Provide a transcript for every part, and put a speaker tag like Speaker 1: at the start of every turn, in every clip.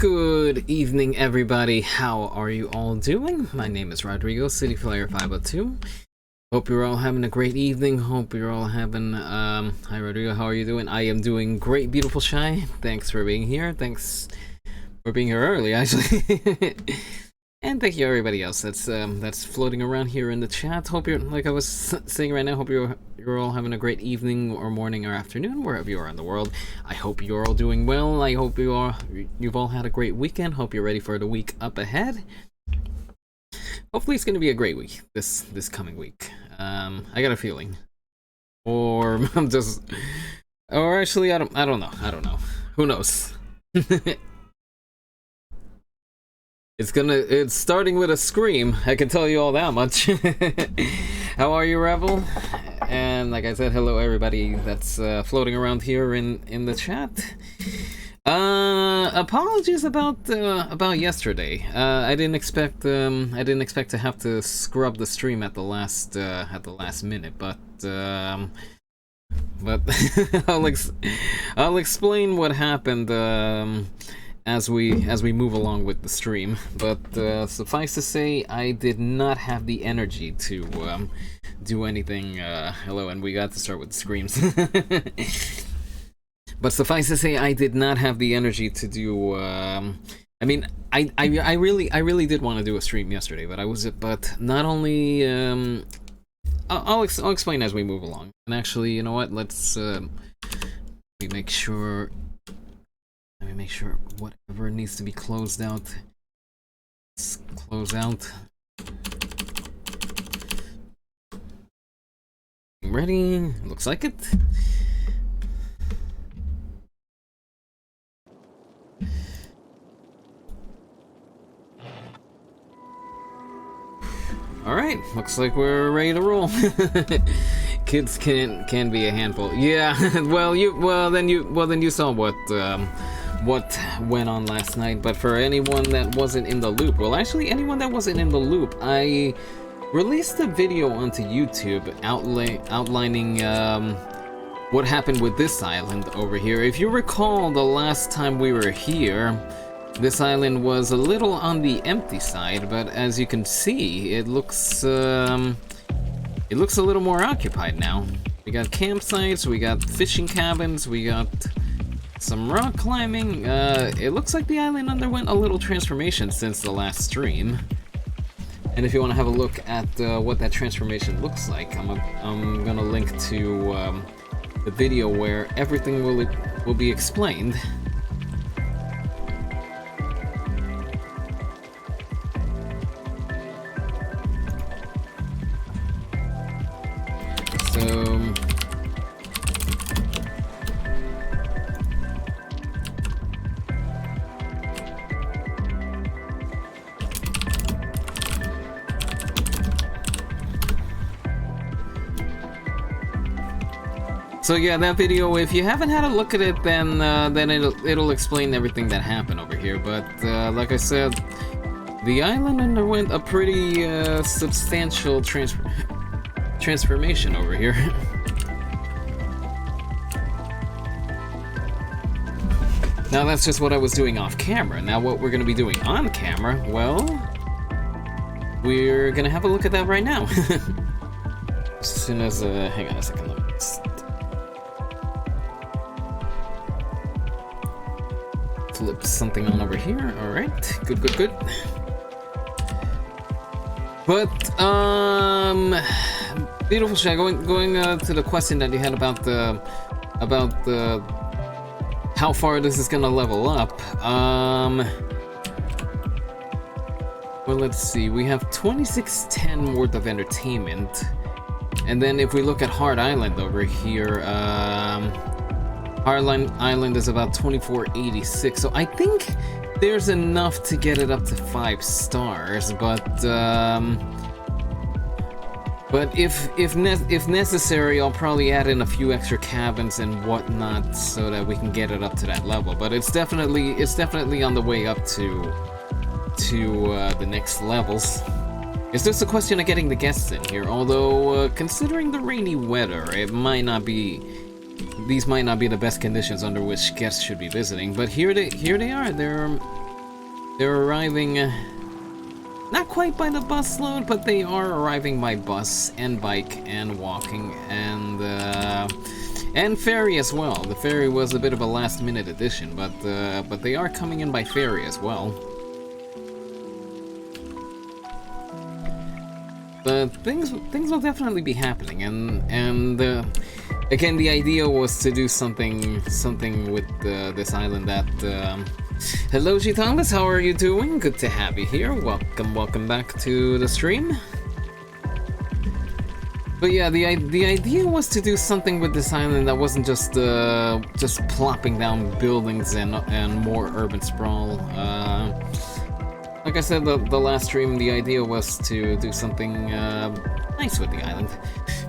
Speaker 1: Good evening, everybody. How are you all doing? My name is Rodrigo, City Flyer 502. Hope you're all having a great evening. Hope you're all having, hi Rodrigo, how are you doing? I am doing great, beautiful Shy. Thanks for being here. Thanks for being here early, actually. And thank you everybody else that's floating around here in the chat. Hope you're, like I was saying right now, hope you're all having a great evening or morning or afternoon, wherever you are in the world. I hope you're all doing well. I hope you've all had a great weekend. Hope you're ready for the week up ahead. Hopefully it's going to be a great week, this coming week. I got a feeling. Or I'm just, or actually I don't know. Who knows? It's starting with a scream, I can tell you all that much. How are you, Rebel? And like I said, hello everybody that's floating around here in the chat. Apologies about yesterday. I didn't expect to have to scrub the stream at the last minute, but I'll explain what happened as we move along with the stream. But suffice to say, I did not have the energy to do anything. Hello, and we got to start with the screams. But suffice to say, I did not have the energy to do. I mean, I really did want to do a stream yesterday, but not only. I'll explain as we move along. And actually, you know what? Let's make sure. Let me make sure whatever needs to be closed out. Let's close out. Ready? Looks like it. All right, looks like we're ready to roll. Kids can be a handful. Yeah. Then you saw what went on last night. But for anyone that wasn't in the loop, well, actually anyone that wasn't in the loop, I released a video onto YouTube outlining what happened with this island over here. If you recall, the last time we were here, this island was a little on the empty side, but as you can see, it looks a little more occupied now. We got campsites, we got fishing cabins, we got some rock climbing. It looks like the island underwent a little transformation since the last stream. And if you want to have a look at what that transformation looks like, I'm gonna link to the video where everything will be explained. So yeah, that video, if you haven't had a look at it, then it'll explain everything that happened over here. But like I said, the island underwent a pretty substantial transformation over here. Now that's just what I was doing off camera. Now what we're gonna be doing on camera, well, we're gonna have a look at that right now. As soon as hang on a second, let me just flip something on over here. All right, good. But beautiful Shy, going to the question that you had about the how far this is gonna level up. Well, let's see. We have 2610 worth of entertainment, and then if we look at Hard Island over here, Hard Island is about 2486. So I think there's enough to get it up to 5 stars, but if necessary, I'll probably add in a few extra cabins and whatnot so that we can get it up to that level. But it's definitely on the way up to the next levels. It's just a question of getting the guests in here. Although considering the rainy weather, these might not be the best conditions under which guests should be visiting. But here they are. They're arriving, not quite by the busload, but they are arriving by bus and bike and walking and ferry as well. The ferry was a bit of a last-minute addition, but they are coming in by ferry as well. But things will definitely be happening, and again, the idea was to do something with this island that. Hello, G. Thomas. How are you doing? Good to have you here. Welcome back to the stream. But yeah, the idea was to do something with this island that wasn't just plopping down buildings and more urban sprawl. Like I said, the last stream, the idea was to do something nice with the island.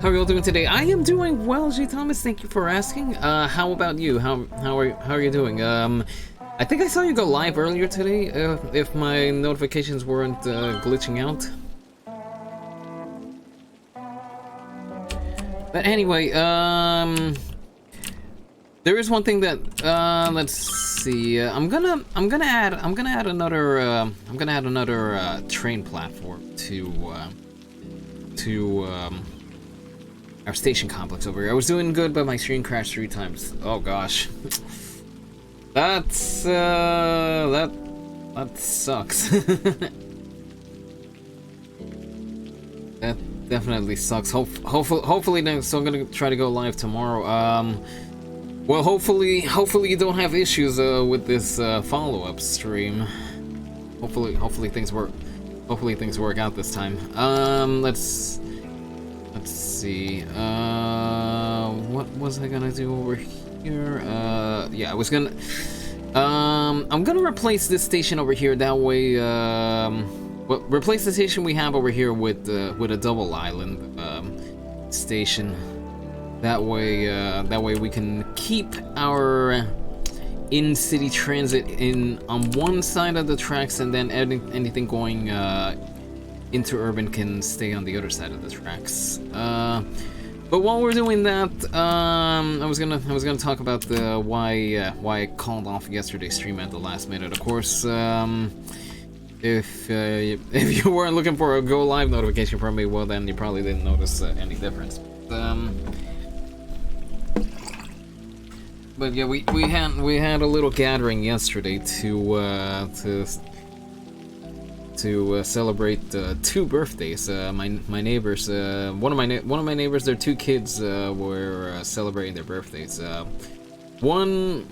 Speaker 1: How are you all doing today? I am doing well, G. Thomas. Thank you for asking. How about you? How are you doing? I think I saw you go live earlier today. If my notifications weren't glitching out. But anyway, there is one thing that let's see. I'm gonna add another train platform to our station complex over here. I was doing good, but my stream crashed 3 times. Oh gosh, that sucks. That definitely sucks. Hopefully next. So I'm gonna try to go live tomorrow. Well, hopefully you don't have issues with this follow-up stream. Hopefully things work. Hopefully things work out this time. Let's see. What was I gonna do over here? Yeah, I was gonna. I'm gonna replace this station over here. That way, well, replace the station we have over here with a double island station. That way we can keep our in-city transit on one side of the tracks, and then anything going into urban can stay on the other side of the tracks. But while we're doing that, I was gonna talk about why I called off yesterday's stream at the last minute. Of course, if you weren't looking for a go live notification from me, well then you probably didn't notice any difference. But yeah, we had a little gathering yesterday to celebrate 2 birthdays. My neighbors, one of my neighbors, their 2 kids were celebrating their birthdays. One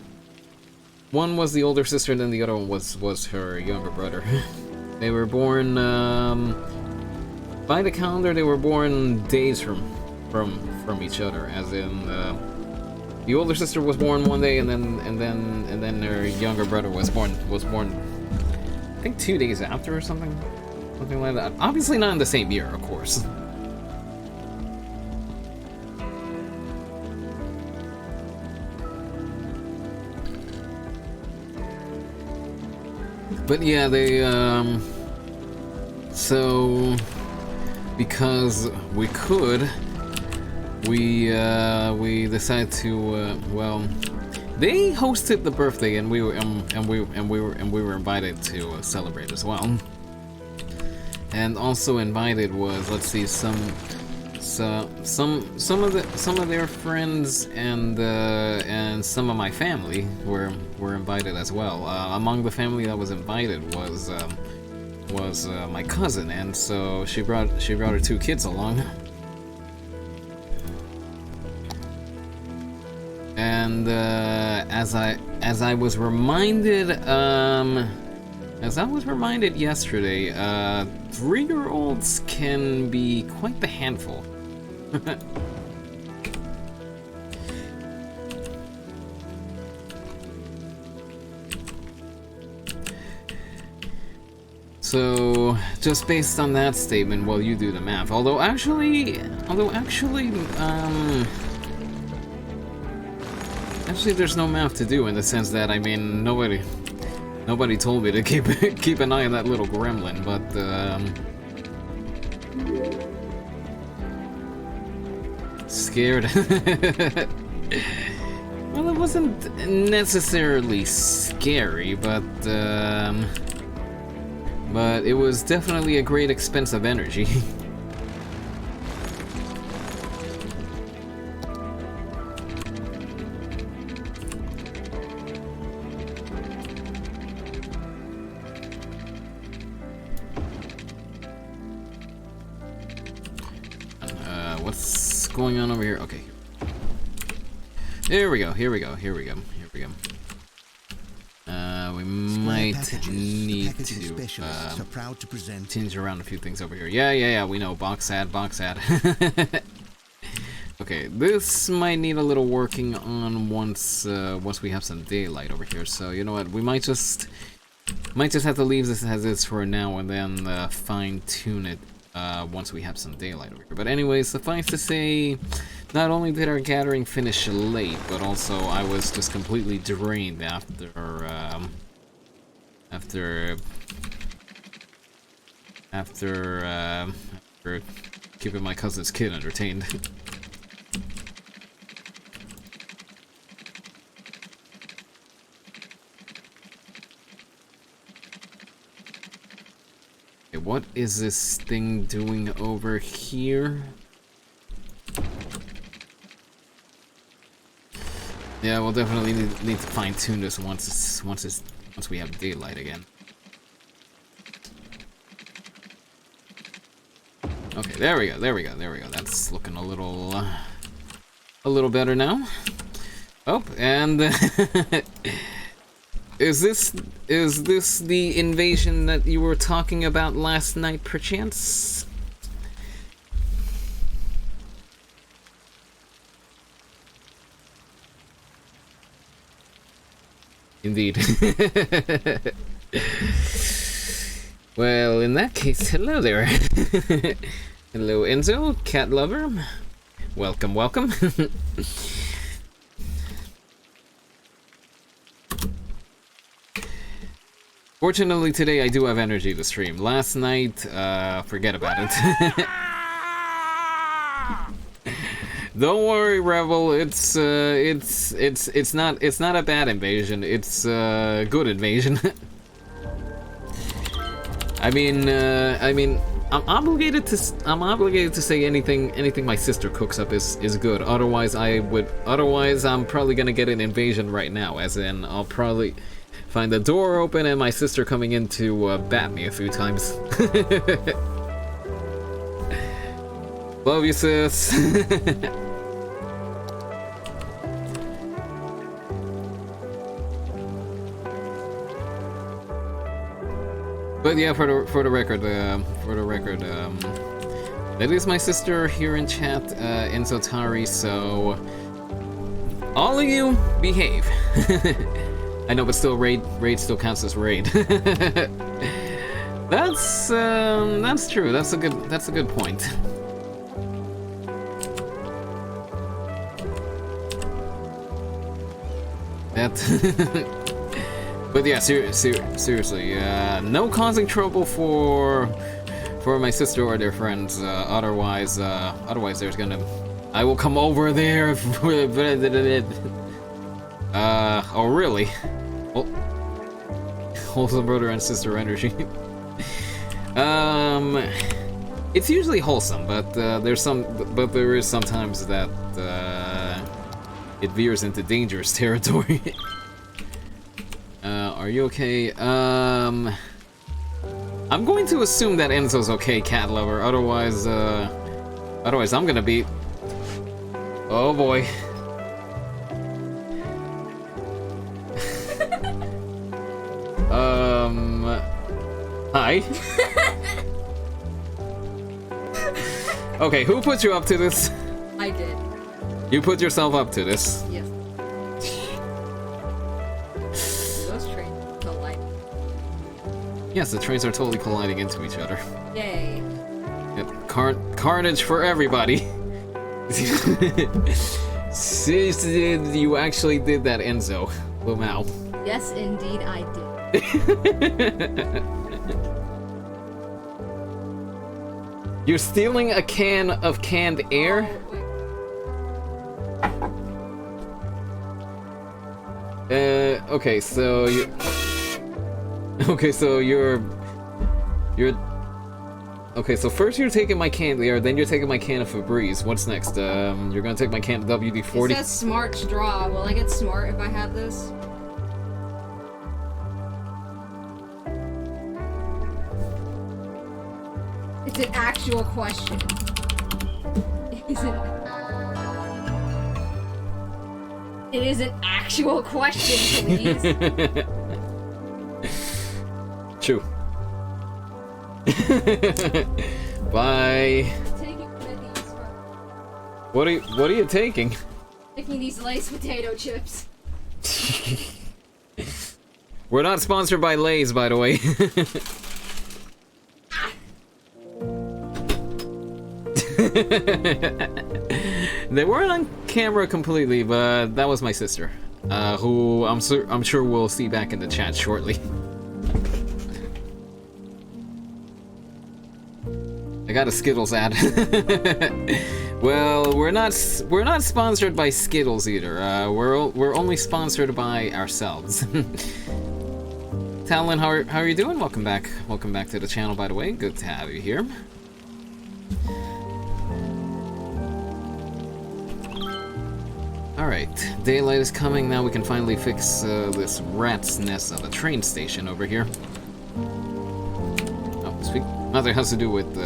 Speaker 1: was the older sister, and then the other one was her younger brother. They were born by the calendar. They were born days from each other, as in. The older sister was born one day, and then their younger brother was born. I think 2 days after or something like that. Obviously not in the same year, of course. But yeah, they so because we could. We decided to well, they hosted the birthday, and we were invited to celebrate as well. And also invited was, let's see, some of their friends and some of my family were invited as well. Among the family that was invited was my cousin, and so she brought her 2 kids along. And as I was reminded yesterday, 3-year-olds can be quite the handful. So just based on that statement, well, you do the math. Although actually, there's no math to do, in the sense that, I mean, nobody told me to keep an eye on that little gremlin, but scared. Well, it wasn't necessarily scary, but But it was definitely a great expense of energy. What's going on over here? Okay. Here we go, here we go, here we go, here we go. We might need to tinge around a few things over here. Yeah, we know. Box ad. Okay, this might need a little working on once we have some daylight over here. So, you know what, we might just have to leave this as is for now and then fine-tune it once we have some daylight over here. But anyways, suffice to say, not only did our gathering finish late, but also I was just completely drained after keeping my cousin's kid entertained. Okay, what is this thing doing over here? Yeah, we'll definitely need to fine-tune this once we have daylight again. Okay, there we go. That's looking a little better now. Oh, and is this the invasion that you were talking about last night, perchance? Indeed. Well, in that case, hello there. Hello, Enzo, cat lover. Welcome. Fortunately, today I do have energy to stream. Last night, forget about it. Don't worry, Rebel. It's not a bad invasion. It's a good invasion. I mean, I'm obligated to say anything my sister cooks up is good. Otherwise, I'm probably gonna get an invasion right now. As in, I'll probably find the door open and my sister coming in to bat me a few times. Love you, sis. But yeah, for the record, that is my sister here in chat, Enzo Tari. So all of you behave. I know, but still, raid still counts as raid. That's true. That's a good point. But yeah, seriously, no causing trouble for my sister or their friends. Otherwise there's gonna. I will come over there. Oh really? Oh, wholesome brother and sister energy. It's usually wholesome, but there is sometimes that it veers into dangerous territory. Are you okay? I'm going to assume that Enzo's okay, cat lover. Otherwise I'm gonna be. Oh boy. Hi. Okay, who put you up to this?
Speaker 2: I did.
Speaker 1: You put yourself up to this.
Speaker 2: Yes. Those trains collide.
Speaker 1: Yes, the trains are totally colliding into each other.
Speaker 2: Yay.
Speaker 1: Yep. Carnage for everybody. Seriously, you actually did that, Enzo. Wow.
Speaker 2: Yes, indeed, I did.
Speaker 1: You're stealing a can of canned air? Okay, so you. Okay, so you're You're... Okay, so first you're taking my can there, then you're taking my can of Febreze. What's next? You're gonna take my can of WD-40?
Speaker 2: It says smart straw. Will I get smart if I have this? It's an actual question. It is an actual question, please.
Speaker 1: True. Bye.
Speaker 2: Taking one of these from...
Speaker 1: What are you taking?
Speaker 2: Taking these Lay's potato chips.
Speaker 1: We're not sponsored by Lay's, by the way. They weren't on camera completely, but that was my sister, who I'm sure we'll see back in the chat shortly. I got a Skittles ad. Well, we're not sponsored by Skittles either. We're only sponsored by ourselves. Talon, how are you doing? Welcome back to the channel, by the way. Good to have you here. Alright, daylight is coming. Now we can finally fix this rat's nest at the train station over here. Oh, sweet. Nothing has to do with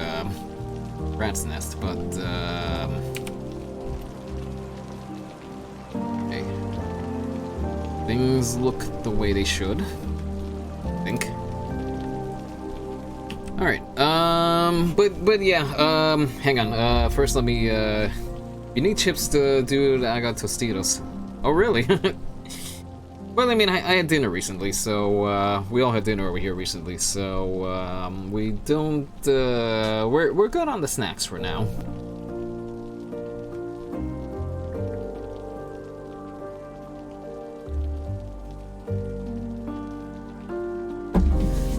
Speaker 1: rat's nest, but okay. Things look the way they should, I think. Alright, but yeah, hang on, first let me, you need chips to do the I got Tostitos. Oh, really? Well, I mean, I had dinner recently, so, we all had dinner over here recently, so, we don't, we're good on the snacks for now.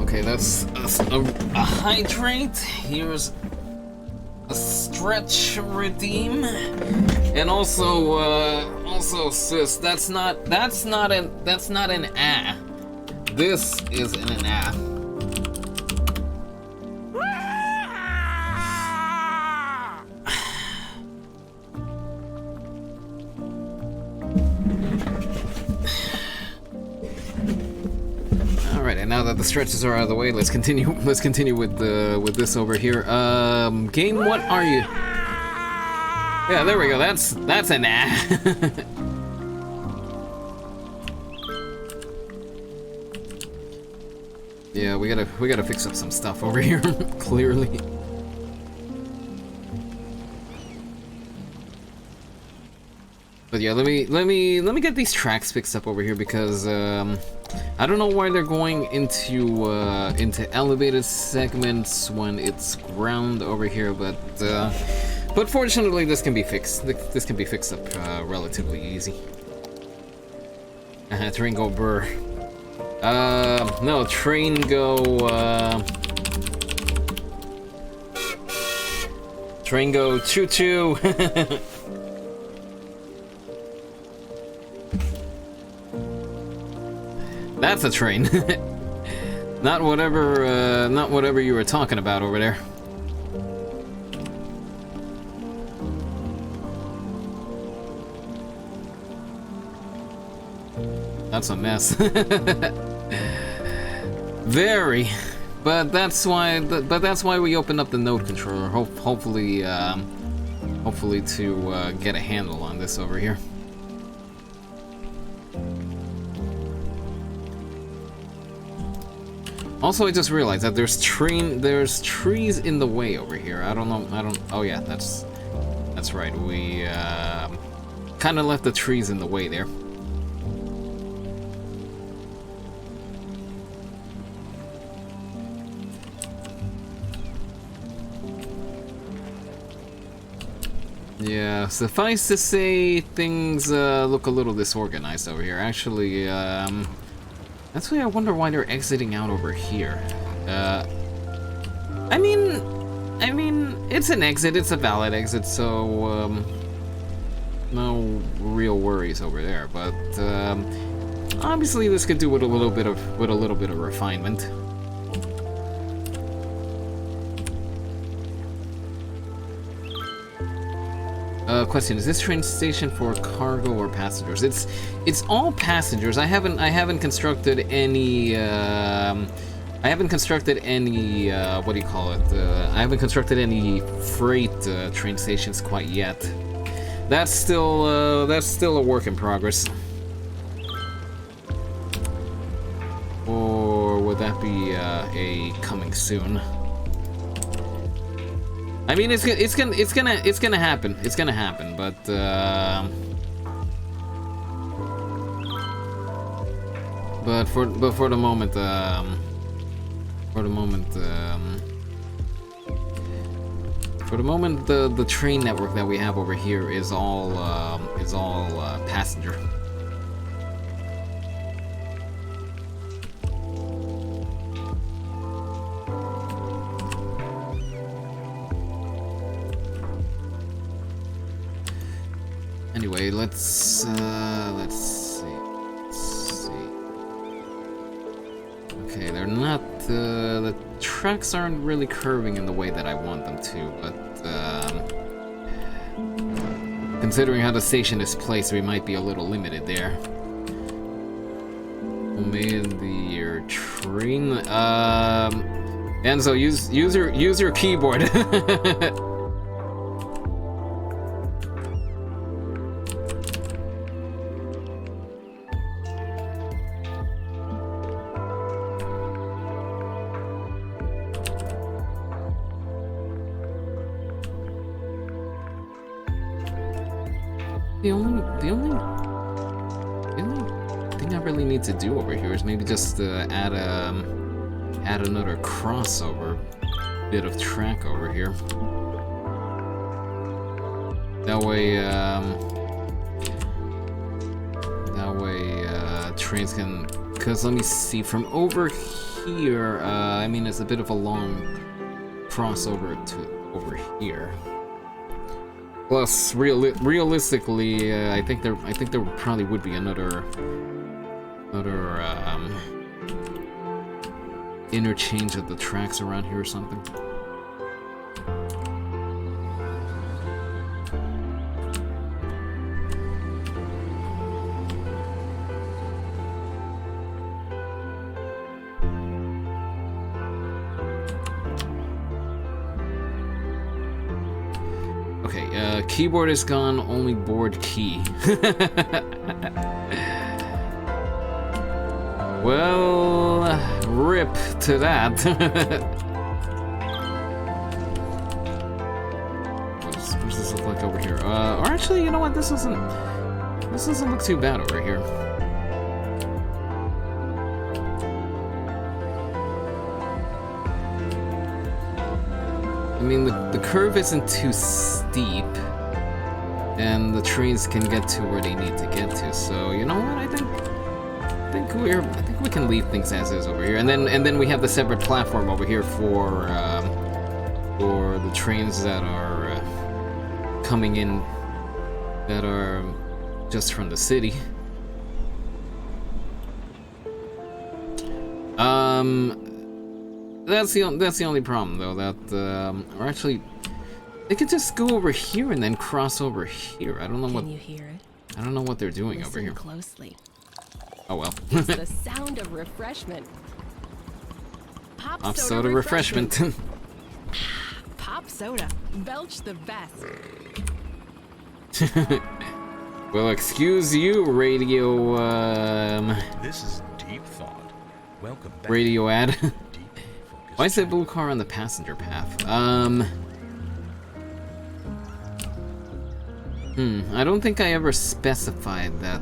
Speaker 1: Okay, that's a hydrate. Here's a stretch redeem, and also sis, that's not an ah. This is an ah. Alright, and now that the stretches are out of the way, let's continue with this over here. Game, what are you? Yeah, there we go. That's an ah. Yeah, we gotta fix up some stuff over here, clearly. But yeah, let me get these tracks fixed up over here, because I don't know why they're going into elevated segments when it's ground over here, but fortunately this can be fixed. This can be fixed up relatively easy. Train go burr. No, train go choo choo. That's a train. Not whatever you were talking about over there. That's a mess. Very. But that's why we opened up the node controller. Hopefully to get a handle on this over here. Also, I just realized that there's trees in the way over here. Oh yeah, that's right. We kind of left the trees in the way there. Yeah, suffice to say, things look a little disorganized over here. Actually, that's why I wonder why they're exiting out over here. I mean, it's an exit. It's a valid exit, so no real worries over there. But obviously, this could do with a little bit of refinement. Question: is this train station for cargo or passengers? It's all passengers. I haven't constructed any. I haven't constructed any. What do you call it? I haven't constructed any freight train stations quite yet. That's still a work in progress. Or would that be a coming soon? I mean, it's gonna happen. It's gonna happen, but for the moment, the train network that we have over here is all passenger. Anyway, let's see. Okay, they're not. The tracks aren't really curving in the way that I want them to, but considering how the station is placed, we might be a little limited there. Made the train. Enzo, use your keyboard. The only thing I really need to do over here is maybe just add another crossover bit of track over here. That way trains can. Cause let me see, from over here, I mean it's a bit of a long crossover to over here. Plus, realistically, I think there probably would be another interchange of the tracks around here or something. Keyboard is gone, only board key. Well, rip to that. What does this look like over here? Or actually, you know what? This doesn't look too bad over here. I mean, the curve isn't too steep, and the trains can get to where they need to get to. So you know what? I think we can leave things as is over here, and then we have the separate platform over here for the trains that are coming in that are just from the city. That's the only problem though. That or actually, they could just go over here and then cross over here. I don't know what.
Speaker 3: Can you hear it?
Speaker 1: I don't know what they're doing
Speaker 3: Listen
Speaker 1: over here.
Speaker 3: closely.
Speaker 1: Oh well.
Speaker 3: It's the sound of refreshment.
Speaker 1: Pop soda refreshment.
Speaker 3: Pop soda. Belch the best.
Speaker 1: Well, excuse you, radio.
Speaker 4: This is deep thought. Welcome back.
Speaker 1: Radio ad. Why is that blue car on the passenger path? I don't think I ever specified that.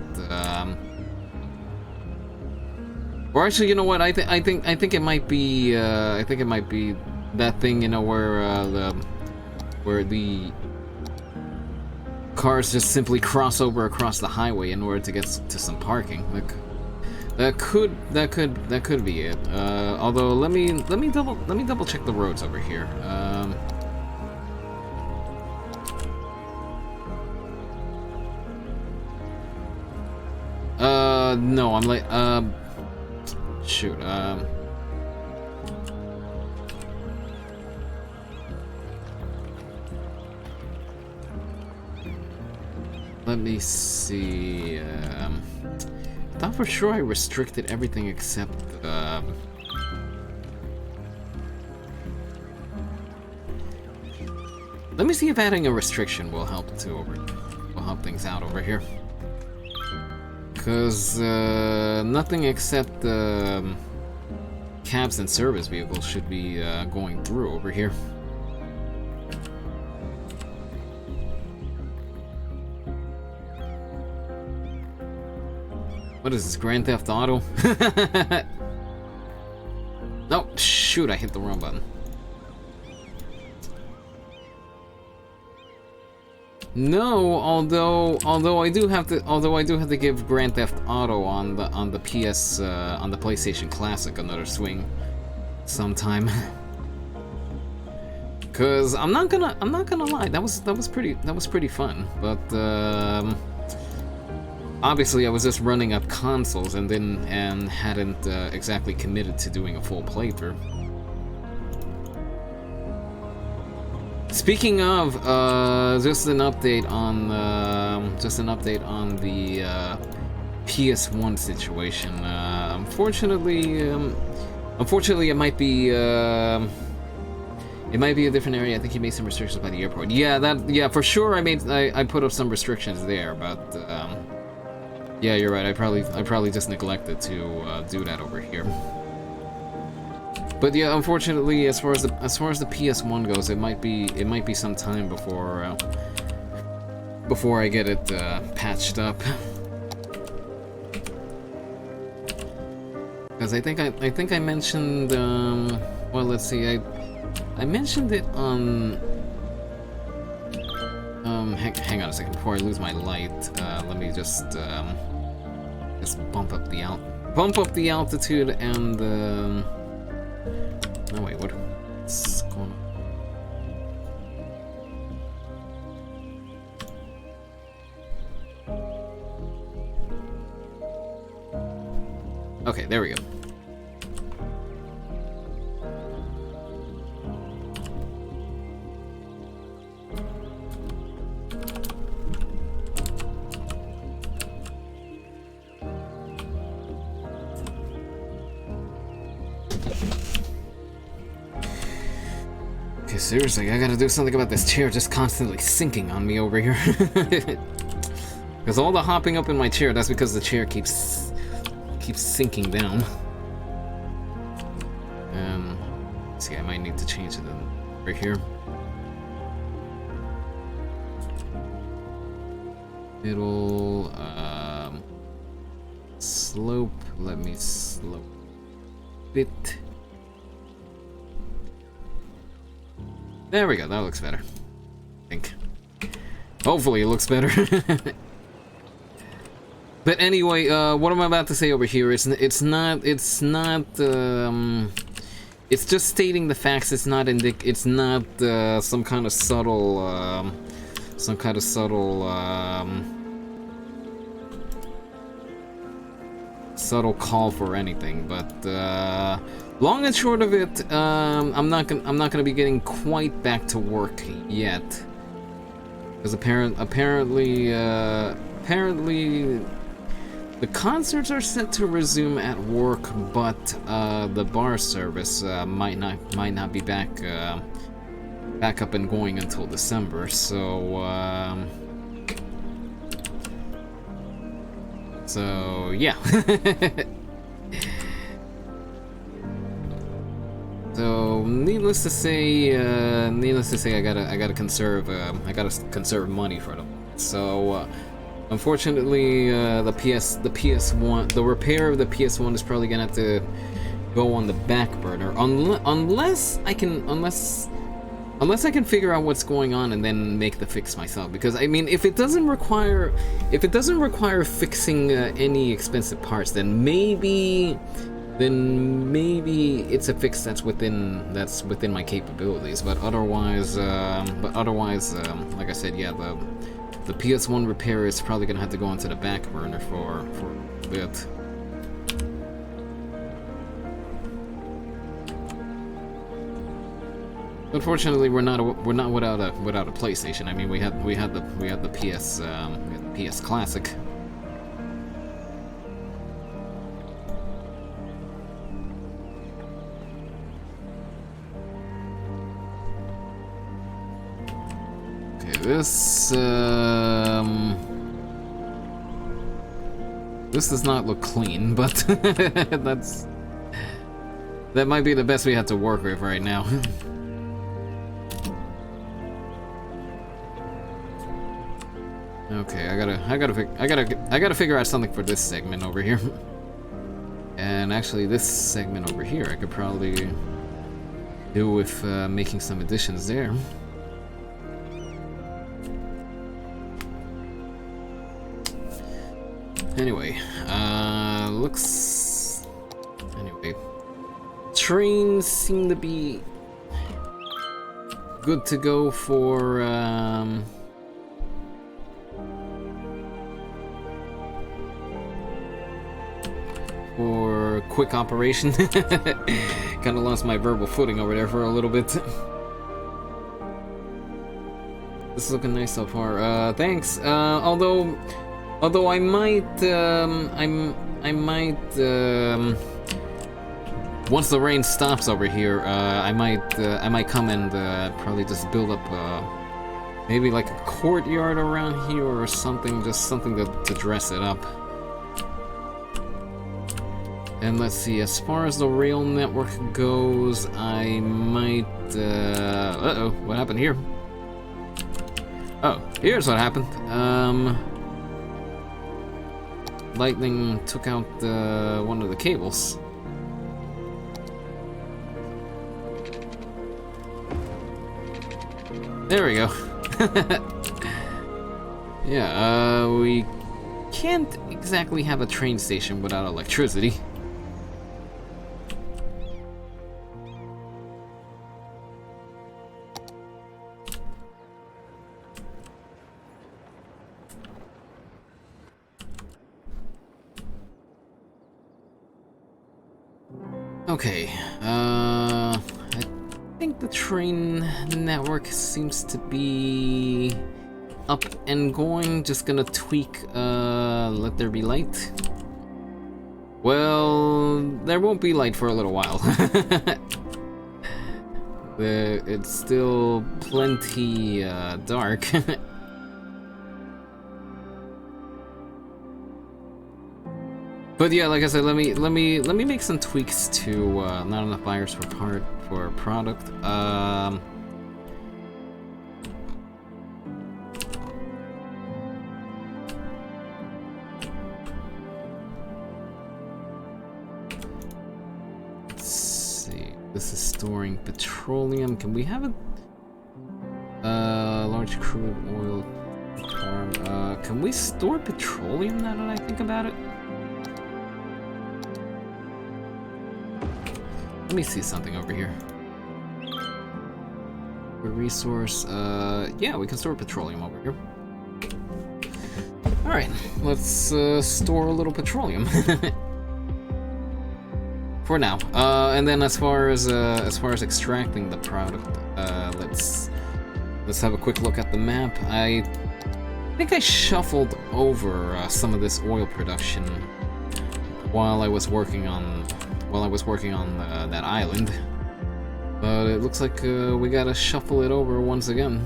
Speaker 1: Or actually, you know what? I think it might be. I think it might be that thing, you know, where the cars just simply cross over across the highway in order to get to some parking. Like, that could be it. Although let me double check the roads over here. No, I'm like, shoot, Let me see. I thought for sure I restricted everything except. Let me see if adding a restriction will help will help things out over here. Cause nothing except cabs and service vehicles should be going through over here. What is this, Grand Theft Auto? No, shoot, I hit the wrong button. No, although I do have to give Grand Theft Auto on the PS on the PlayStation Classic another swing sometime. Cause I'm not gonna lie, that was pretty fun, but obviously I was just running up consoles and hadn't exactly committed to doing a full playthrough. Speaking of, just an update on the PS1 situation. Unfortunately, it might be a different area. I think you made some restrictions by the airport. Yeah, for sure. I put up some restrictions there, but yeah, you're right. I probably just neglected to do that over here. But yeah, unfortunately, as far as the PS1 goes, it might be some time before I get it patched up. Because I think I mentioned well, let's see, I mentioned it on hang on a second before I lose my light. Let me just bump up the altitude and oh wait, what's going on? Okay, there we go. Okay, seriously, I gotta do something about this chair just constantly sinking on me over here. Because all the hopping up in my chair, that's because the chair keeps sinking down. Let's see, I might need to change it right here. Middle, slope, let me slope a bit. There we go, that looks better. I think. Hopefully it looks better. But anyway, what I'm about to say over here is it's just stating the facts. It's not some kind of subtle subtle call for anything, but long and short of it, I'm not gonna be getting quite back to work yet, because apparently the concerts are set to resume at work, but the bar service might not be back up and going until December. So yeah. So needless to say, I gotta conserve money for them. So unfortunately, the PS1, the repair of the PS1 is probably gonna have to go on the back burner unless I can figure out what's going on and then make the fix myself. Because I mean, if it doesn't require fixing any expensive parts, then maybe it's a fix that's within my capabilities. But otherwise, like I said, yeah, the PS1 repair is probably gonna have to go onto the back burner for a bit. Unfortunately, we're not without a PlayStation. I mean, we had the PS PS Classic. Okay, this does not look clean, but that might be the best we have to work with right now. Okay, I gotta figure out something for this segment over here. And actually, this segment over here, I could probably do with making some additions there. Anyway, anyway, trains seem to be good to go for, quick operation. Kinda lost my verbal footing over there for a little bit. This is looking nice so far. Thanks. Although I might, once the rain stops over here, I might come and probably just build up, maybe like a courtyard around here or something, just something to dress it up. And let's see, as far as the rail network goes, I might, uh-oh, what happened here? Oh, here's what happened. Lightning took out one of the cables. There we go. Yeah, we can't exactly have a train station without electricity. Okay, I think the train network seems to be up and going. Just gonna tweak, let there be light. Well, there won't be light for a little while. It's still plenty, dark. But yeah, like I said, let me make some tweaks to not enough buyers for product. Let's see. This is storing petroleum. Can we have a large crude oil farm? Can we store petroleum now that I think about it? Let me see something over here. A resource, yeah, we can store petroleum over here. Alright, let's store a little petroleum. For now. And then as far as extracting the product, let's have a quick look at the map. I think I shuffled over some of this oil production while I was working on that island, but it looks like we gotta shuffle it over once again.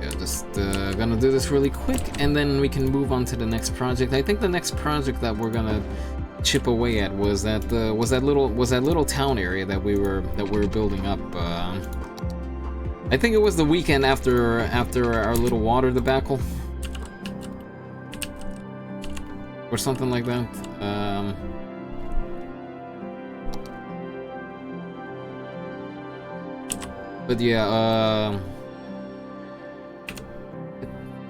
Speaker 1: Yeah, just gonna do this really quick, and then we can move on to the next project. I think the next project that we're gonna chip away at was that little town area that we were building up. I think it was the weekend after our little water debacle, or something like that. But yeah,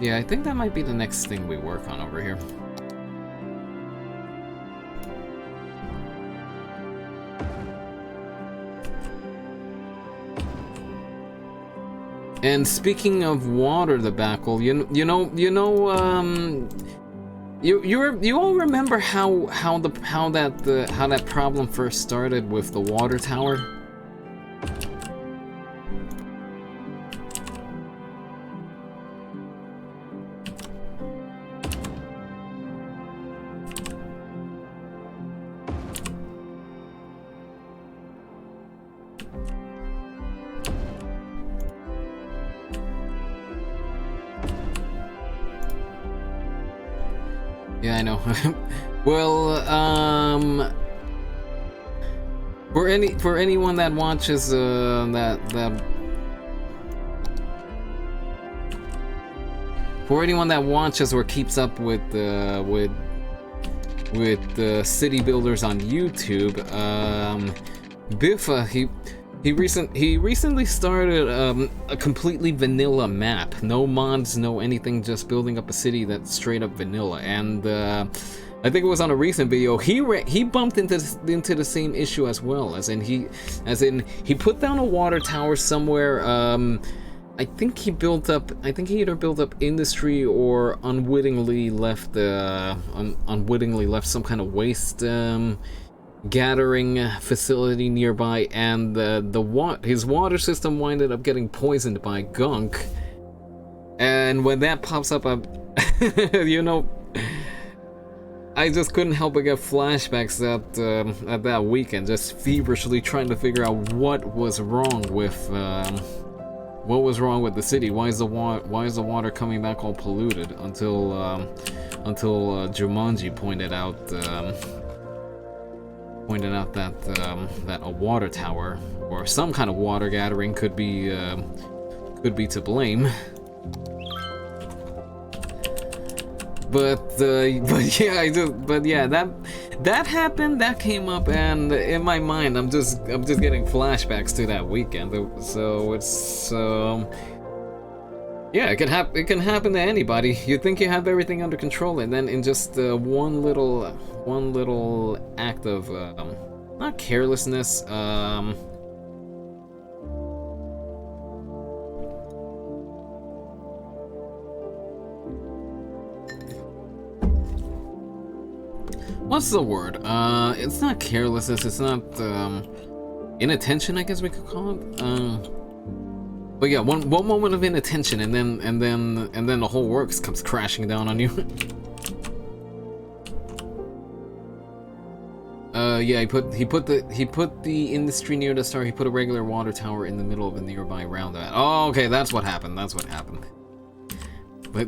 Speaker 1: yeah, I think that might be the next thing we work on over here. And speaking of water debacle, you know, You all remember how that problem first started with the water tower? Yeah, I know. Well, for anyone that watches for anyone that watches or keeps up with city builders on YouTube, Biffa he recently started a completely vanilla map. No mods, no anything, just building up a city that's straight up vanilla. And I think it was on a recent video he bumped into the same issue as well. As in he put down a water tower somewhere. I think he either built up industry or unwittingly left some kind of waste gathering facility nearby, and his water system winded up getting poisoned by gunk. And when that pops up, you know, I just couldn't help but get flashbacks at that weekend, just feverishly trying to figure out what was wrong with the city. Why is the water coming back all polluted? Until Jumanji pointed out that a water tower or some kind of water gathering could be to blame. But yeah, that happened. That came up, and in my mind, I'm just getting flashbacks to that weekend. So it's yeah, it can happen to anybody. You think you have everything under control, and then in just one little act of not carelessness, what's the word? It's not carelessness. It's not inattention, I guess we could call it. But yeah, one moment of inattention, and then the whole works comes crashing down on you. Yeah, he put the industry near the star. He put a regular water tower in the middle of a nearby roundabout. Oh, okay, that's what happened. But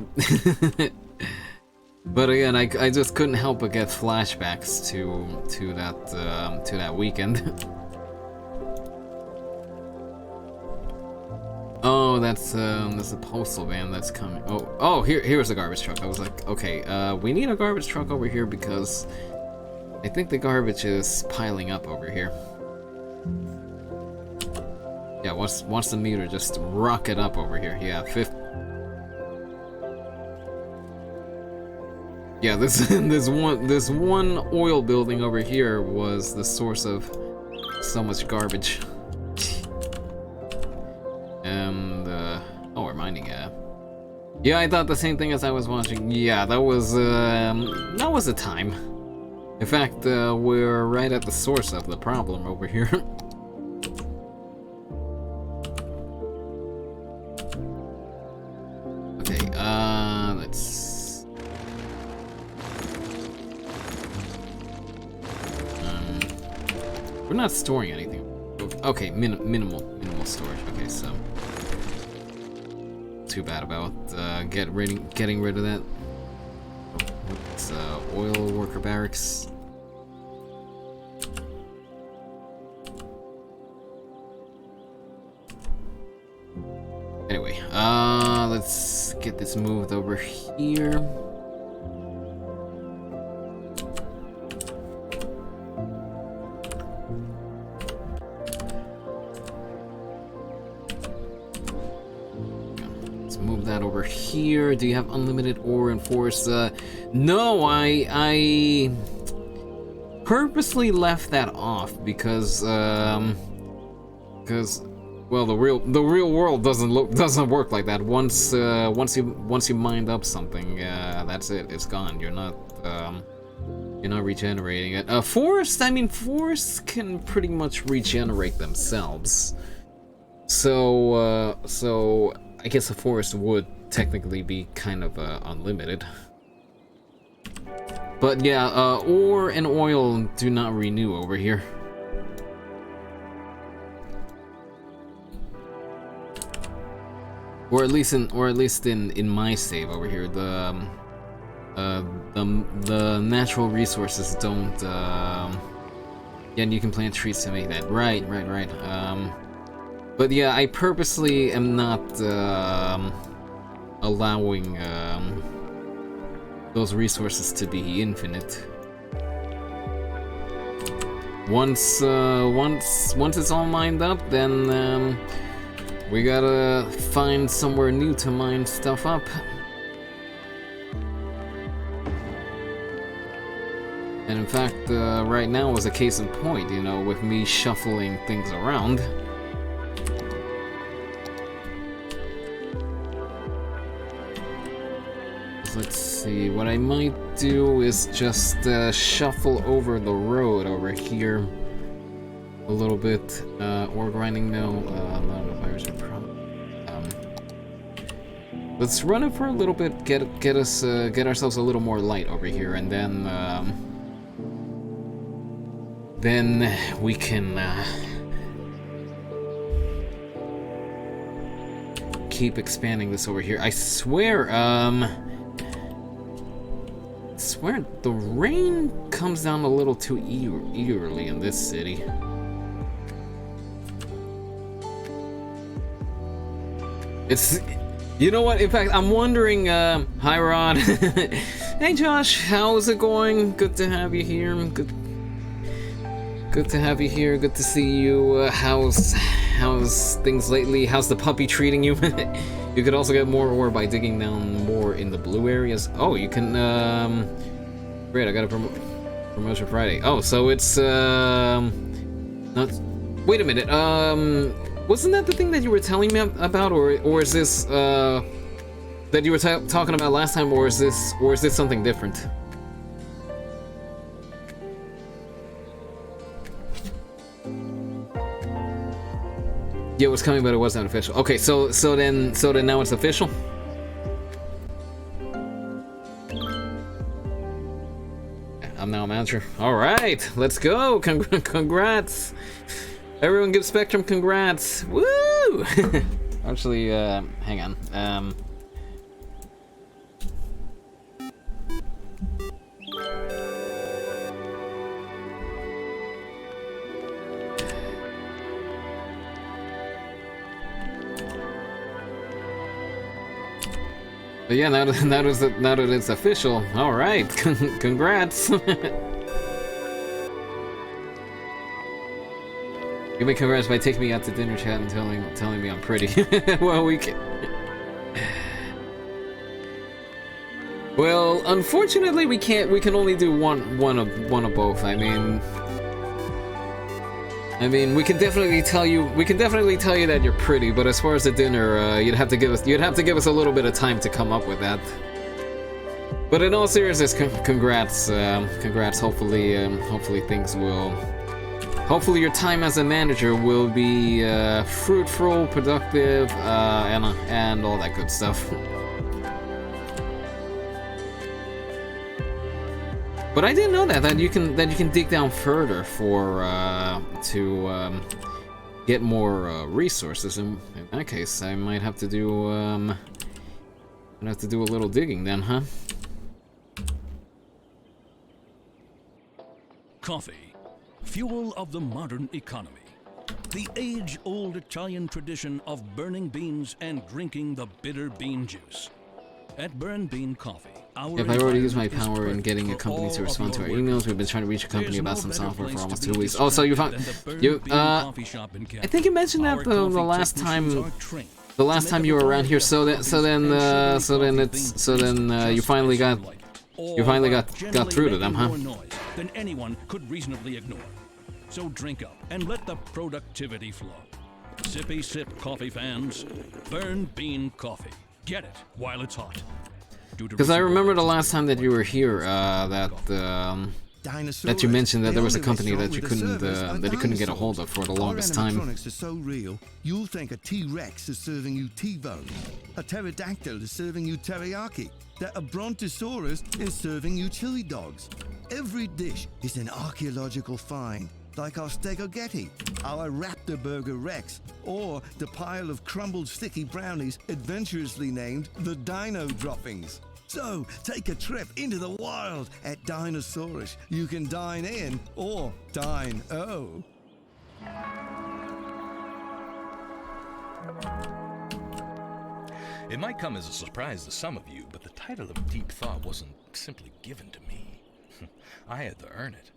Speaker 1: but again, I just couldn't help but get flashbacks to that weekend. Oh, that's a postal van that's coming. Oh, here's a garbage truck. I was like, okay, we need a garbage truck over here because I think the garbage is piling up over here. Yeah, watch the meter just rocket up over here. Yeah, 50. Yeah, this one oil building over here was the source of so much garbage. And oh, we're mining. Yeah, I thought the same thing as I was watching. Yeah, that was a time. In fact, we're right at the source of the problem over here. Okay, let's... we're not storing anything. Okay, minimal storage. Okay, so... too bad about getting rid of that. It's oil worker barracks. Anyway, let's get this moved over here. Let's move that over here. Do you have unlimited ore and force? No, I purposely left that off because well, the real world doesn't work like that. Once you mind up something, that's it. It's gone. You're not regenerating it. Forests, I mean, forests can pretty much regenerate themselves. So I guess a forest would technically be kind of unlimited. But yeah, ore and oil do not renew over here. Or at least in my save over here, the natural resources don't. Yeah, and you can plant trees to make that. Right. But yeah, I purposely am not allowing those resources to be infinite. Once it's all mined up, then we gotta find somewhere new to mine stuff up. And in fact, right now is a case in point, you know, with me shuffling things around. Let's see, what I might do is just shuffle over the road over here a little bit. Ore grinding, no. Modifiers are let's run it for a little bit, get ourselves a little more light over here, and then we can keep expanding this over here. I swear the rain comes down a little too eerily in this city. It's, you know what? In fact, I'm wondering. Hi, Rod. Hey, Josh. How's it going? Good to have you here. Good to have you here. Good to see you. How's things lately? How's the puppy treating you? You could also get more ore by digging down more in the blue areas. Oh, you can. Great, I got a promotion Friday. Oh, so it's not. Wait a minute. Wasn't that the thing that you were telling me about, or is this that you were talking about last time, or is this something different? Yeah, it was coming, but it wasn't official. Okay, so then now it's official. I'm now a manager. All right, let's go. Congrats. Everyone give Spectrum congrats. Woo! Actually, hang on. But yeah, now that it's official. All right, congrats. Give me congrats by taking me out to dinner chat and telling me I'm pretty. Well, we can. Well, unfortunately, we can't. We can only do one of both. I mean, we can definitely tell you that you're pretty, but as far as the dinner, you'd have to give us a little bit of time to come up with that. But in all seriousness, congrats. Hopefully things will. Hopefully your time as a manager will be fruitful, productive, and all that good stuff. But I didn't know that you can dig down further to get more resources. In that case, I might have to do a little digging then, huh?
Speaker 4: Coffee, fuel of the modern economy. The age-old Italian tradition of burning beans and drinking the bitter bean juice. At Burn Bean Coffee,
Speaker 1: if I already used my power in getting a company to respond to our emails, we've been trying to reach a company about some software for almost 2 weeks. Oh, so you found I think you mentioned that the last time you were around here. So then you finally got through to them, huh?
Speaker 4: Than anyone could reasonably ignore. So drink up and let the productivity flow. Sippy sip coffee fans. Burn bean coffee. Get it while it's hot.
Speaker 1: Because I remember the last time that you were here, that you mentioned that there was a company that you couldn't get a hold of for the longest time.
Speaker 5: Our animatronics are so real, you'll think a T-Rex is serving you T-bone, a pterodactyl is serving you teriyaki, that a brontosaurus is serving you chili dogs. Every dish is an archaeological find, like our stegogetti, our Raptor Burger Rex, or the pile of crumbled sticky brownies adventurously named the Dino Droppings. So, take a trip into the wild at Dinosaurus. You can dine in or dine oh.
Speaker 6: It might come as a surprise to some of you, but the title of Deep Thought wasn't simply given to me. I had to earn it.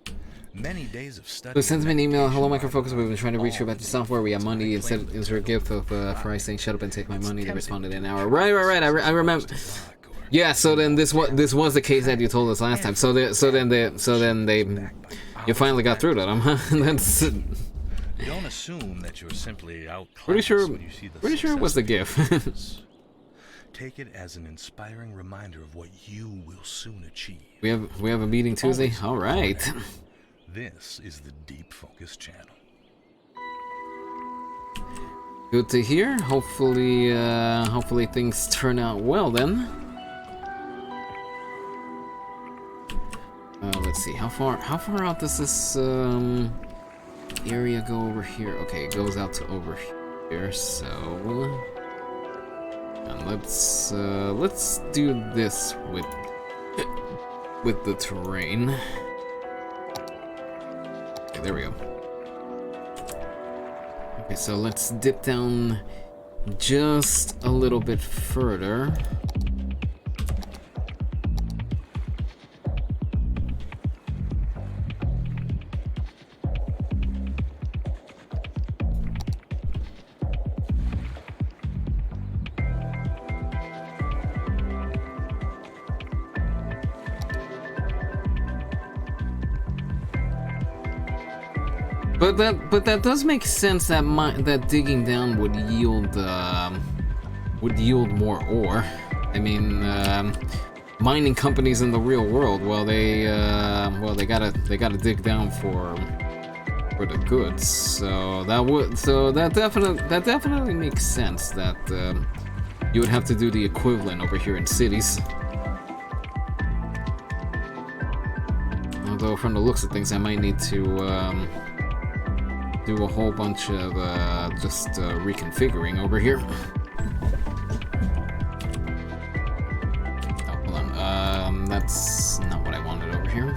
Speaker 6: Many days of study.
Speaker 1: So sends me an email. Hello, Microfocus. We've been trying to reach you about your software. We have money. Instead, is there a gift of Fry saying, "Shut up and take my money"? They responded in an hour. Right. I remember. Yeah. So then this was the case that you told us last time. So then they you finally got through that. That's.
Speaker 6: Don't assume that you're simply out.
Speaker 1: Pretty sure it was the gift.
Speaker 6: Take it as an inspiring reminder of what you will soon achieve.
Speaker 1: We have a meeting Tuesday. All right.
Speaker 6: This is the Deep Focus channel.
Speaker 1: Good to hear. Hopefully things turn out well then. Let's see. How far out does this area go over here? Okay, it goes out to over here. So, and let's do this with the terrain. Okay, there we go. Okay, so let's dip down just a little bit further. But that does make sense that that digging down would yield more ore. I mean, mining companies in the real world, well they gotta dig down for the goods. So that definitely makes sense that you would have to do the equivalent over here in cities. Although from the looks of things, I might need to do a whole bunch of just reconfiguring over here. Oh, hold on. That's not what I wanted over here.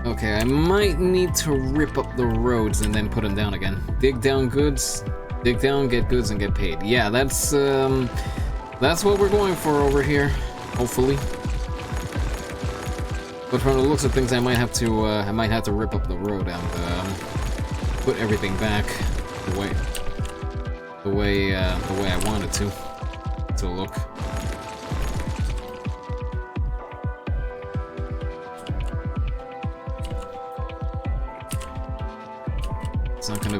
Speaker 1: Okay, I might need to rip up the roads and then put them down again. Dig down goods, dig down, get goods, and get paid. Yeah, that's what we're going for over here. Hopefully. But from the looks of things, I might have to rip up the road and put everything back the way I want it to look.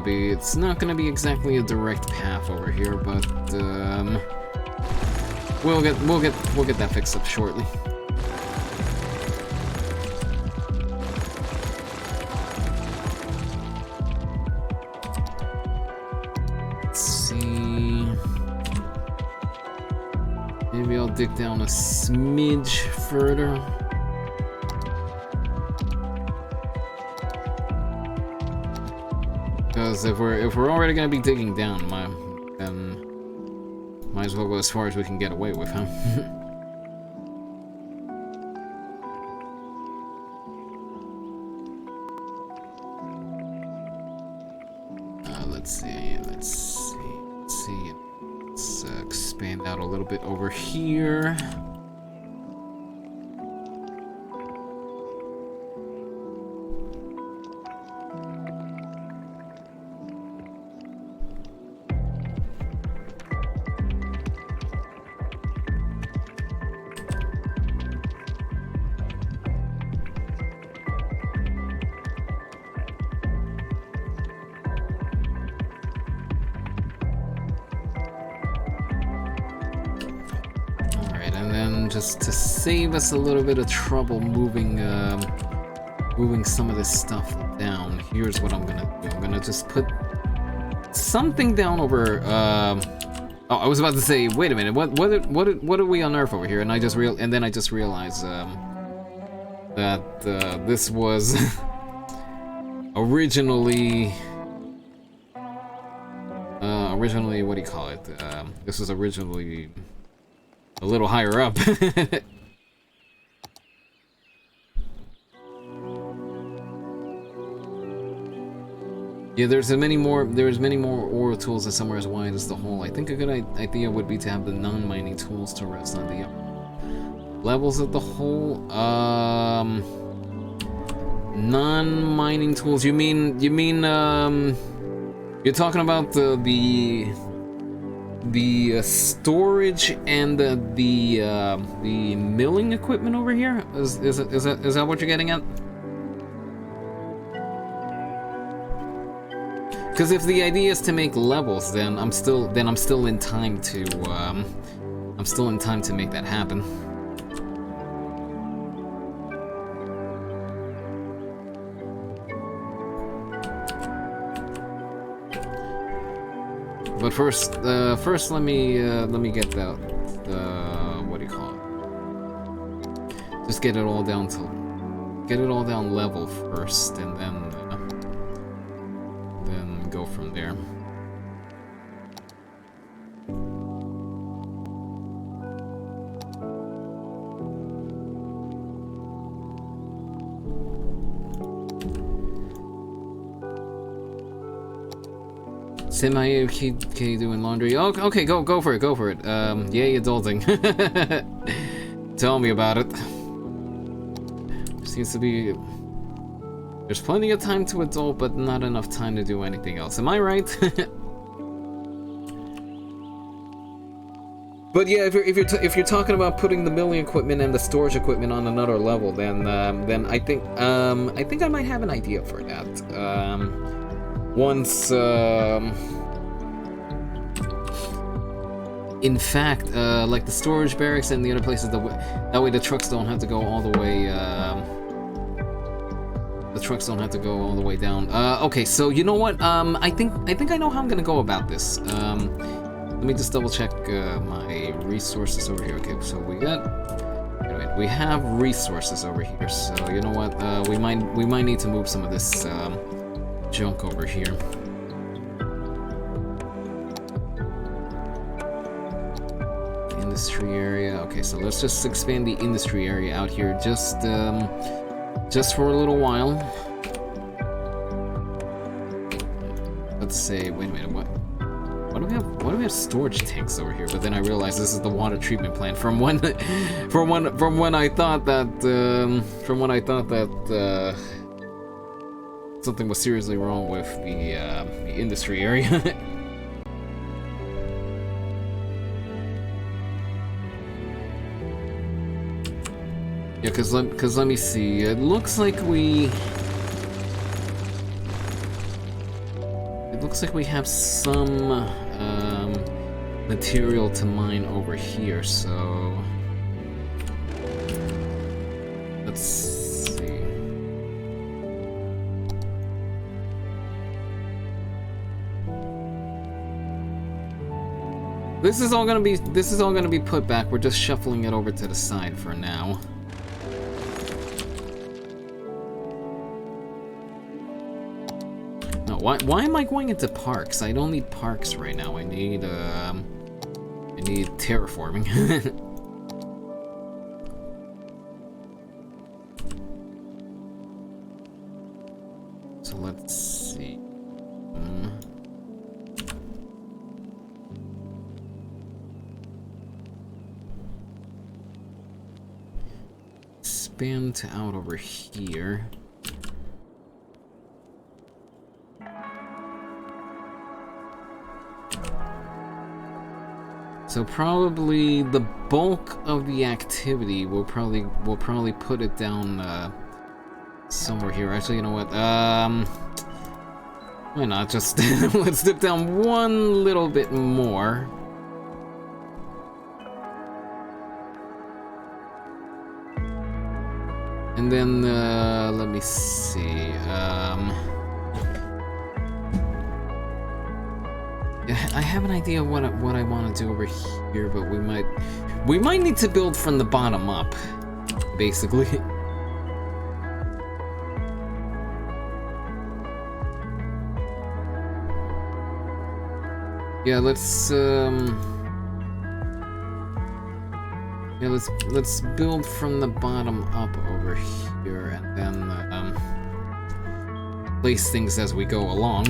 Speaker 1: It's not gonna be exactly a direct path over here, but we'll get that fixed up shortly. Maybe I'll dig down a smidge further. Because if we're already gonna be digging down, then might as well go as far as we can get away with, huh? Let's expand out a little bit over here. and just to save us a little bit of trouble moving some of this stuff down, here's what I'm gonna do. I'm gonna just put something down over. Oh, I was about to say, wait a minute. What did we unearth over here? And I just realized that this was originally what do you call it? This was originally a little higher up. Yeah, there's many more ore tools and somewhere as wide as the hole. I think a good idea would be to have the non-mining tools to rest on the levels of the hole. Non-mining tools. You mean you're talking about the storage and the milling equipment over here? Is that what you're getting at? Because if the idea is to make levels, then I'm still in time to make that happen. But first let me get the what do you call it? Just get it all down level first, and then go from there. Semi-okay doing laundry. Oh, okay, go for it. Yay, adulting. Tell me about it. Seems to be... There's plenty of time to adult, but not enough time to do anything else. Am I right? But yeah, if you're talking about putting the milling equipment and the storage equipment on another level, then I think I might have an idea for that. Once in fact, like the storage barracks and the other places, that way the trucks don't have to go all the way. The trucks don't have to go all the way down. Okay, so you know what? I think I know how I'm gonna go about this. Let me just double check my resources over here. Okay, so we have resources over here. So you know what? We might need to move some of this junk over here. Industry area. Okay, so let's just expand the industry area out here. Just for a little while. Let's say, wait a minute, what do we have storage tanks over here? But then I realized this is the water treatment plant from when I thought that something was seriously wrong with the industry area. Yeah, cause let me see. It looks like we have some material to mine over here. So let's see. This is all gonna be put back. We're just shuffling it over to the side for now. Why am I going into parks? I don't need parks right now. I need terraforming. So let's see. Expand out over here. So probably the bulk of the activity will probably put it down somewhere here. Actually, you know what? Why not just let's dip down one little bit more. And then, let me see, I have an idea what I want to do over here, but we might need to build from the bottom up, basically. Yeah, let's let's build from the bottom up over here, and then place things as we go along.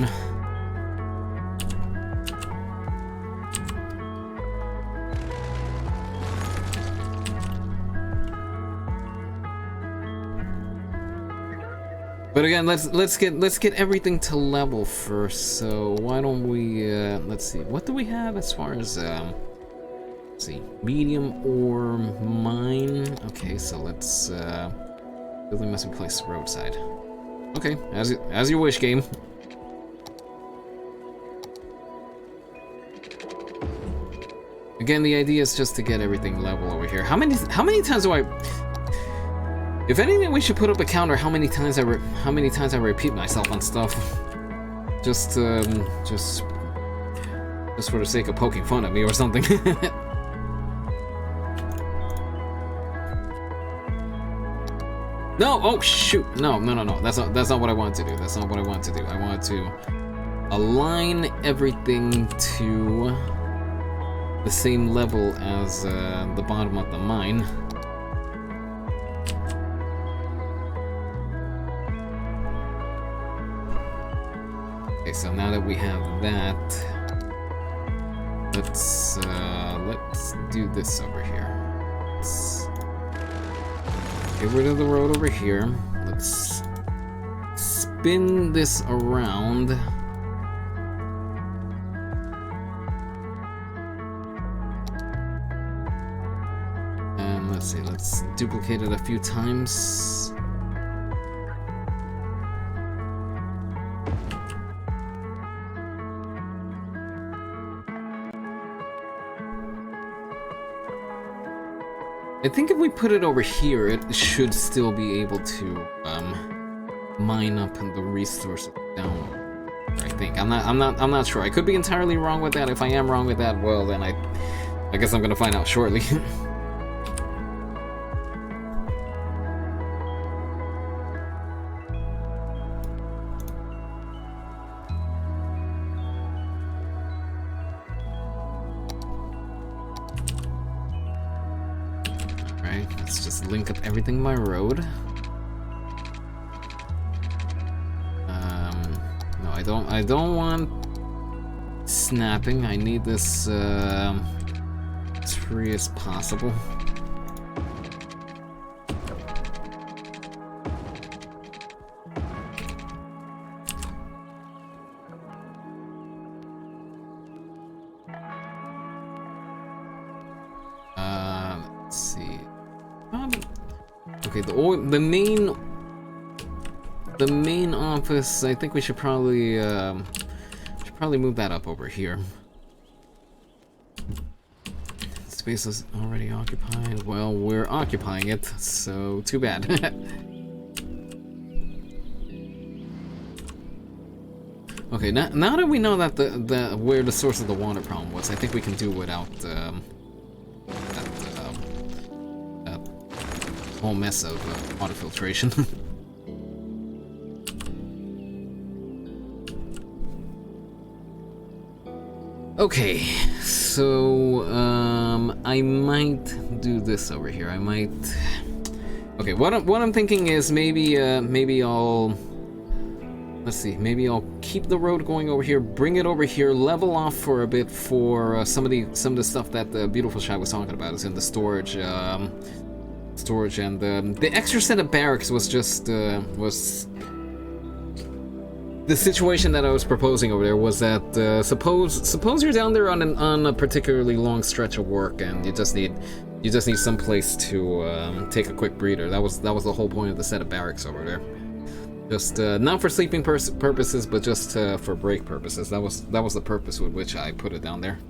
Speaker 1: But again, let's get everything to level first. So why don't we let's see, what do we have as far as let's see, medium or mine? Okay, so let's building must be placed roadside. Okay, as you wish, game. Again, the idea is just to get everything level over here. How many times do I? If anything, we should put up a counter how many times I repeat myself on stuff. Just for the sake of poking fun at me or something. No! Oh shoot! No! That's not what I want to do. That's not what I want to do. I want to align everything to the same level as the bottom of the mine. Okay, so now that we have that, let's do this over here. Let's get rid of the road over here. Let's spin this around. And let's see, let's duplicate it a few times. I think if we put it over here, it should still be able to mine up the resources down. I think I'm not sure. I could be entirely wrong with that. If I am wrong with that, well then I guess I'm gonna find out shortly. Let's just link up everything by road. No, I don't want snapping. I need this as free as possible. Let's see. Okay, the main office. I think we should probably move that up over here. Space is already occupied. Well, we're occupying it, so too bad. Okay, now that we know that where the source of the water problem was, I think we can do without that whole mess of water filtration. Okay, so I might do this over here. I might. Okay, what I'm thinking is maybe I'll. Let's see. Maybe I'll keep the road going over here, bring it over here, level off for a bit for some of the stuff that the Beautiful Shy was talking about. Is in the storage, and the extra set of barracks was just was. The situation that I was proposing over there was that suppose you're down there on a particularly long stretch of work and you just need some place to take a quick breather. That was the whole point of the set of barracks over there. Just not for sleeping purposes, but just for break purposes. That was the purpose with which I put it down there.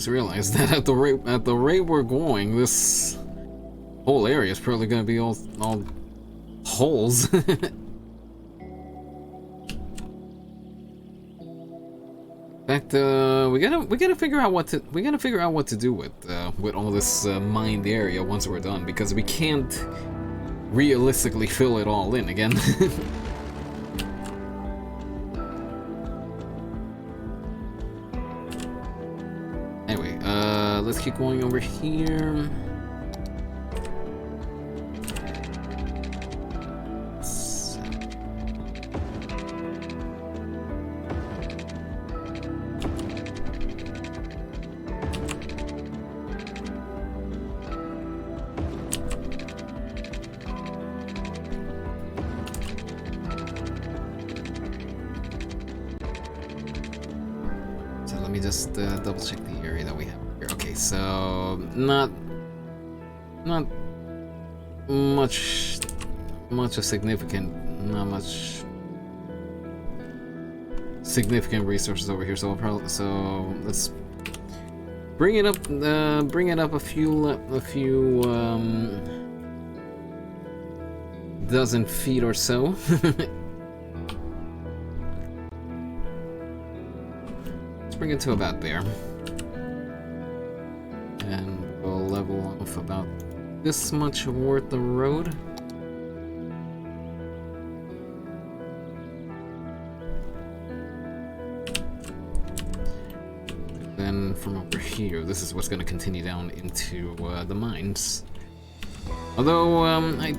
Speaker 1: just realized that at the rate we're going, this whole area is probably gonna be all holes. In fact, we gotta figure out what to do with all this mined area once we're done, because we can't realistically fill it all in again. Anyway, let's keep going over here. Double check the area that we have here. Okay, so not much of significant, not much significant resources over here. So let's bring it up a few dozen feet or so. Bring it to about there, and we'll level off about this much worth the road. Then from over here, this is what's going to continue down into the mines. Although I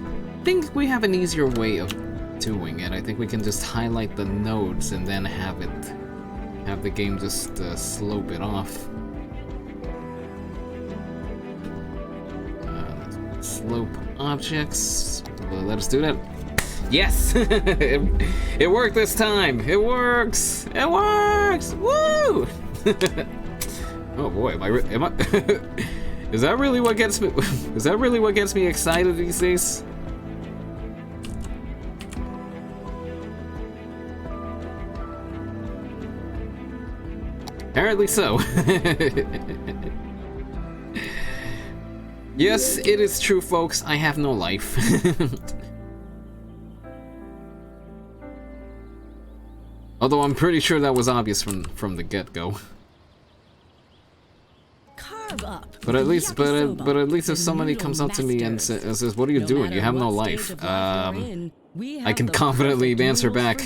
Speaker 1: think we have an easier way of doing it. I think we can just highlight the nodes and then have the game just slope it off. Slope objects. Let us do that. Yes! it worked this time! It works! It works! Woo! Oh boy, am I is that really what gets me is that really what gets me excited these days? Apparently so. Yes, it is true, folks. I have no life. Although I'm pretty sure that was obvious from the get-go.
Speaker 7: Carve up.
Speaker 1: But at least if somebody comes up to me and says, "What are you doing? You have no life." I can confidently answer back,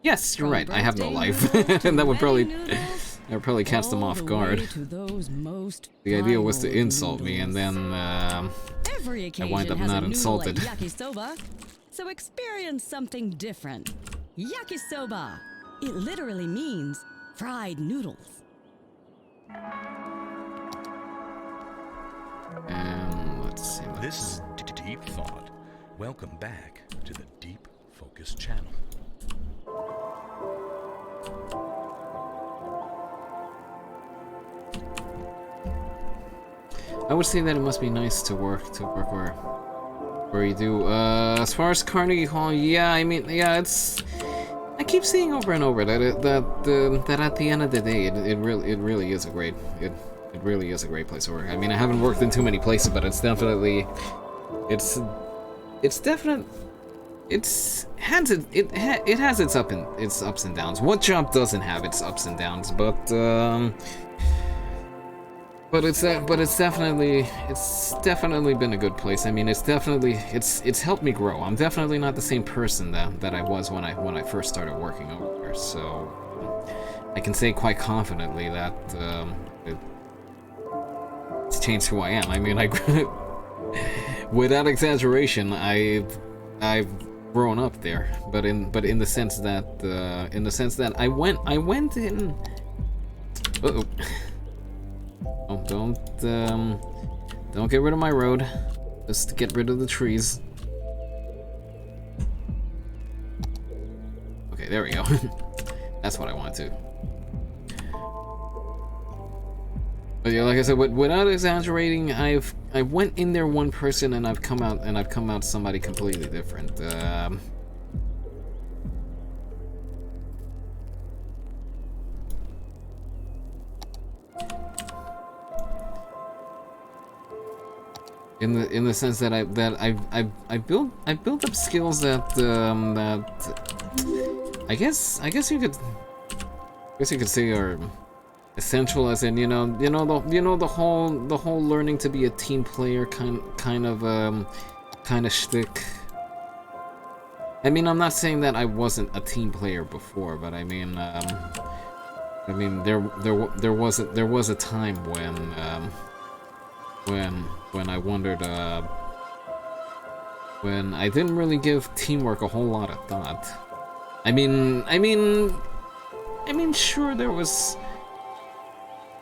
Speaker 1: "Yes, you're right. I have no life." And that would probably cast them off guard. The idea was to insult me, and then I wind up not insulted.
Speaker 7: So experience something different. Yakisoba. It literally means fried noodles.
Speaker 1: And let's see.
Speaker 6: This is Deep Thought. Welcome back to the Deep Focus channel.
Speaker 1: I would say that it must be nice to work where you do. As far as Carnegie Hall, yeah, I mean, yeah, it's. I keep seeing over and over that that at the end of the day, it really is a great it really is a great place to work. I mean, I haven't worked in too many places, but it's definitely it has its ups and downs. What job doesn't have its ups and downs? But it's definitely been a good place. I mean, it's helped me grow. I'm definitely not the same person that I was when I first started working over there. So I can say quite confidently that it's changed who I am. I mean, without exaggeration, I've grown up there. But in the sense that I went in. Uh-oh. Oh, don't get rid of my road. Just to get rid of the trees. Okay, there we go. That's what I want to. But yeah, like I said, without exaggerating, I went in there one person and I've come out somebody completely different. in the sense that I built up skills that I guess you could say are essential, as in the whole learning to be a team player kind of shtick. I mean, I'm not saying that I wasn't a team player before, but I mean there was a time when I wondered, when I didn't really give teamwork a whole lot of thought. I mean, sure, there was,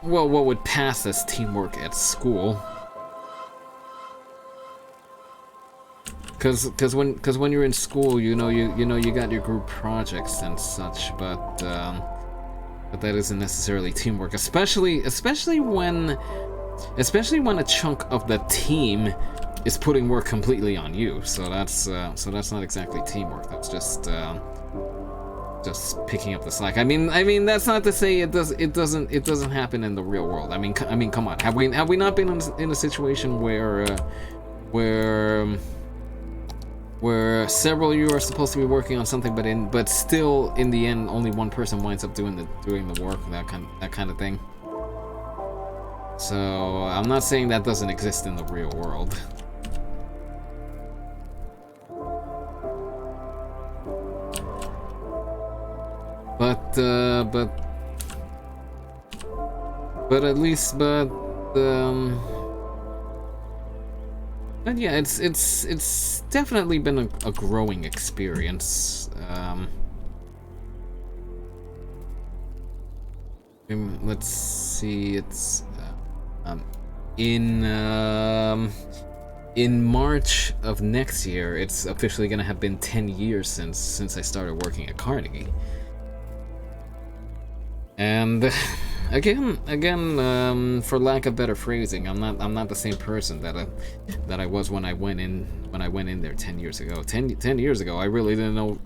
Speaker 1: well, what would pass as teamwork at school. Cause when you're in school, you got your group projects and such, but that isn't necessarily teamwork, especially when a chunk of the team is putting work completely on you. So that's not exactly teamwork. That's just picking up the slack. I mean that's not to say it doesn't happen in the real world. I mean come on. Have we not been in a situation where several of you are supposed to be working on something, but still in the end only one person winds up doing the work, that kind of thing. So I'm not saying that doesn't exist in the real world. But yeah, it's definitely been a growing experience. Let's see, it's in March of next year, it's officially gonna have been 10 years since I started working at Carnegie. And again, for lack of better phrasing, I'm not the same person that I was when I went in there 10 years ago. 10 years ago, I really didn't know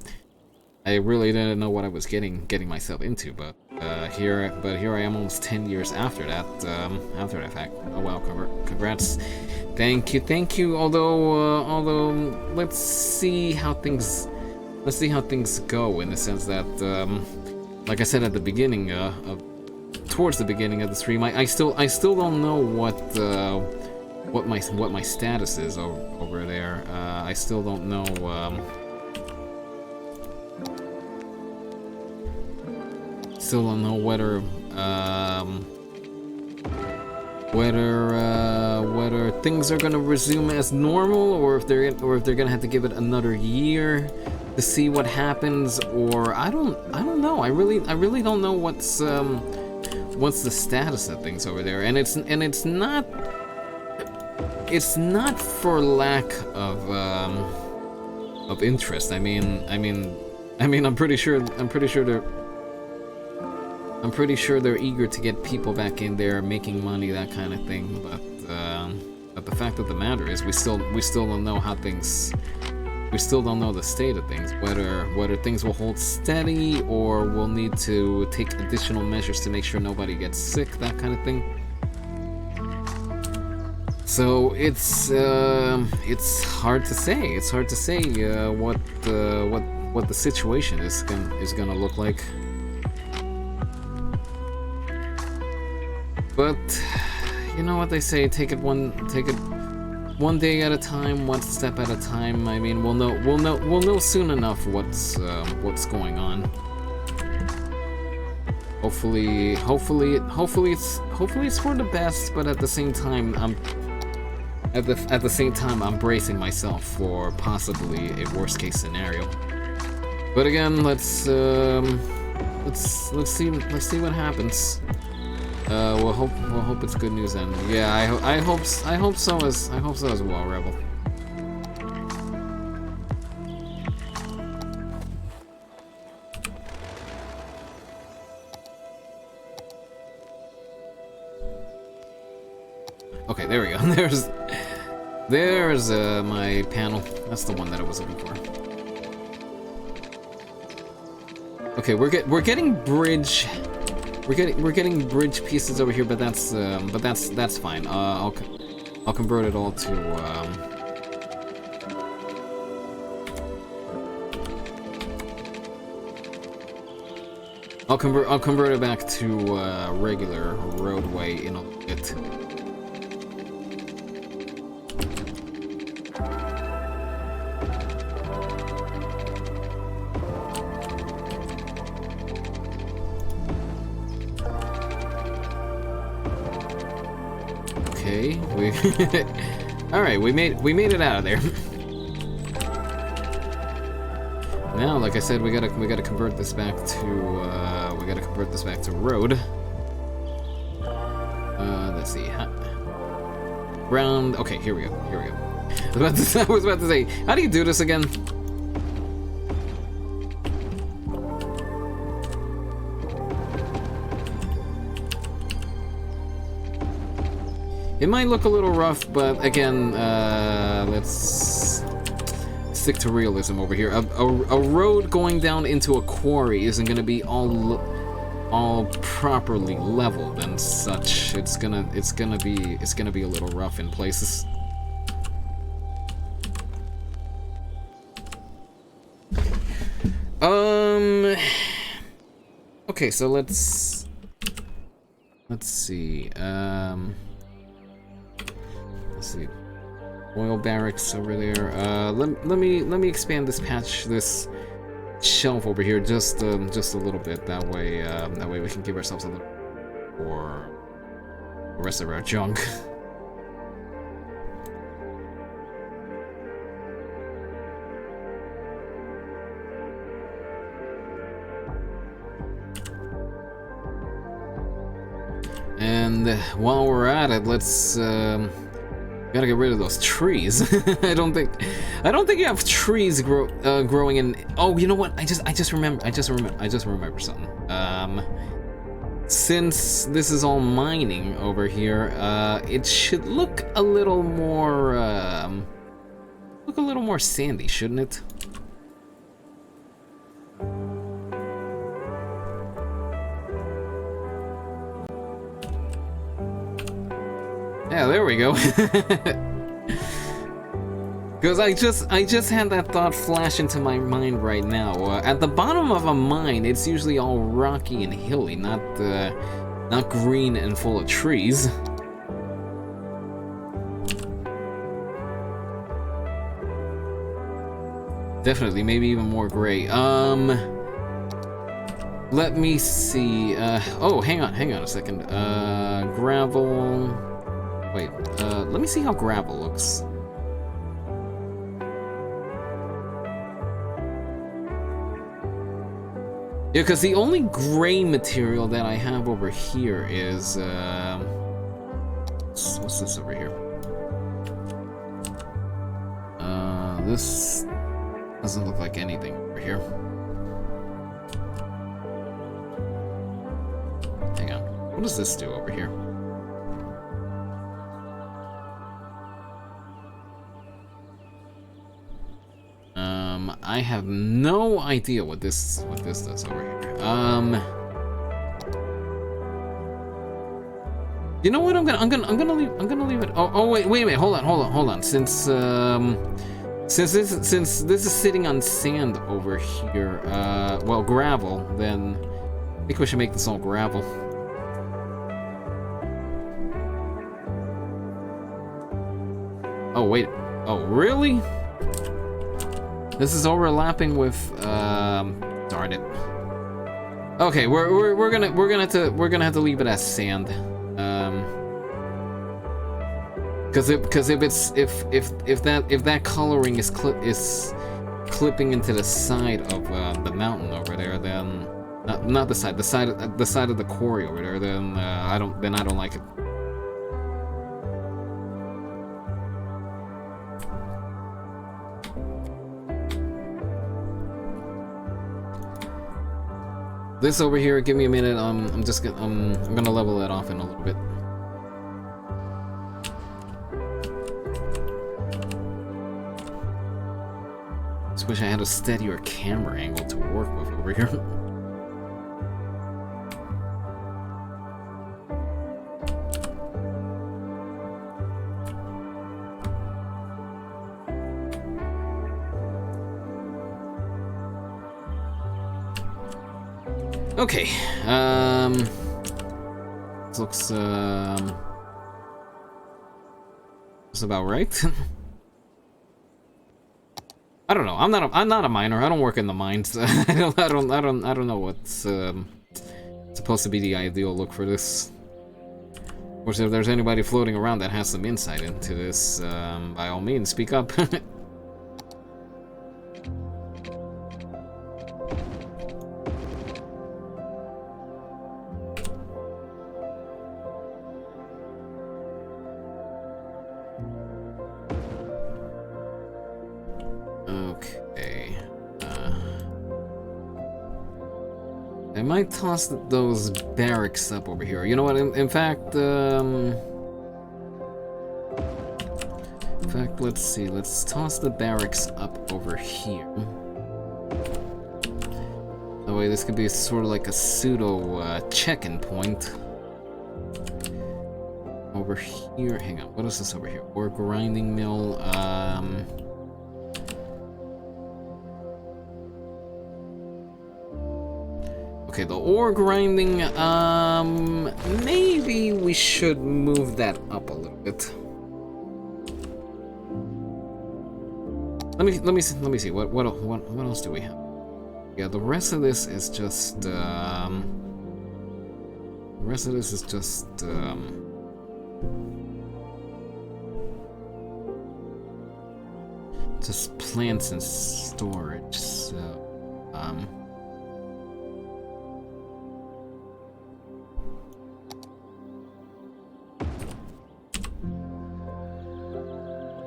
Speaker 1: what I was getting myself into. But here I am, almost 10 years after that fact. Oh well, congrats, thank you. Although let's see how things go, in the sense that like I said at the beginning towards the beginning of the stream, I still don't know what my status is over there. I still don't know. Still don't know whether things are gonna resume as normal, or if they're gonna have to give it another year to see what happens, or I don't know. I really don't know what's the status of things over there, and it's not for lack of interest. I mean I'm pretty sure they're eager to get people back in there making money, that kind of thing. But the fact of the matter is, we still don't know how things. We still don't know the state of things, whether things will hold steady, or we'll need to take additional measures to make sure nobody gets sick, that kind of thing. So it's hard to say. It's hard to say what the situation is gonna look like. But you know what they say: take it one day at a time, one step at a time. I mean, we'll know soon enough what's going on. Hopefully it's for the best, but at the same time, I'm bracing myself for possibly a worst case scenario. But again, let's see what happens. We'll hope it's good news then. Yeah, I hope so as well, Rebel. Okay, there we go. There's my panel. That's the one that I was looking for. Okay, we're getting bridge. We're getting bridge pieces over here, but that's fine. I'll convert it all to, I'll convert it back to, regular roadway in a bit. Okay, all right, we made it out of there. Now, like I said, we gotta convert this back to road. Let's see. Ground. Okay, here we go. I was about to say, how do you do this again? It might look a little rough, but again, let's stick to realism over here. A road going down into a quarry isn't gonna be all properly leveled and such. It's gonna be a little rough in places. Okay, so let's see. Let's see. Oil barracks over there. Let me expand this shelf over here just a little bit. That way we can give ourselves a little for the rest of our junk. And while we're at it, let's gotta get rid of those trees. I don't think you have trees growing in. Oh, you know what? I just remember something. Since this is all mining over here, it should look a little more sandy, shouldn't it? Yeah, there we go. Because I just had that thought flash into my mind right now. At the bottom of a mine, it's usually all rocky and hilly, not green and full of trees. Definitely, maybe even more gray. Let me see. Oh, hang on a second. Gravel. Wait, let me see how gravel looks. Yeah, because the only gray material that I have over here is, what's this over here? This doesn't look like anything over here. Hang on, what does this do over here? I have no idea what this does over here. You know what? I'm gonna leave it. Oh wait a minute. Hold on. Since this is sitting on sand over here, well, gravel, then I think we should make this all gravel. Oh wait. Oh really? This is overlapping with darn it. Okay, we're gonna have to leave it as sand. Because if that coloring is clipping into the side of the mountain over there, then not the side of the quarry over there, then I don't like it. This over here, give me a minute. I'm gonna level it off in a little bit. Just wish I had a steadier camera angle to work with over here. Okay, this looks, that's about right. I don't know. I'm not a miner. I don't work in the mines. I don't know what's supposed to be the ideal look for this. Of course, if there's anybody floating around that has some insight into this, by all means, speak up. Okay. I might toss those barracks up over here. You know what? In fact, let's see. Let's toss the barracks up over here. That way, this could be sort of like a pseudo check-in point. Over here. Hang on. What is this over here? Ore grinding mill. Okay, the ore grinding, maybe we should move that up a little bit. Let me see. What else do we have? Yeah, the rest of this is just just plants and storage. So,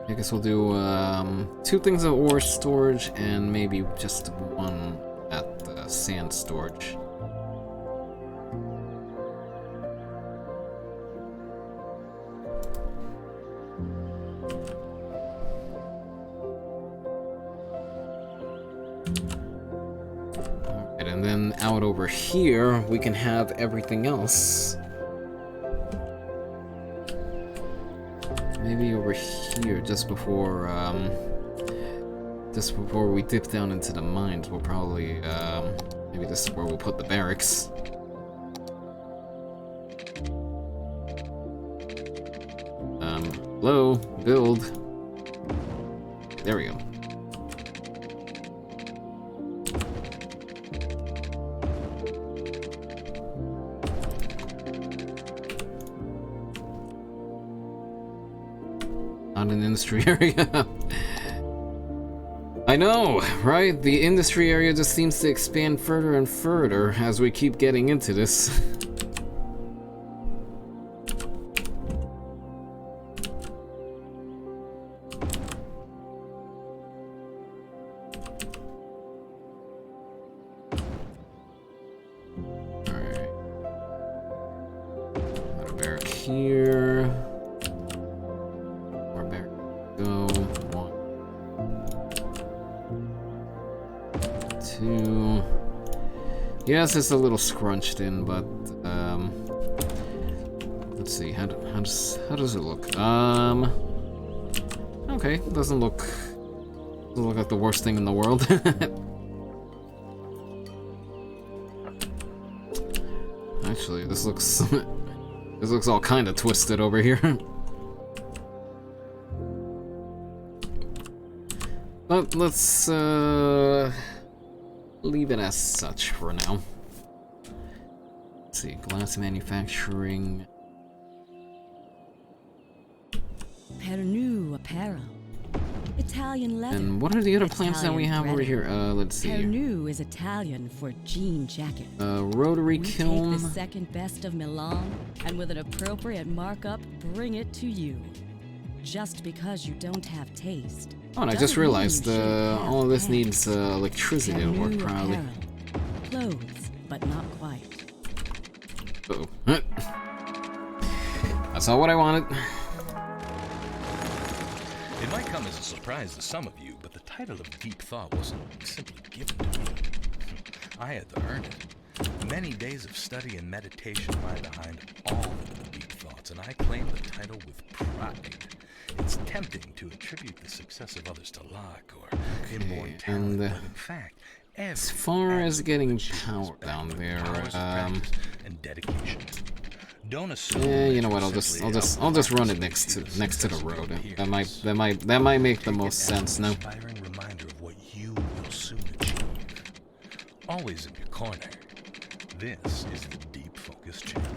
Speaker 1: I guess we'll do 2 things of ore storage and maybe just 1 at the sand storage. Alright, and then out over here we can have everything else. Maybe over here, just before we dip down into the mines, we'll probably, maybe this is where we'll put the barracks. Hello, build. There we go. Not an industry area. I know, right? The industry area just seems to expand further and further as we keep getting into this. Alright. Got a barrack here. Go 1, 2. Yes, it's a little scrunched in, but let's see. How does it look? Okay, doesn't look like the worst thing in the world. Actually, this looks all kind of twisted over here. But let's leave it as such for now. Let's see, glass manufacturing.
Speaker 7: Pernu apparel. Italian leather.
Speaker 1: And what are the other plants that we have over here? Let's see.
Speaker 7: Pernu is Italian for jean jacket.
Speaker 1: Rotary kiln.
Speaker 7: Take the second best of Milan, and with an appropriate markup, bring it to you. Just because you don't have taste.
Speaker 1: Oh, and I just realized all of this needs electricity to work properly.
Speaker 7: Clothes, but not quite.
Speaker 1: Uh-oh. That's not what I wanted.
Speaker 6: It might come as a surprise to some of you, but the title of Deep Thought wasn't simply given to me. I had to earn it. Many days of study and meditation lie behind all of the deep thoughts, and I claim the title with pride. It's tempting to attribute the success of others to luck or immortality, but in fact,
Speaker 1: As far as getting power down there,
Speaker 6: and dedication. Don't assume.
Speaker 1: yeah, you know what? I'll just run it next to the road. That might make the most sense now.
Speaker 6: Inspiring reminder of what you will soon achieve. Always in your corner. This is the Deep Focus channel.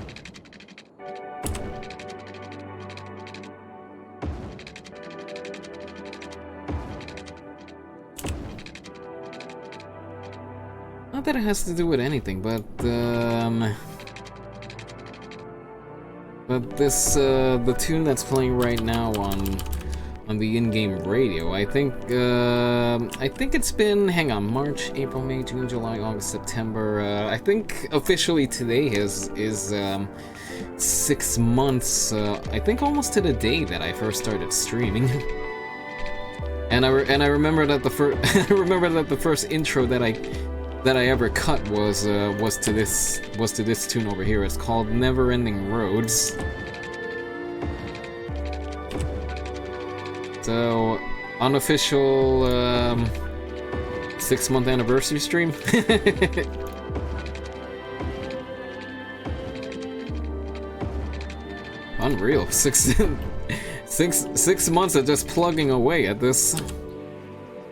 Speaker 1: Not that it has to do with anything, but this the tune that's playing right now on the in-game radio, I think it's been, hang on, March, April, May, June, July, August, September. I think officially today is 6 months. I think almost to the day that I first started streaming. And I remember that the first intro that I ever cut was to this tune over here. It's called Never Ending Roads. So, unofficial 6-month anniversary stream. Unreal. Six months of just plugging away at this.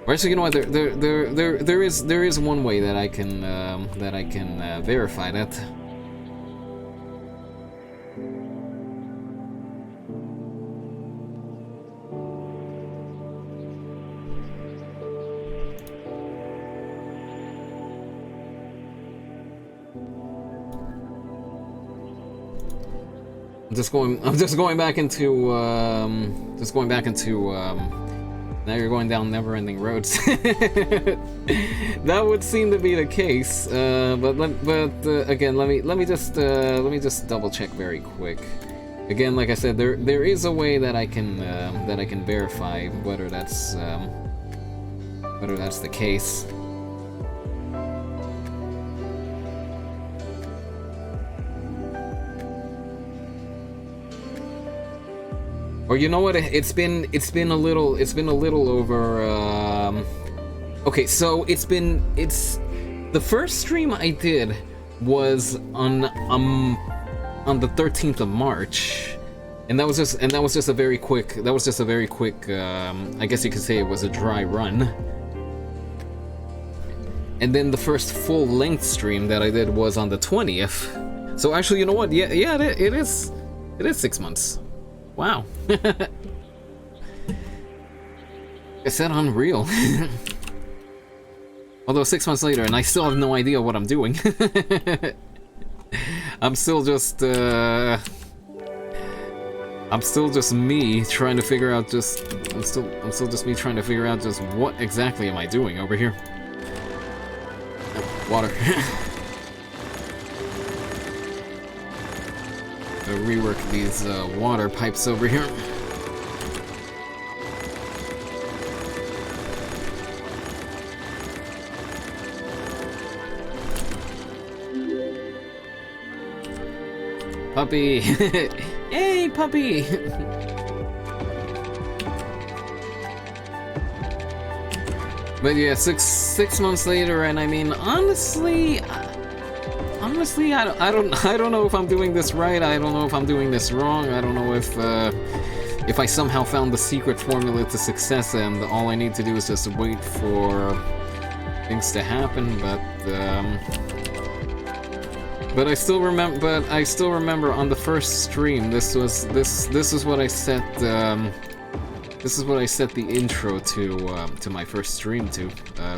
Speaker 1: Or actually, you know what? There is one way that I can verify that. I'm just going back into now you're going down never-ending roads. That would seem to be the case, but again, let me just double check very quick. Again, like I said, there is a way that I can verify whether that's the case. Or you know what? It's been a little over. Okay, so it's the first stream I did was on the 13th of March, and that was just a very quick. I guess you could say it was a dry run. And then the first full-length stream that I did was on the 20th. So actually, you know what? Yeah, it is 6 months. Wow. I said unreal. Although 6 months later, and I still have no idea what I'm doing. I'm still just me trying to figure out I'm still just me trying to figure out just what exactly am I doing over here. Water. Rework these water pipes over here. Puppy! Hey, puppy! But yeah, six months later, and I mean, honestly, I don't know if I'm doing this right. I don't know if I'm doing this wrong. I don't know if I somehow found the secret formula to success, and all I need to do is just wait for things to happen. But I still remember on the first stream. This is what I set. This is what I set the intro to my first stream to.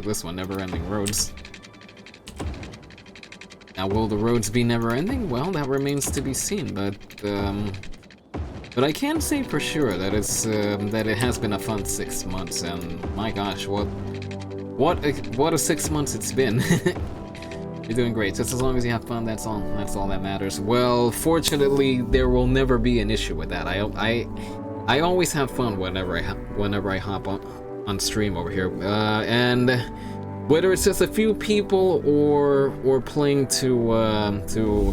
Speaker 1: This one, Never Ending Roads. Now, will the roads be never-ending? Well, that remains to be seen, but I can say for sure that that it has been a fun 6 months, and my gosh, what a 6 months it's been. You're doing great. Just as long as you have fun, that's all that matters. Well, fortunately, there will never be an issue with that. I always have fun whenever I hop on stream over here, and whether it's just a few people or playing to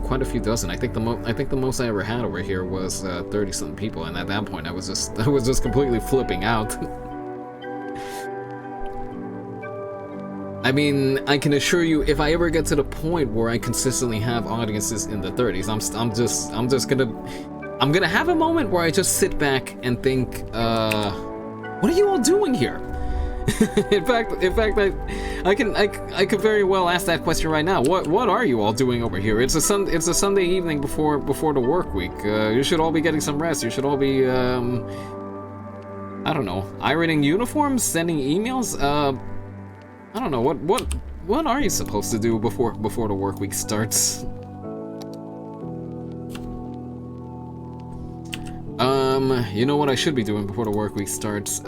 Speaker 1: quite a few dozen. I think the most I ever had over here was 30-something people, and at that point I was just completely flipping out. I mean, I can assure you, if I ever get to the point where I consistently have audiences in the 30s, I'm gonna have a moment where I just sit back and think, what are you all doing here? in fact, I could very well ask that question right now. What are you all doing over here? It's a Sunday evening before the work week. You should all be getting some rest. You should all be, I don't know, ironing uniforms, sending emails. I don't know, what are you supposed to do before the work week starts? You know what I should be doing before the work week starts?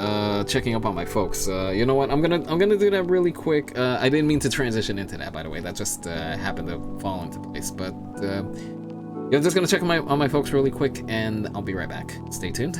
Speaker 1: Checking up on my folks. You know what? I'm gonna do that really quick. I didn't mean to transition into that, by the way. That just happened to fall into place. But yeah, I'm just gonna check on my folks really quick, and I'll be right back. Stay tuned.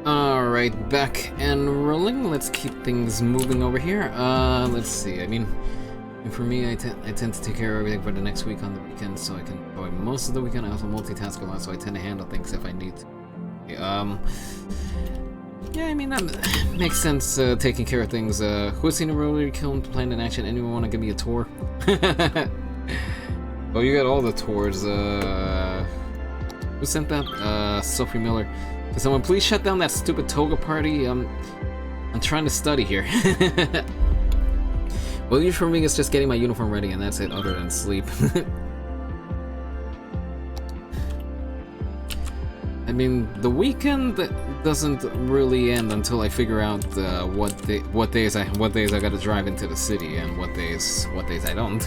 Speaker 1: Alright, back and rolling. Let's keep things moving over here. Let's see. I mean, for me, I tend to take care of everything for the next week on the weekend, so I can enjoy most of the weekend. I also multitask a lot, so I tend to handle things if I need to. Yeah, I mean, that makes sense, taking care of things. Who's seen a rotary kiln planned in action? Anyone want to give me a tour? Oh, you got all the tours. Who sent that? Sophie Miller. Can someone please shut down that stupid toga party? I'm trying to study here. Well, usually for me, it's just getting my uniform ready, and that's it, other than sleep. I mean, the weekend doesn't really end until I figure out what days I gotta drive into the city and what days I don't.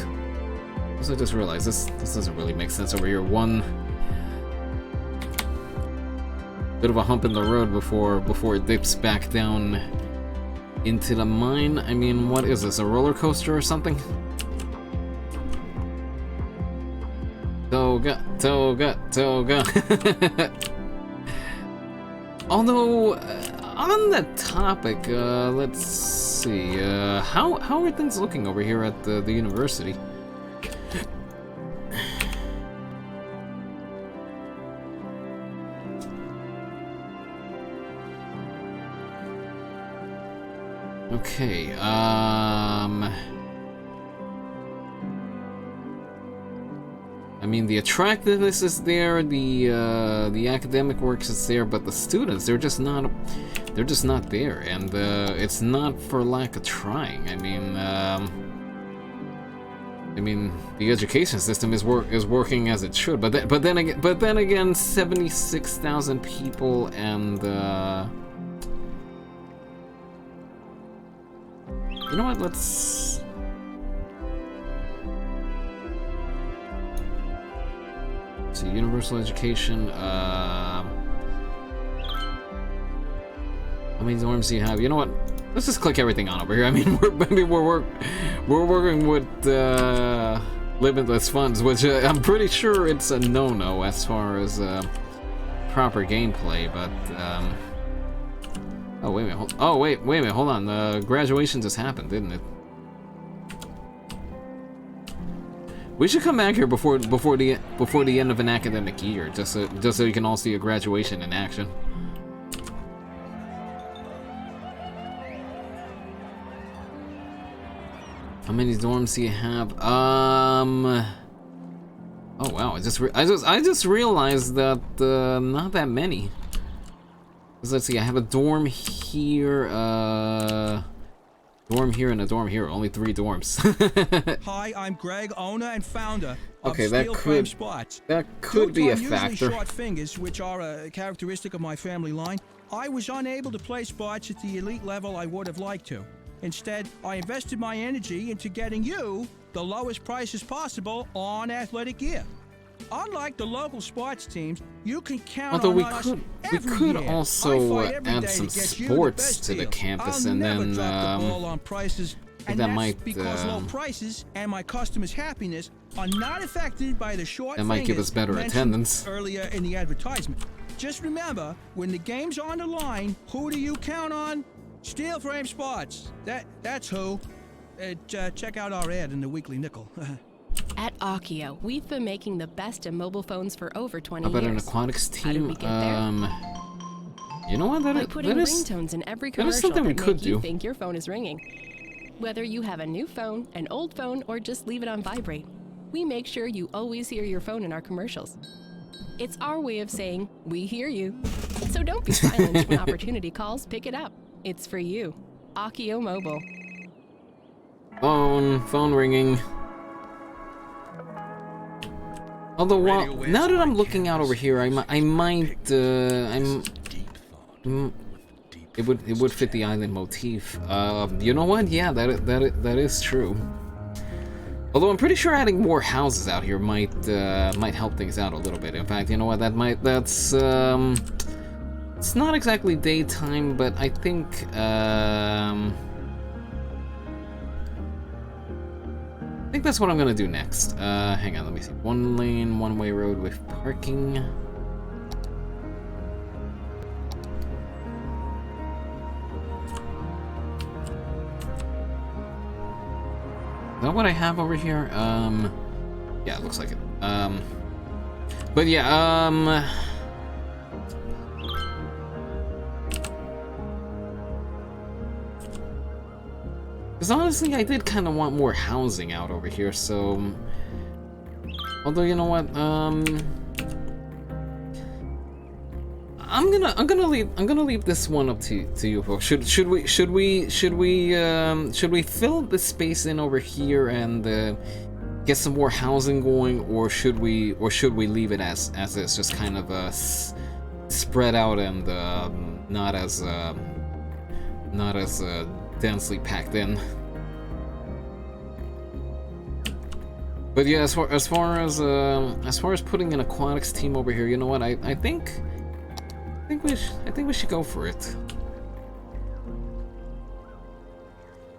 Speaker 1: So I just realized this doesn't really make sense over here. One bit of a hump in the road before it dips back down into the mine. I mean, what is this, a roller coaster or something? Toga. Although, on that topic, let's see, how are things looking over here at the university? Okay, I mean, the attractiveness is there, the academic works is there, but the students, they're just not there, and it's not for lack of trying. I mean, the education system is working as it should, but then again, 76,000 people, and you know what? Let's. So universal education. How many dorms do you have? You know what? Let's just click everything on over here. I mean, we're working with limitless funds, which I'm pretty sure it's a no-no as far as proper gameplay. But oh wait a minute. Wait a minute. Hold on. Graduation just happened, didn't it? We should come back here before the end of an academic year, just so you can all see a graduation in action. How many dorms do you have? Oh wow! I just realized that not that many. 'Cause let's see, I have a dorm here. Dorm here and a dorm here. Only 3 dorms.
Speaker 8: Hi, I'm Greg, owner and founder of
Speaker 1: Okay,
Speaker 8: Steel Frame Spots.
Speaker 1: that could be a
Speaker 8: Due to
Speaker 1: factor.
Speaker 8: unusually short fingers, which are a characteristic of my family line, I was unable to play spots at the elite level I would have liked to. Instead, I invested my energy into getting you the lowest prices possible on athletic gear. Unlike the local sports teams, you can count
Speaker 1: Although
Speaker 8: on
Speaker 1: we
Speaker 8: us
Speaker 1: could
Speaker 8: every year.
Speaker 1: also
Speaker 8: I fight every
Speaker 1: add
Speaker 8: day
Speaker 1: some
Speaker 8: to get you the
Speaker 1: sports
Speaker 8: best
Speaker 1: to the
Speaker 8: deal.
Speaker 1: campus,
Speaker 8: I'll
Speaker 1: and
Speaker 8: never
Speaker 1: then
Speaker 8: drop the ball on prices, and
Speaker 1: that
Speaker 8: that's
Speaker 1: might,
Speaker 8: because low prices and my customers' happiness are not affected by the short
Speaker 1: that might give us
Speaker 8: fingers
Speaker 1: better
Speaker 8: mentioned
Speaker 1: attendance.
Speaker 8: earlier in the advertisement. Just remember, when the game's on the line, who do you count on? Steel Frame Spots. That's who. Check out our ad in the Weekly Nickel.
Speaker 3: At Akio, we've been making the best in mobile phones for over 20
Speaker 1: How about
Speaker 3: years.
Speaker 1: an aquatics
Speaker 3: How did
Speaker 1: team?
Speaker 3: we get there?
Speaker 1: You know what?
Speaker 3: By putting
Speaker 1: that is
Speaker 3: ringtones in every
Speaker 1: that is
Speaker 3: commercial
Speaker 1: something we
Speaker 3: that
Speaker 1: could
Speaker 3: make you
Speaker 1: do.
Speaker 3: think your phone is ringing. Whether you have a new phone, an old phone, or just leave it on vibrate, we make sure you always hear your phone in our commercials. It's our way of saying, we hear you. So don't be silent when opportunity calls, pick it up. It's for you. Akio Mobile.
Speaker 1: Phone ringing. Although, now that I'm looking out over here, it would fit the island motif. You know what? Yeah, that is true. Although I'm pretty sure adding more houses out here might help things out a little bit. In fact, you know what? That's it's not exactly daytime, but I think that's what I'm gonna do next. Hang on, let me see. 1 lane, 1-way road with parking. Is that what I have over here? Yeah, it looks like it. But yeah, because honestly, I did kind of want more housing out over here, so... Although, you know what, I'm gonna leave this one up to you folks. Should we fill the space in over here and get some more housing going, or should we leave it as is, just kind of spread out and not as densely packed in. But yeah, as far as putting an aquatics team over here, you know what? I think we should go for it.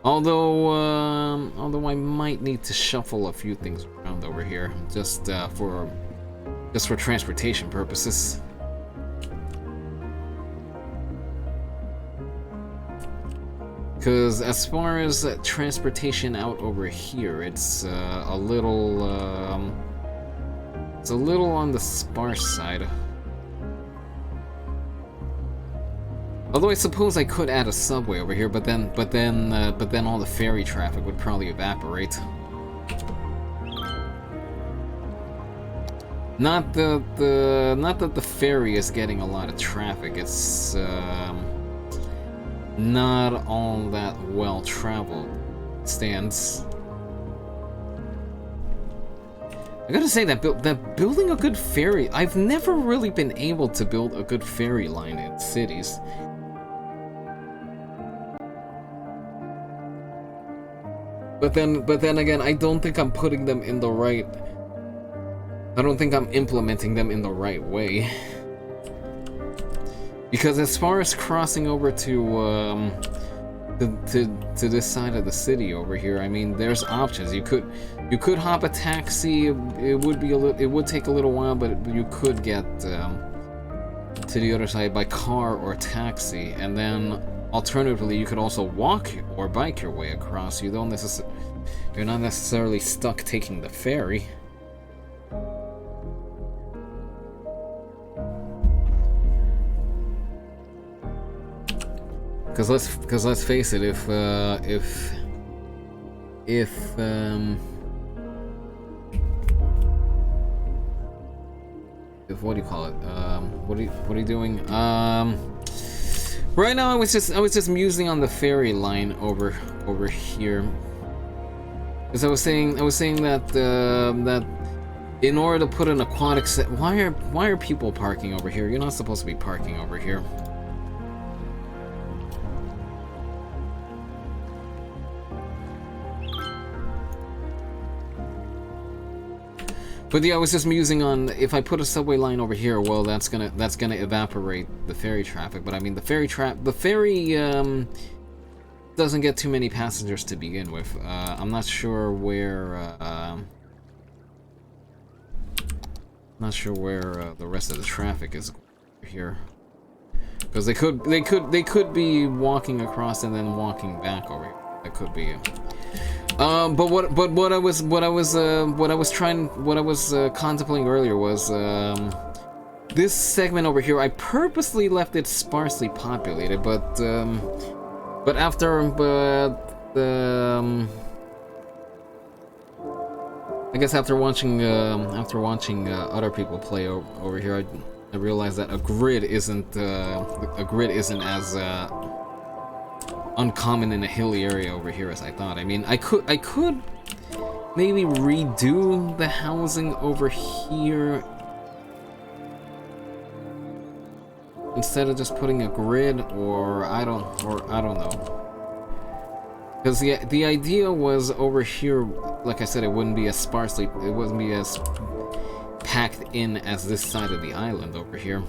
Speaker 1: Although I might need to shuffle a few things around over here just for transportation purposes. Because as far as transportation out over here, it's a little on the sparse side. Although I suppose I could add a subway over here, but then all the ferry traffic would probably evaporate. Not that the ferry is getting a lot of traffic. It's not all that well traveled. Stands. I gotta say that building a good ferry, I've never really been able to build a good ferry line in cities. But then again, I don't think I'm putting them in the right. I don't think I'm implementing them in the right way. Because as far as crossing over to this side of the city over here, I mean, there's options. You could hop a taxi. It would take a little while, but you could get to the other side by car or taxi, and then alternatively, you could also walk or bike your way across. You're not necessarily stuck taking the ferry. Because let's face it, if what do you call it? What are you doing? Right now I was just musing on the ferry line over here. Because I was saying that that in order to put an aquatic set, why are people parking over here? You're not supposed to be parking over here. But yeah, I was just musing on if I put a subway line over here, well, that's gonna evaporate the ferry traffic. But I mean, the ferry doesn't get too many passengers to begin with. I'm not sure where the rest of the traffic is here, because they could be walking across and then walking back over here. That could be. But what I was contemplating earlier was this segment over here. I purposely left it sparsely populated, but after I guess after watching other people play over here, I realized that a grid isn't as uncommon in a hilly area over here as I thought. I mean, I could maybe redo the housing over here instead of just putting a grid, or I don't know. Because the idea was over here, like I said, it wouldn't be as packed in as this side of the island over here.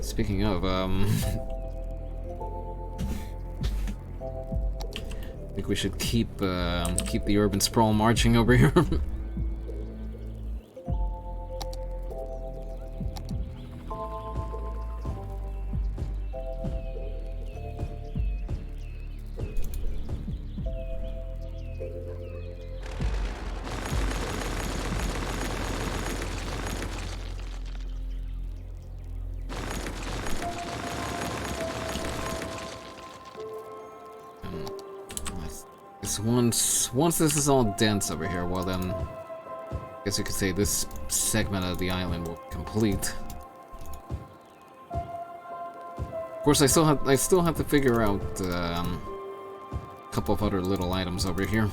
Speaker 1: Speaking of, I think we should keep the urban sprawl marching over here. Once this is all dense over here, well then, I guess you could say this segment of the island will complete. Of course, I still have to figure out a couple of other little items over here.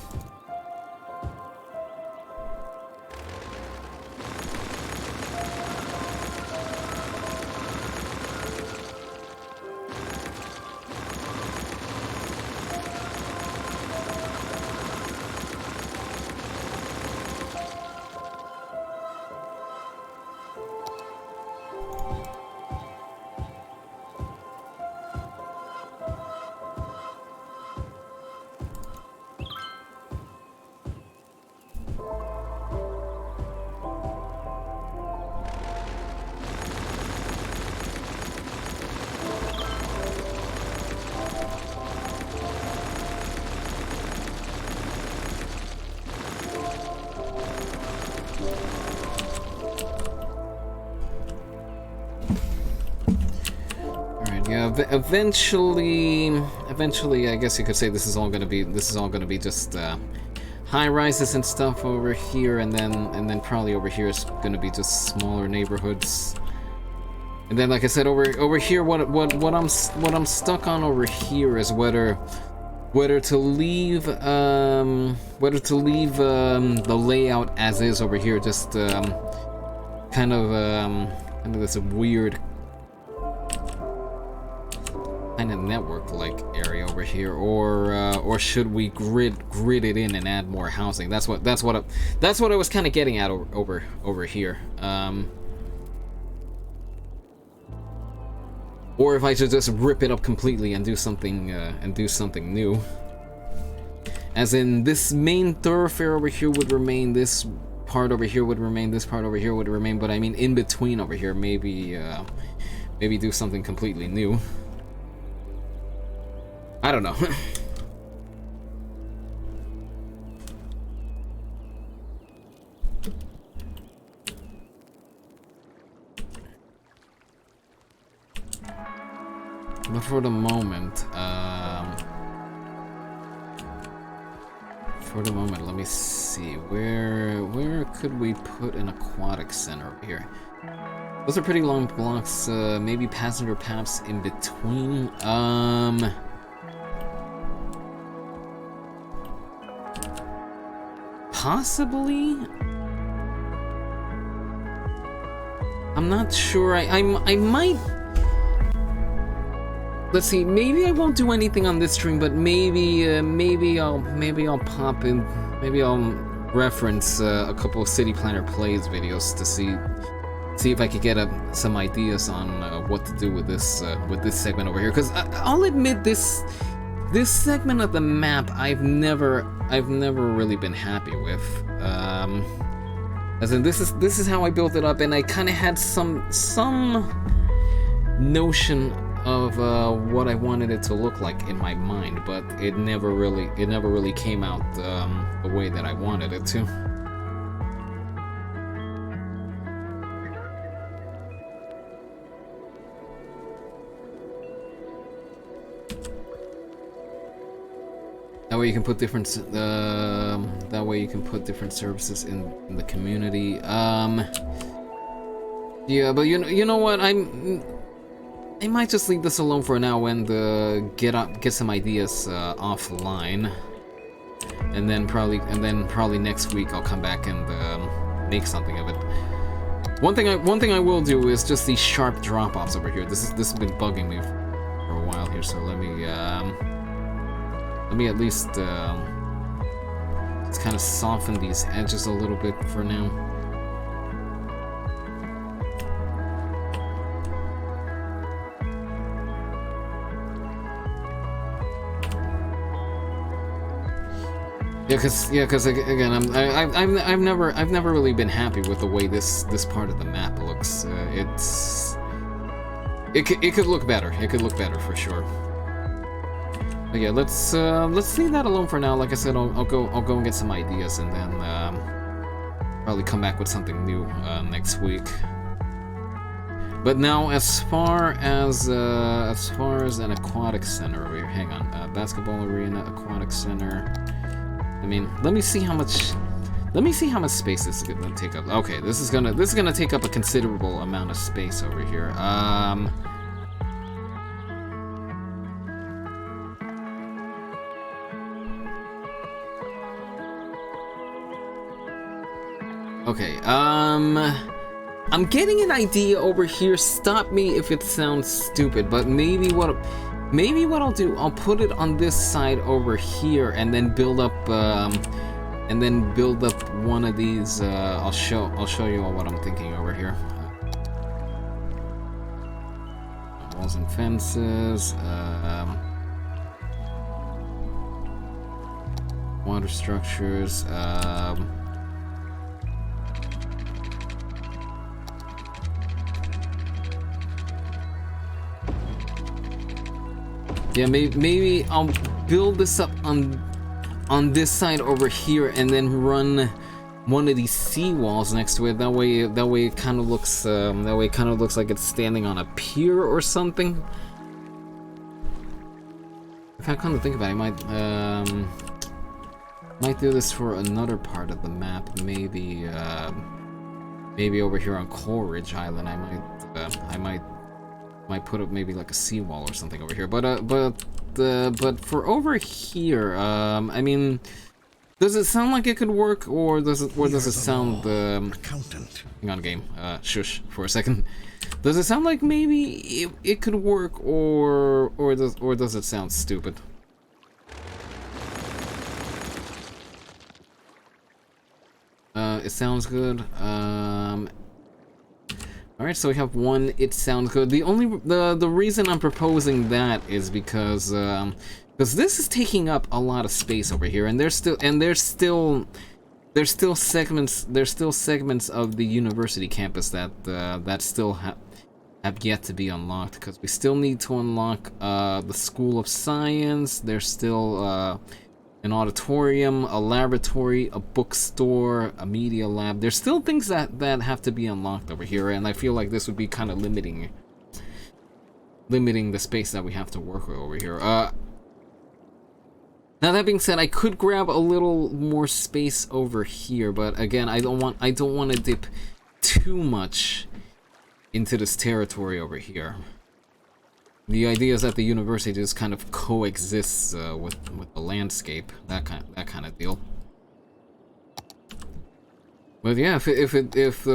Speaker 1: eventually, I guess you could say this is all gonna be just high rises and stuff over here, and then probably over here is gonna be just smaller neighborhoods. And then, like I said, over here, what I'm stuck on over here is whether to leave the layout as is over here, just kind of this weird kind of network-like area over here, or should we grid it in and add more housing? That's what I was kind of getting at over here. Or if I should just rip it up completely and do something new. As in, this main thoroughfare over here would remain, this part over here would remain, this part over here would remain, but I mean in between over here, maybe do something completely new. I don't know. But for the moment, let me see, where could we put an aquatic center over here? Those are pretty long blocks, maybe passenger paths in between. Possibly? I'm not sure. I might. Let's see. Maybe I won't do anything on this stream, but maybe I'll pop in. Maybe I'll reference a couple of City Planner Plays videos to see if I could get some ideas on what to do with this segment over here. Because I'll admit this segment of the map I've never really been happy with. As in, this is how I built it up, and I kind of had some notion of what I wanted it to look like in my mind, but it never really came out the way that I wanted it to. That way you can put different services in the community. Yeah, but you know what? I might just leave this alone for now and get some ideas offline, and then probably next week I'll come back and make something of it. One thing I will do is just these sharp drop-offs over here. This has been bugging me for a while here, so let me at least just kind of soften these edges a little bit for now. Yeah, cause again, I've never really been happy with the way this part of the map looks. It could look better. It could look better for sure. But yeah, let's leave that alone for now. Like I said, I'll go and get some ideas, and then probably come back with something new next week. But now, as far as an aquatic center over here, hang on, basketball arena, aquatic center. I mean, let me see how much space this is gonna take up. Okay, this is gonna take up a considerable amount of space over here. Okay, I'm getting an idea over here. Stop me if it sounds stupid, but maybe what I'll do, I'll put it on this side over here, and then build up one of these. I'll show you all what I'm thinking over here. Walls and fences, water structures, yeah, maybe I'll build this up on this side over here, and then run one of these seawalls next to it. That way it kind of looks like it's standing on a pier or something. If I come to think about it, I might do this for another part of the map. Maybe maybe over here on Coleridge Island, I might put up maybe like a seawall or something over here. But for over here, I mean, does it sound like it could work, or does it sound
Speaker 5: Accountant.
Speaker 1: hang on, game. Shush for a second. Does it sound like maybe it could work, or does it sound stupid? It sounds good. Alright, so we have one, it sounds good. The reason I'm proposing that is because this is taking up a lot of space over here, and there's still segments of the university campus that still have yet to be unlocked, because we still need to unlock the School of Science. There's still an auditorium, a laboratory, a bookstore, a media lab. There's still things that have to be unlocked over here, and I feel like this would be kind of limiting the space that we have to work with over here. Now that being said, I could grab a little more space over here, but again, I don't want to dip too much into this territory over here. The idea is that the university just kind of coexists with the landscape, that kind of deal. But yeah, if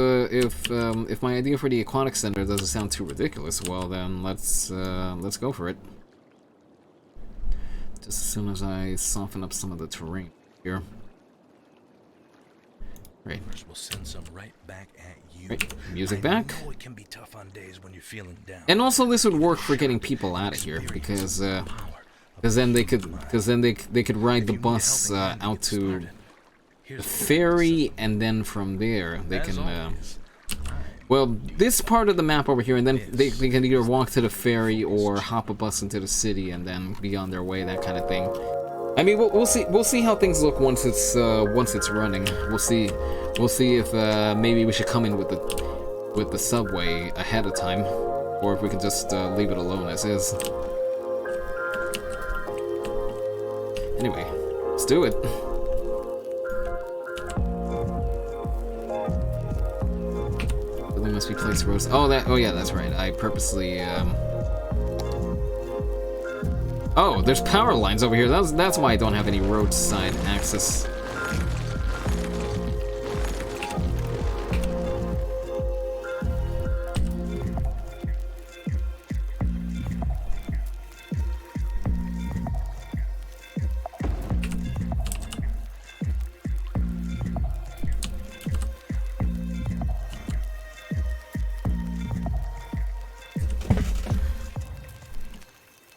Speaker 1: my idea for the aquatic center doesn't sound too ridiculous, well then let's go for it. Just as soon as I soften up some of the terrain here. Right.
Speaker 6: We'll send some right back at you.
Speaker 1: Right. Music back.
Speaker 6: I know it can be tough on days when you're feeling down.
Speaker 1: And also, this would work for getting people out of here, because then they could ride the bus out to the ferry, and then from there they can well, this part of the map over here, and then they can either walk to the ferry or hop a bus into the city and then be on their way, that kind of thing. I mean, we'll see how things look once it's running. We'll see if maybe we should come in with the subway ahead of time, or if we can just leave it alone as is. Anyway, let's do it. Building must be placed roads. Oh yeah, that's right. I purposely Oh, there's power lines over here. That's why I don't have any roadside access.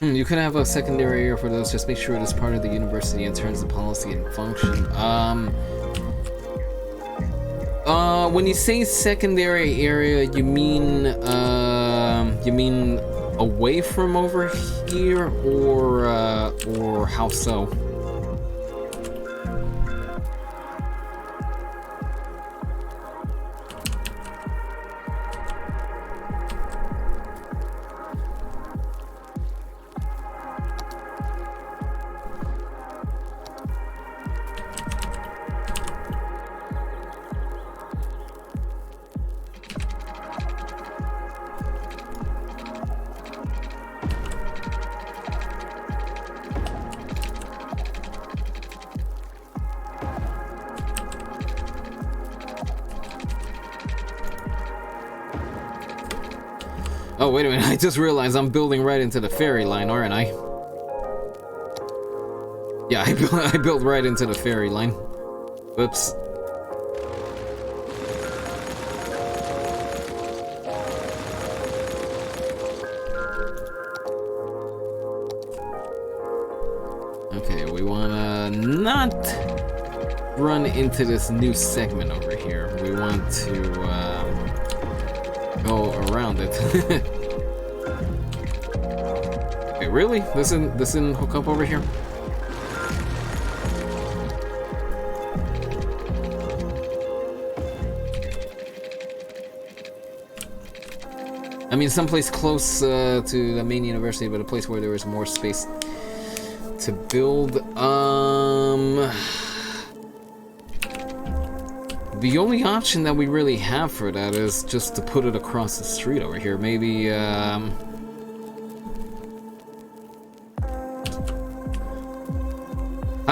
Speaker 1: You could have a secondary area for those, just make sure it is part of the university in terms of policy and function. When you say secondary area, you mean away from over here, or how so? Oh, wait a minute, I just realized I'm building right into the ferry line, aren't I? Yeah, I built right into the ferry line. Whoops. Okay, we wanna not run into this new segment over here. We want to, go around it. Wait, really? This didn't hook up over here? I mean, someplace close to the main university, but a place where there is more space. to build, the only option that we really have for that is just to put it across the street over here. Maybe, I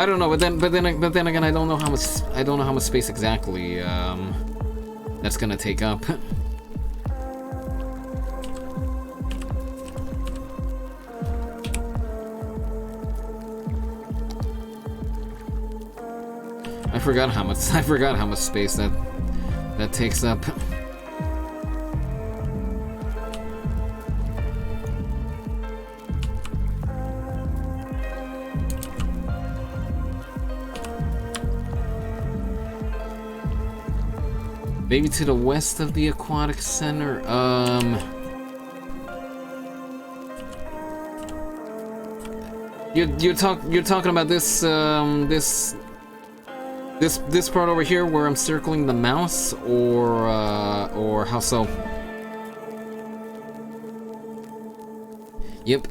Speaker 1: don't know, but then again, I don't know how much space exactly that's gonna take up. I forgot how much space that takes up. Maybe to the west of the aquatic center. You're talking about this this part over here where I'm circling the mouse, or how so? Yep.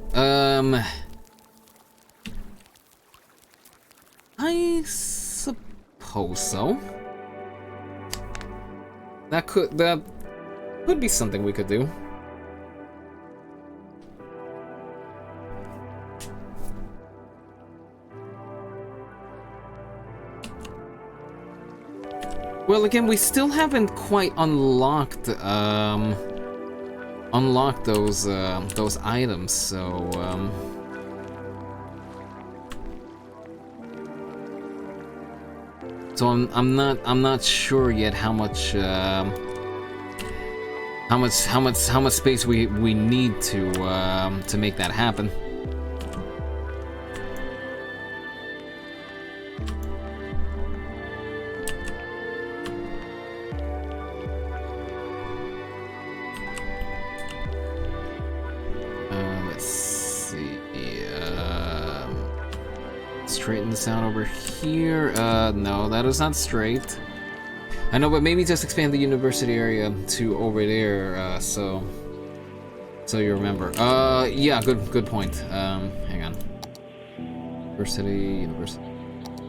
Speaker 1: I suppose so. That could be something we could do. Well, again, we still haven't quite unlocked those items, so so I'm not sure yet how much space we need to make that happen. Let's see. Straighten this out over here. No, that is not straight. I know, but maybe just expand the university area to over there, so you remember. Yeah, good point. Hang on. University,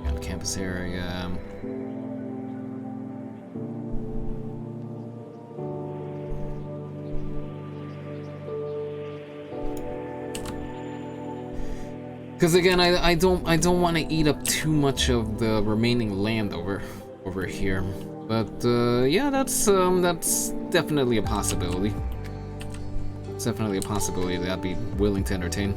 Speaker 1: on campus area. Because again, I don't want to eat up too much of the remaining land over here. But yeah, that's definitely a possibility. It's definitely a possibility that I'd be willing to entertain.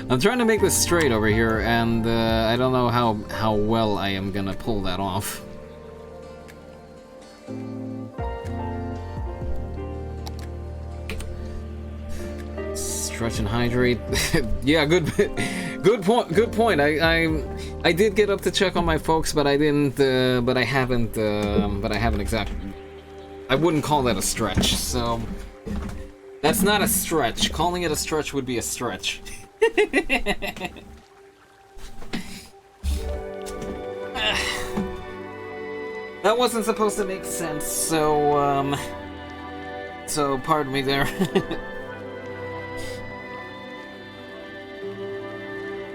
Speaker 1: I'm trying to make this straight over here, and I don't know how well I am gonna pull that off. Stretch and hydrate. Yeah, good point. I did get up to check on my folks, but I didn't. But I haven't exactly. I wouldn't call that a stretch. So. That's not a stretch. Calling it a stretch would be a stretch. That wasn't supposed to make sense, so pardon me there.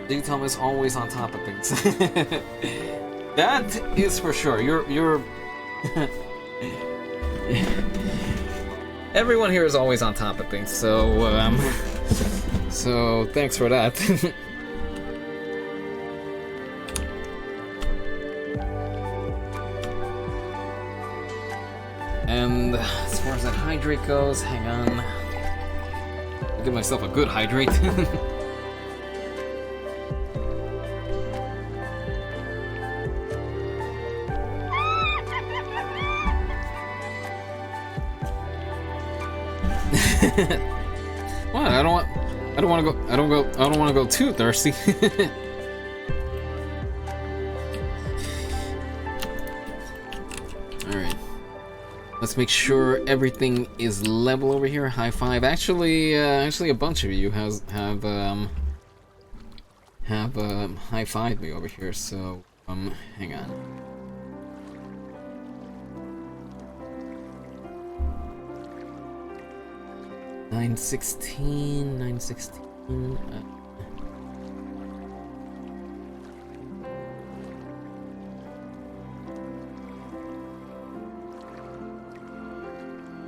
Speaker 1: D-Tom is always on top of things. That is for sure. You're Everyone here is always on top of things, so so thanks for that. And as far as that hydrate goes, hang on. I'll give myself a good hydrate. What? I I don't want to go too thirsty. All right. Let's make sure everything is level over here. High five. Actually, a bunch of you have high fived me over here. So hang on. Nine sixteen.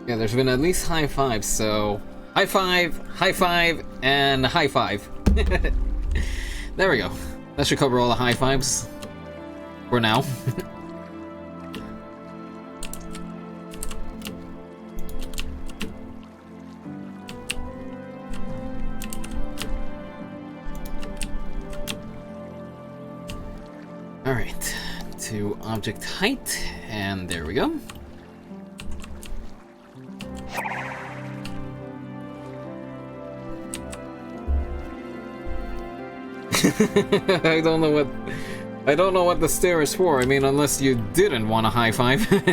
Speaker 1: Yeah, there's been at least high fives, so high five, and high five. There we go. That should cover all the high fives for now. All right, to object height, and there we go. I don't know what the stare is for. I mean, unless you didn't want a high five. Hang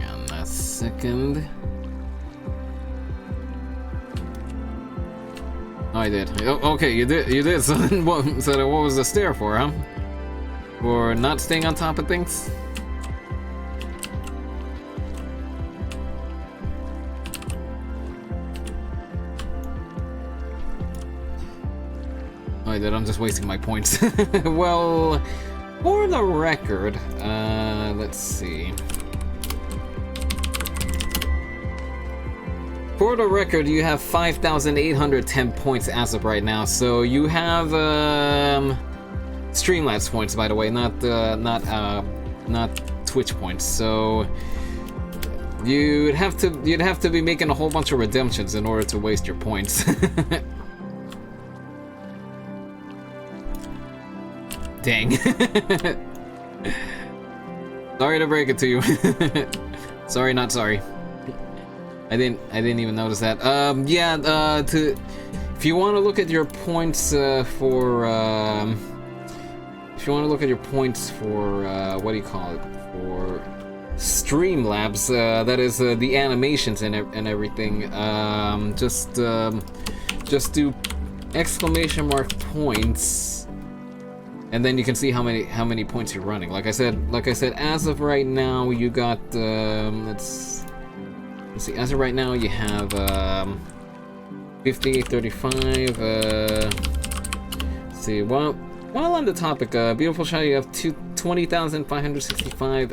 Speaker 1: on a second. Oh, I did. Oh, okay, you did. So then what was the stare for, huh? For not staying on top of things? I did. I'm just wasting my points. Well, for the record, let's see. For the record, you have 5,810 points as of right now. So you have Streamlabs points, by the way, not Twitch points. So you'd have to be making a whole bunch of redemptions in order to waste your points. Dang. Sorry to break it to you. Sorry, not sorry. I didn't even notice that. Yeah, if you want to look at your points for what do you call it? For Streamlabs, that is the animations and everything. Just do exclamation mark points. And then you can see how many points you're running. Like I said, as of right now, you got let's see. As of right now, you have 5835. Let's see. While on the topic, Beautiful Shot, you have 20,565,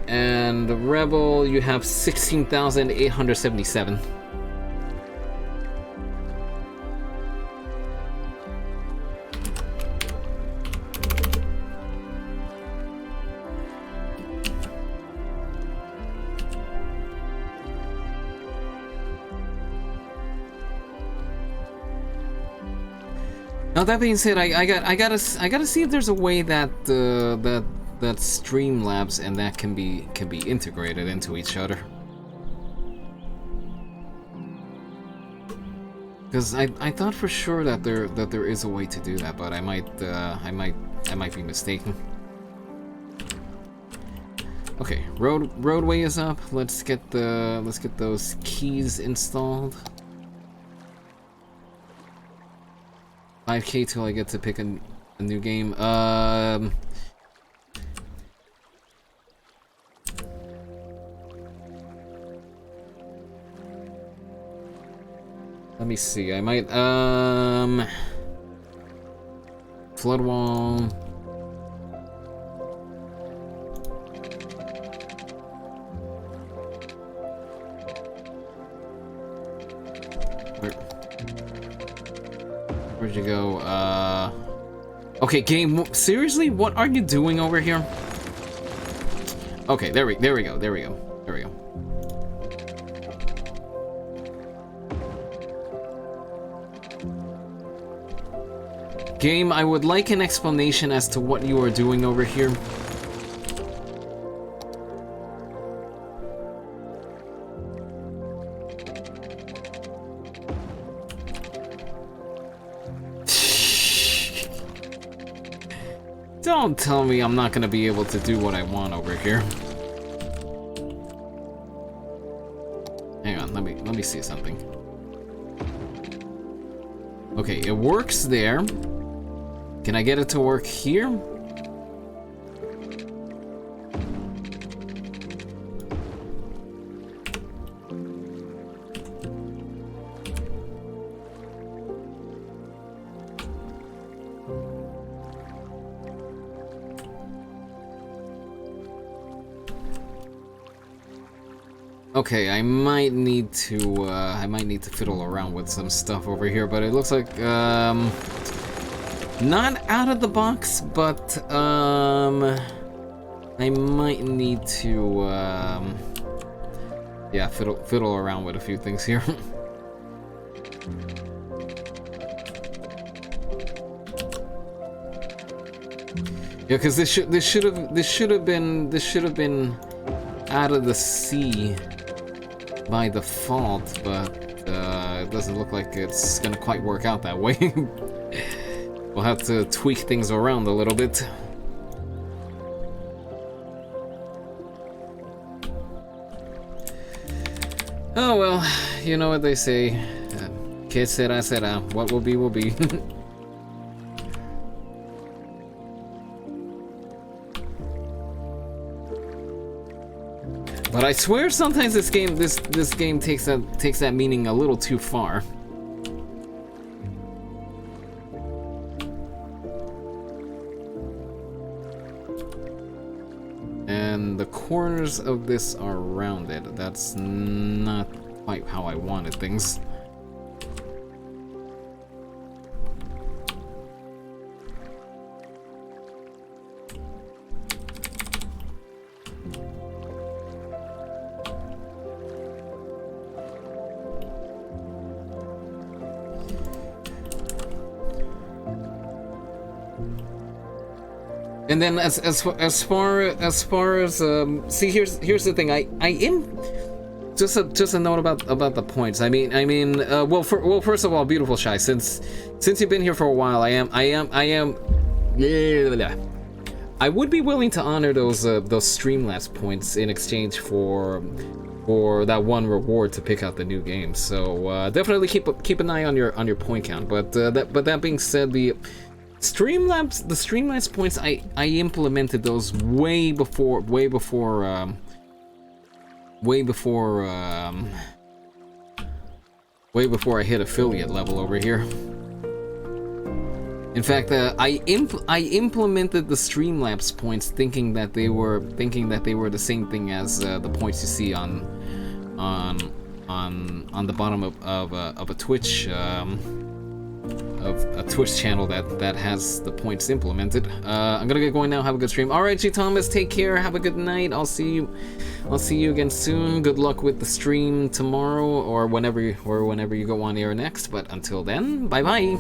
Speaker 1: and Rebel, you have 16,877. Now that being said, I gotta see if there's a way that that Streamlabs and that can be integrated into each other. Because I thought for sure that there is a way to do that, but I might be mistaken. Okay, roadway is up. Let's get those keys installed. 5K till I get to pick a new game. Let me see. I might flood wall. Where'd you go? Okay, game. Seriously, what are you doing over here? Okay, there we go. Game, I would like an explanation as to what you are doing over here. Don't tell me I'm not gonna be able to do what I want over here. Hang on, let me see something. Okay, it works there. Can I get it to work here? Okay, I might need to fiddle around with some stuff over here, but it looks like not out of the box, but I might need to yeah, fiddle around with a few things here. Yeah, because this should have been out of the sea by default, but it doesn't look like it's gonna quite work out that way. We'll have to tweak things around a little bit. Oh well, you know what they say. Que sera sera. What will be will be. But I swear sometimes this game takes that meaning a little too far. And the corners of this are rounded. That's not quite how I wanted things. And then as far as see, here's the thing. I am just a note about the points. I mean well first of all, beautiful Shy, since you've been here for a while, I would be willing to honor those Streamlabs points in exchange for that one reward to pick out the new game. So definitely keep an eye on your point count. But that being said, the Streamlabs points, I implemented those way before I hit affiliate level over here. In fact, I implemented the Streamlabs points thinking that they were the same thing as the points you see on the bottom of a Twitch. Of a Twitch channel that has the points implemented. I'm gonna get going now. Have a good stream. All right, G Thomas, take care. Have a good night. I'll see you again soon. Good luck with the stream tomorrow or whenever you go on air next. But until then, bye bye.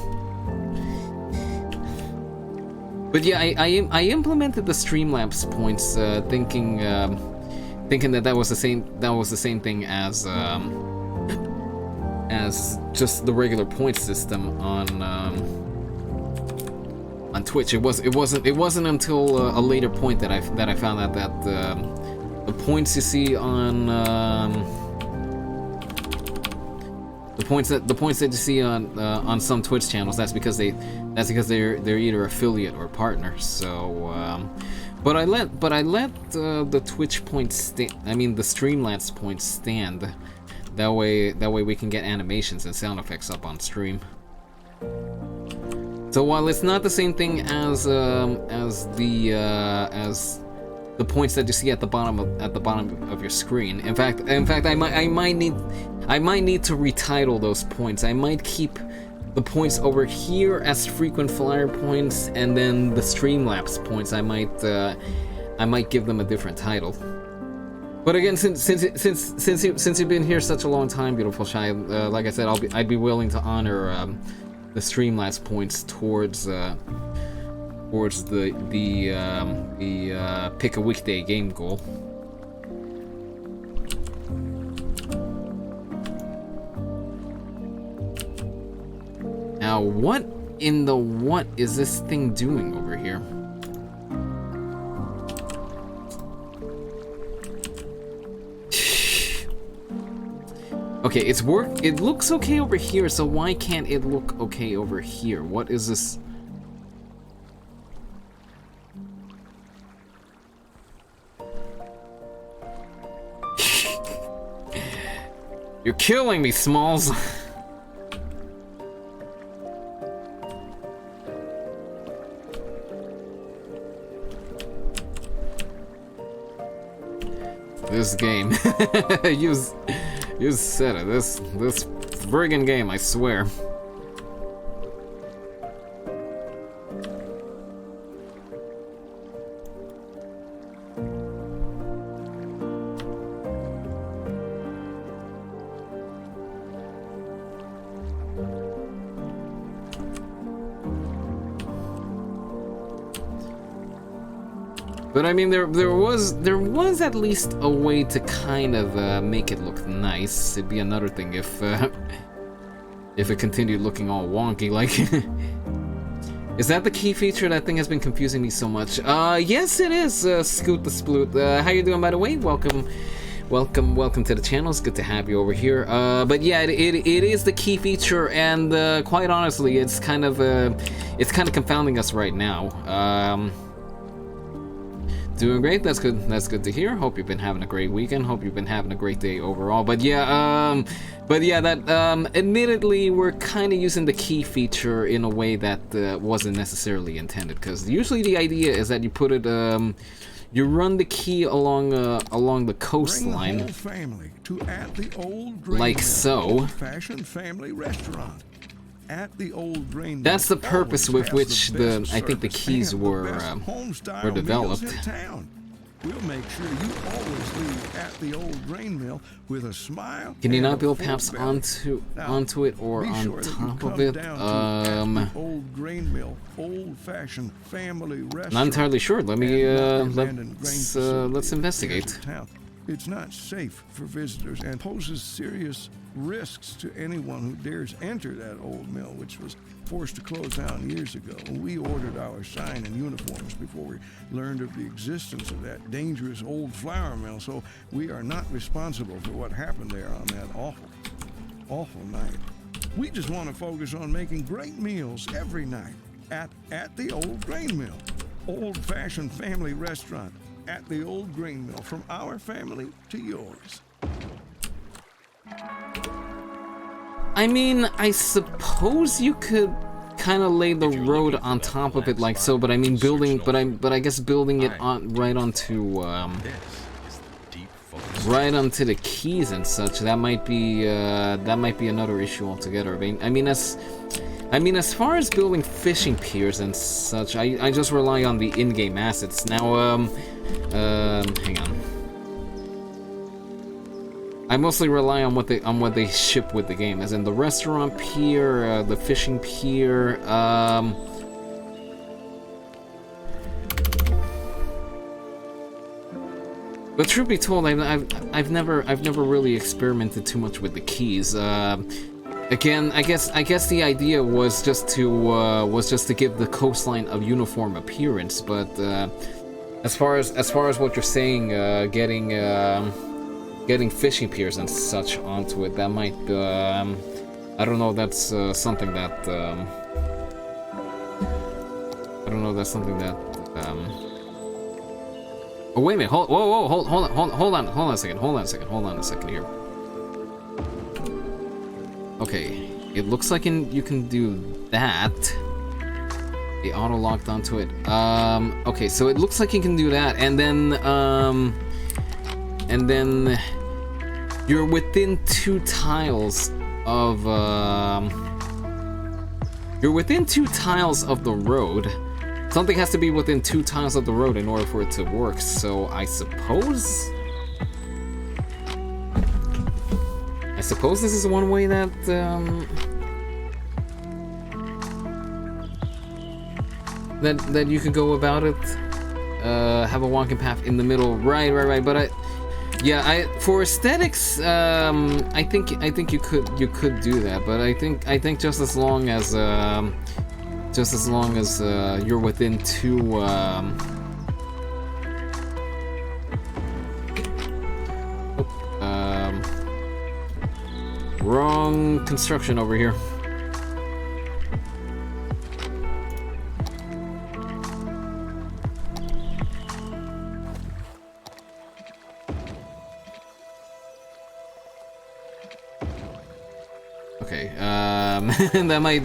Speaker 1: But yeah, I implemented the Streamlabs points, thinking that was the same thing as just the regular point system on Twitch. It wasn't until a later point that I found out that the points you see on the points that you see on some Twitch channels, that's because they're either affiliate or partner. So but I let the Twitch points the Streamlabs points stand. That way we can get animations and sound effects up on stream. So while it's not the same thing as the points that you see at the bottom of your screen. In fact, I might need to retitle those points. I might keep the points over here as frequent flyer points, and then the Streamlabs points I might give them a different title. But again, since you've been here such a long time, beautiful Shy, like I said, I'd be willing to honor Streamlabs points towards the pick a weekday game goal. Now, what in the what is this thing doing over here? Okay, it looks okay over here, so why can't it look okay over here? What is this? You're killing me, Smalls. This game. You said it. This friggin' game, I swear. But I mean, there was at least a way to kind of make it look nice. It'd be another thing if it continued looking all wonky. Like, is that the key feature? That thing has been confusing me so much. Yes, it is. Scoot the Sploot. How you doing, by the way? Welcome to the channel. It's good to have you over here. But yeah, it is the key feature, and quite honestly, it's kind of confounding us right now. Doing great. That's good. That's good to hear. Hope you've been having a great weekend. Hope you've been having a great day overall. But yeah, that admittedly, we're kind of using the key feature in a way that wasn't necessarily intended. Because usually the idea is that you put it, you run the key along the coastline,
Speaker 5: Bring the whole family to At the Old
Speaker 1: like so.
Speaker 5: Old-fashioned family restaurant. At the Old Grain.
Speaker 1: That's the purpose with which I think the keys were developed.
Speaker 5: We'll make sure you always leave At the Old Grain Mill with a smile.
Speaker 1: Can you not build perhaps onto it or on top of it?
Speaker 5: Old Grain Mill, old-fashioned family restaurant.
Speaker 1: Not entirely sure. Let me let's investigate.
Speaker 5: It's not safe for visitors and poses serious risks to anyone who dares enter that old mill, which was forced to close down years ago. We ordered our sign and uniforms before we learned of the existence of that dangerous old flour mill, so we are not responsible for what happened there on that awful night. We just want to focus on making great meals every night at the Old Grain Mill, old-fashioned family restaurant. At the Old Grain Mill, from our family to yours.
Speaker 1: I mean, I suppose you could kind of lay the road on top of it like so, but I mean I guess building it on right onto the keys and such, that might be another issue altogether. I mean as far as building fishing piers and such, I just rely on the in-game assets. Now hang on. I mostly rely on what they ship with the game, as in the restaurant pier, the fishing pier. But truth be told, I've never really experimented too much with the keys. Again, I guess the idea was just to give the coastline a uniform appearance, but as far as what you're saying, getting fishing piers and such onto it, that might I don't know. That's something that I don't know. That's something that Oh wait a minute. Hold on a second here. Okay, it looks like you can do that. They auto locked onto it. Okay, so it looks like you can do that, and then you're within 2 tiles of the road. Something has to be within 2 tiles of the road in order for it to work. So I suppose this is one way that that you could go about it. Have a walking path in the middle. Right. But for aesthetics, I think you could do that. But I think just as long as you're within two. Wrong construction over here. Okay, that might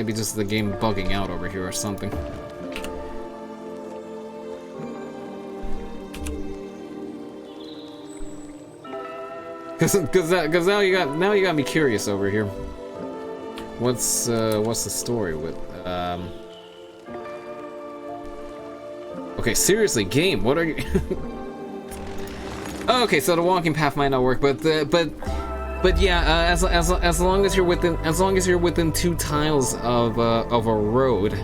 Speaker 1: be just the game bugging out over here or something. Cause now you got me curious over here. What's the story with Okay, seriously, game, what are you? Okay, so the walking path might not work, but yeah, as long as you're within two tiles of a road,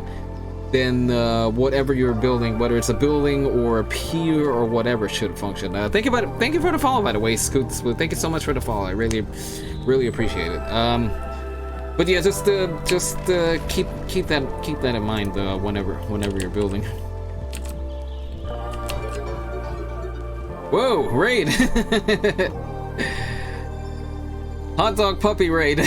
Speaker 1: then whatever you're building, whether it's a building or a pier or whatever, should function. Thank you for the follow, by the way, Scoots. Thank you so much for the follow. I really appreciate it. But yeah, just keep that in mind whenever you're building. Whoa, raid! Hot dog puppy raid.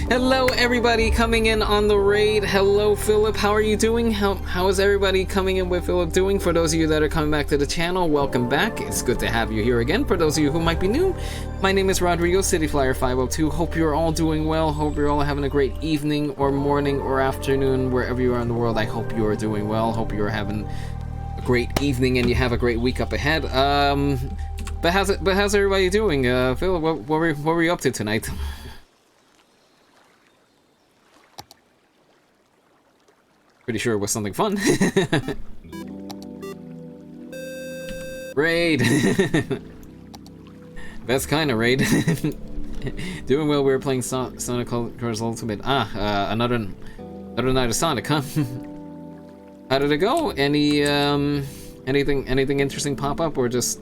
Speaker 1: Hello everybody coming in on the raid. Hello Philip, how are you doing? How is everybody coming in with Philip doing? For those of you that are coming back to the channel, welcome back. It's good to have you here again. For those of you who might be new, my name is Rodrigo, CityFlyer502. Hope you're all doing well. Hope you're all having a great evening or morning or afternoon, wherever you are in the world. I hope you are doing well. Hope you're having a great evening and you have a great week up ahead. But how's everybody doing? Philip, what were you up to tonight? Pretty sure it was something fun. Raid! Best kind of raid. Doing well, we were playing Sonic Colors Ultimate. Another night of Sonic, huh? How did it go? Anything interesting pop up, or just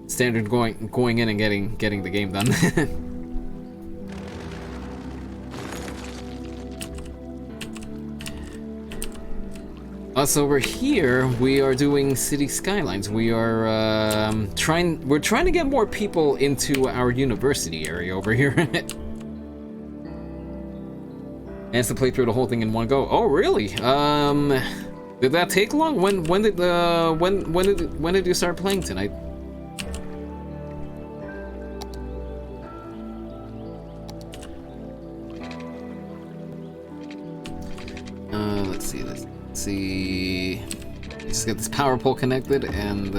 Speaker 1: standard going in and getting the game done? Us over here, we are doing City Skylines. We are we're trying to get more people into our university area over here. And to play through the whole thing in one go. Oh, really? Did that take long? When did you start playing tonight? Let's see. Just get this power pole connected, and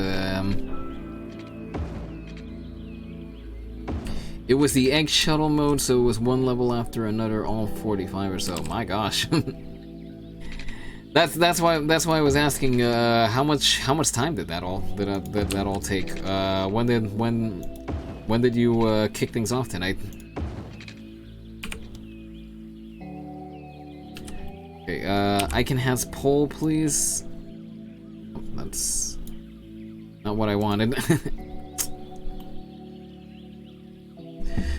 Speaker 1: it was the egg shuttle mode, so it was one level after another, all 45 or so. My gosh. that's why I was asking how much time did that all take? When did you kick things off tonight? Okay, I can has poll, please. Oh, that's not what I wanted.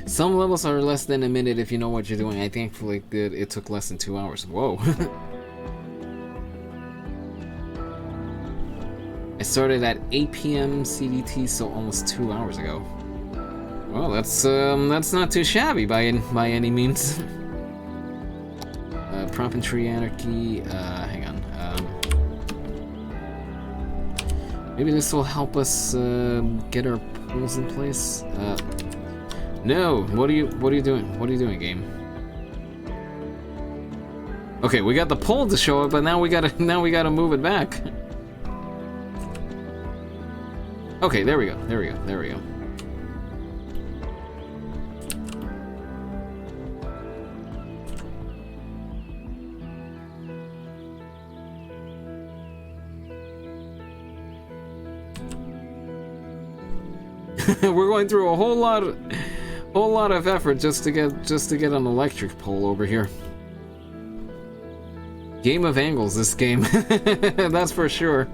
Speaker 1: Some levels are less than a minute if you know what you're doing. I thankfully did. It took less than 2 hours. Whoa. I started at 8 p.m. CDT, so almost 2 hours ago. Well, that's not too shabby by any means. Prop and Tree Anarchy, hang on. Maybe this will help us get our polls in place. No, what are you doing? What are you doing, game? Okay, we got the poll to show up, but now we gotta move it back. Okay, there we go. We're going through a whole lot of effort just to get an electric pole over here. Game of angles, this game. That's for sure.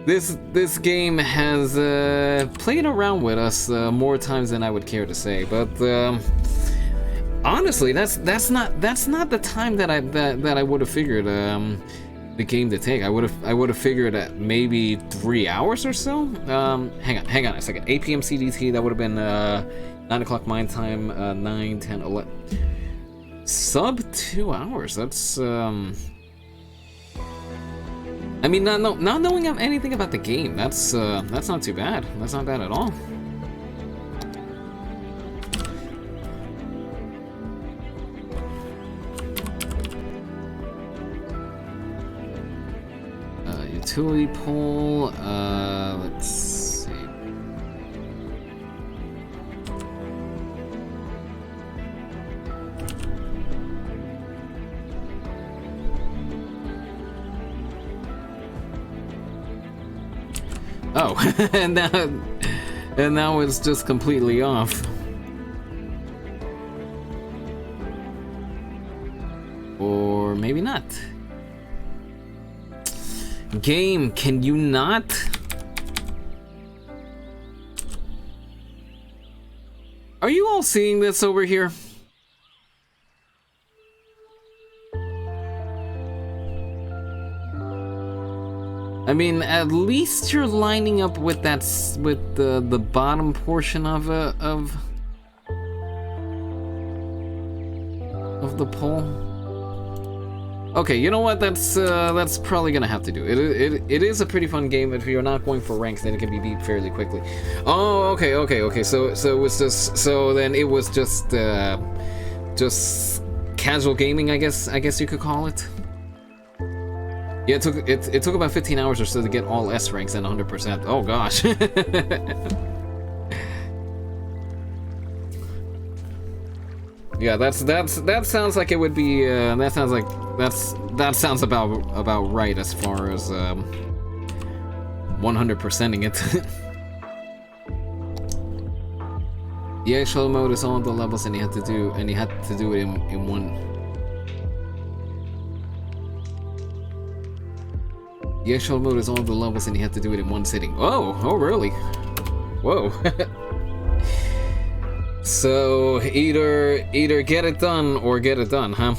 Speaker 1: This game has played around with us more times than I would care to say, but honestly, that's not the time that I would have figured the game to take. I would have figured at maybe 3 hours or so. Hang on a second. 8 p.m. CDT. That would have been 9 o'clock my time. 9, 10, 11. Sub 2 hours. That's I mean, not knowing anything about the game. That's not too bad. That's not bad at all. Utility pole, let's see. Oh, and now it's just completely off. Or maybe not. Game, can you not? Are you all seeing this over here? I mean, at least you're lining up with the bottom portion of the pole. Okay, you know what? That's probably gonna have to do. It is a pretty fun game. If you're not going for ranks, then it can be beat fairly quickly. Oh, okay. So it was just casual gaming, I guess you could call it. Yeah, it took about 15 hours or so to get all S ranks and 100%. Oh gosh. Yeah, that sounds like it would be. That sounds about right as far as 100%ing it. The actual mode is all the levels, and you had to do it in one. The actual mode is all the levels, and you have to do it in one sitting. Oh, really? Whoa. So either get it done or get it done, huh?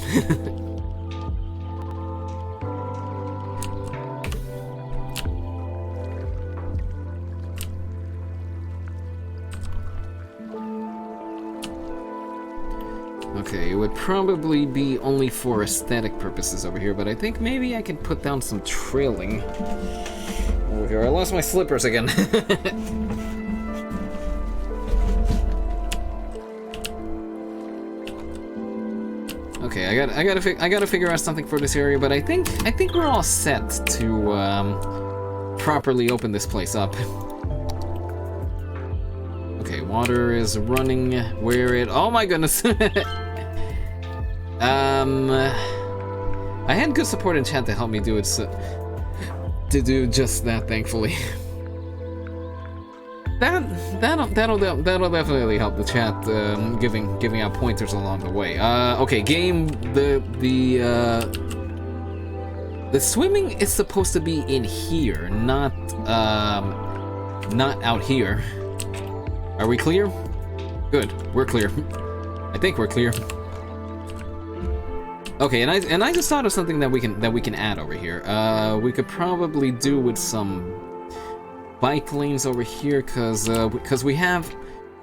Speaker 1: Okay, it would probably be only for aesthetic purposes over here, but I think maybe I could put down some trailing over here. I lost my slippers again. Okay, I gotta figure out something for this area, but I think we're all set to properly open this place up. Okay, water is running where it. Oh my goodness. I had good support in chat to help me do it, to do just that, thankfully. That'll definitely help the chat, giving out pointers along the way. Okay, game. The swimming is supposed to be in here, not out here. Are we clear? Good, we're clear. I think we're clear. Okay, and I just thought of something that we can add over here. We could probably do with some bike lanes over here, because we have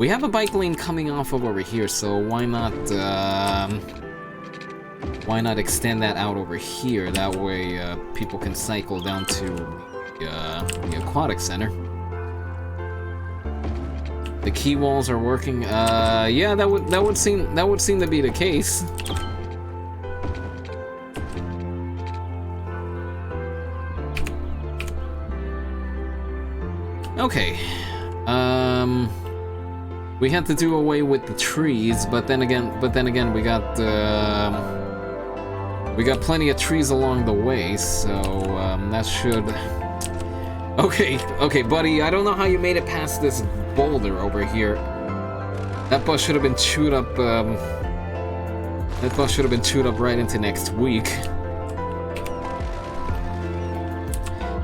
Speaker 1: a bike lane coming off of over here, so why not extend that out over here? That way people can cycle down to the aquatic center. The key walls are working. Yeah, that would seem to be the case. Okay, we had to do away with the trees, but then again, we got plenty of trees along the way, so that Okay, buddy, I don't know how you made it past this boulder over here. That bus should have been chewed up, that bus should have been chewed up right into next week.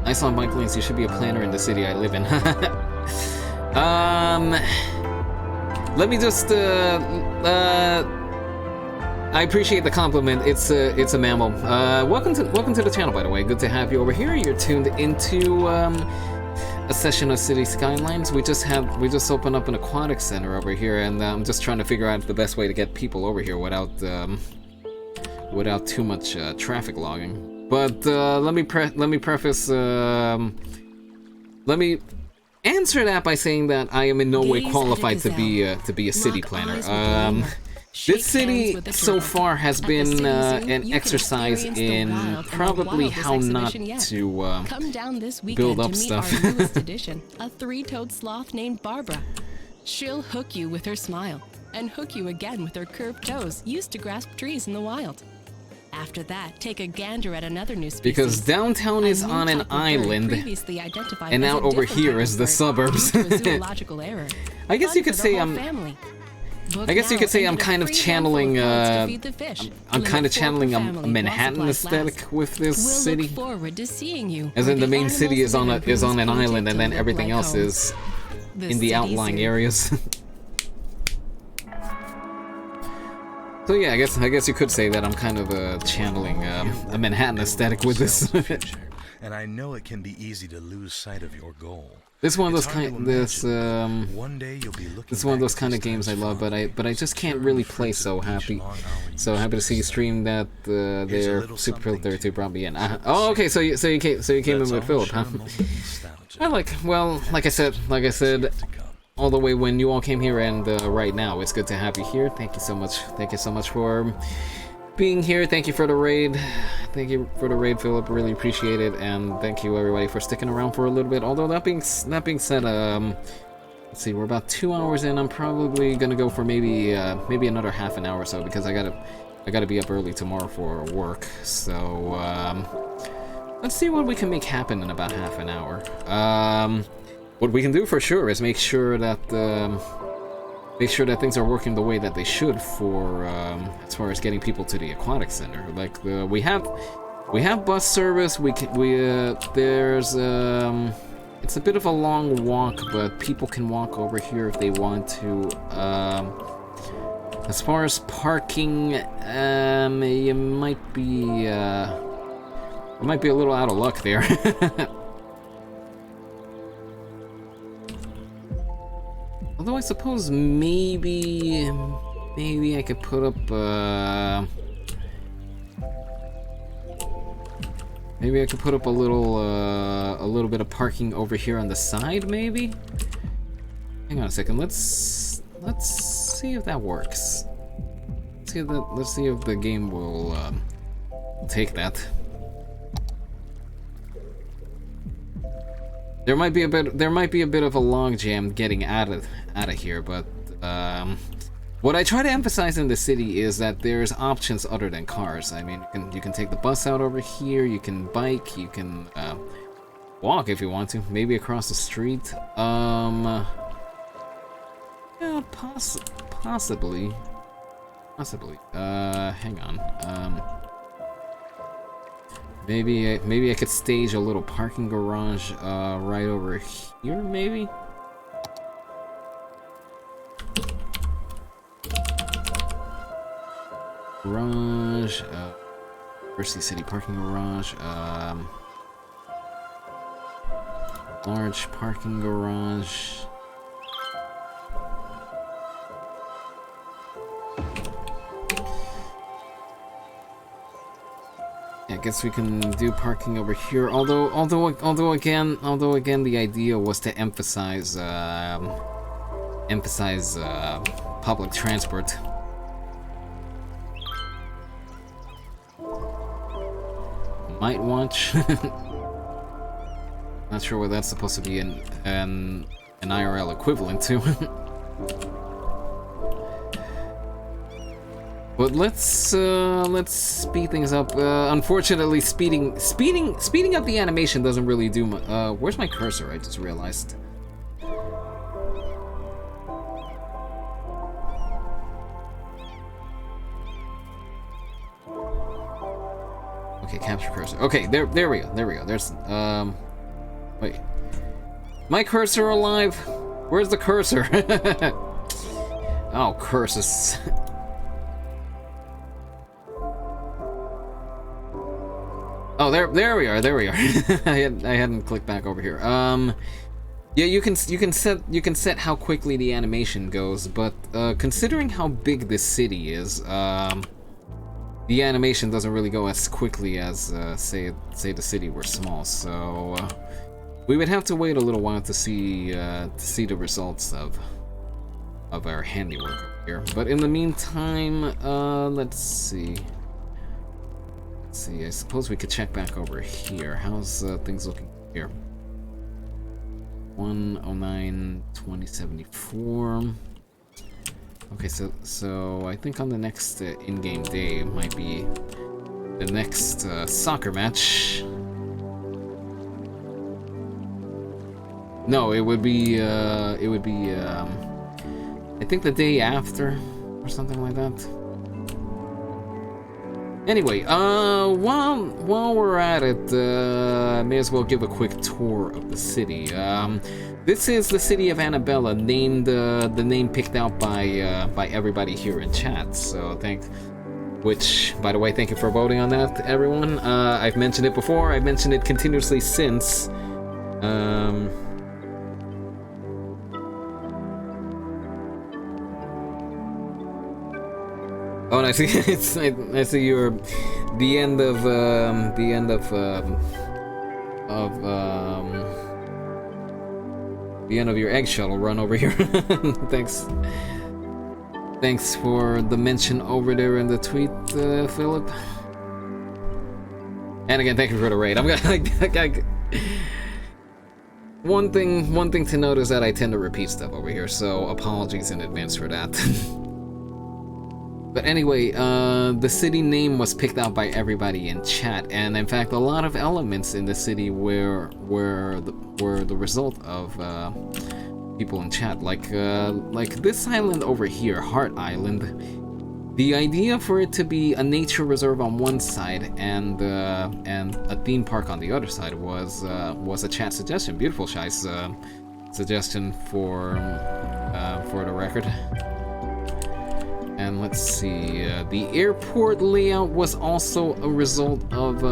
Speaker 1: Nice on bike lanes, you should be a planner in the city I live in. Let me just, I appreciate the compliment. It's a mammal. Welcome to the channel, by the way. Good to have you over here. You're tuned into a session of City Skylines. We just opened up an aquatic center over here, and I'm just trying to figure out the best way to get people over here without too much traffic logging. But let me preface. Let me answer that by saying that I am in no way qualified to be a city planner. This city so far has been an exercise in probably how not to build up stuff.
Speaker 3: A three-toed sloth named Barbara. She'll hook you with her smile and hook you again with her curved toes used to grasp trees in the wild. After that, take a gander at another new species.
Speaker 1: Because downtown is on an island, and out over here is the suburbs. I guess you could say I'm kind of channeling I'm kind of channeling a Manhattan aesthetic with this city. As in the main city is on an island, and then everything else is in the outlying areas. So yeah, I guess you could say that I'm kind of channeling a Manhattan aesthetic with this.
Speaker 6: And I know it can be easy to lose sight of your goal.
Speaker 1: This is one of those kind of games I love, but I just can't really play. So happy to see you stream that there. Super Filter 2 brought me in. Oh, okay, so you came in with Philip, huh? like I said, all the way when you all came here, and right now it's good to have you here. Thank you so much for being here. Thank you for the raid. Thank you for the raid, Philip. Really appreciate it, and thank you everybody for sticking around for a little bit. Although that being said, let's see, we're about 2 hours in. I'm probably gonna go for maybe another half an hour or so, because I gotta be up early tomorrow for work. So let's see what we can make happen in about half an hour. What we can do for sure is make sure that things are working the way that they should for as far as getting people to the aquatic center. Like we have bus service. There's it's a bit of a long walk, but people can walk over here if they want to. As far as parking, you might be a little out of luck there. Although I suppose maybe I could put up maybe I could put up a little bit of parking over here on the side, maybe. Hang on a second. Let's see if that works. Let's see if the game will take that. There might be a bit of a logjam getting out of here, but what I try to emphasize in the city is that there's options other than cars. I mean, you can take the bus out over here, you can bike, you can walk if you want to, maybe across the street. Yeah, possibly. Hang on. Maybe I could stage a little parking garage right over here, maybe? Garage, University City parking garage, large parking garage. I guess we can do parking over here. Although again, the idea was to emphasize public transport. Might watch. Not sure what that's supposed to be an IRL equivalent to. But let's speed things up. Unfortunately, speeding up the animation doesn't really do much. Where's my cursor? I just realized. Okay, capture cursor. Okay, there we go. There we go. There's wait. My cursor alive? Where's the cursor? Oh, curses. Oh, there we are. There we are. I hadn't clicked back over here. Yeah, you can set how quickly the animation goes, but considering how big this city is, the animation doesn't really go as quickly as say the city were small. So we would have to wait a little while to see the results of our handiwork here. But in the meantime, let's see. I suppose we could check back over here. How's things looking here? 109 2074. Okay, so I think on the next in-game day might be the next soccer match. No, it would be I think the day after or something like that. Anyway, while we're at it, may as well give a quick tour of the city. This is the city of Annabella, named the name picked out by everybody here in chat. So which, by the way, thank you for voting on that, everyone. I've mentioned it before. I've mentioned it continuously since. Oh, and I see I see you're the end of your egg shuttle run over here. Thanks for the mention over there in the tweet, Philip. And again, thank you for the raid. I'm gonna one thing to note is that I tend to repeat stuff over here, so apologies in advance for that. But anyway, the city name was picked out by everybody in chat, and in fact, a lot of elements in the city were the result of people in chat. Like this island over here, Heart Island. The idea for it to be a nature reserve on one side and a theme park on the other side was a chat suggestion. Beautiful Shy's suggestion for the record. And let's see, the airport layout was also a result of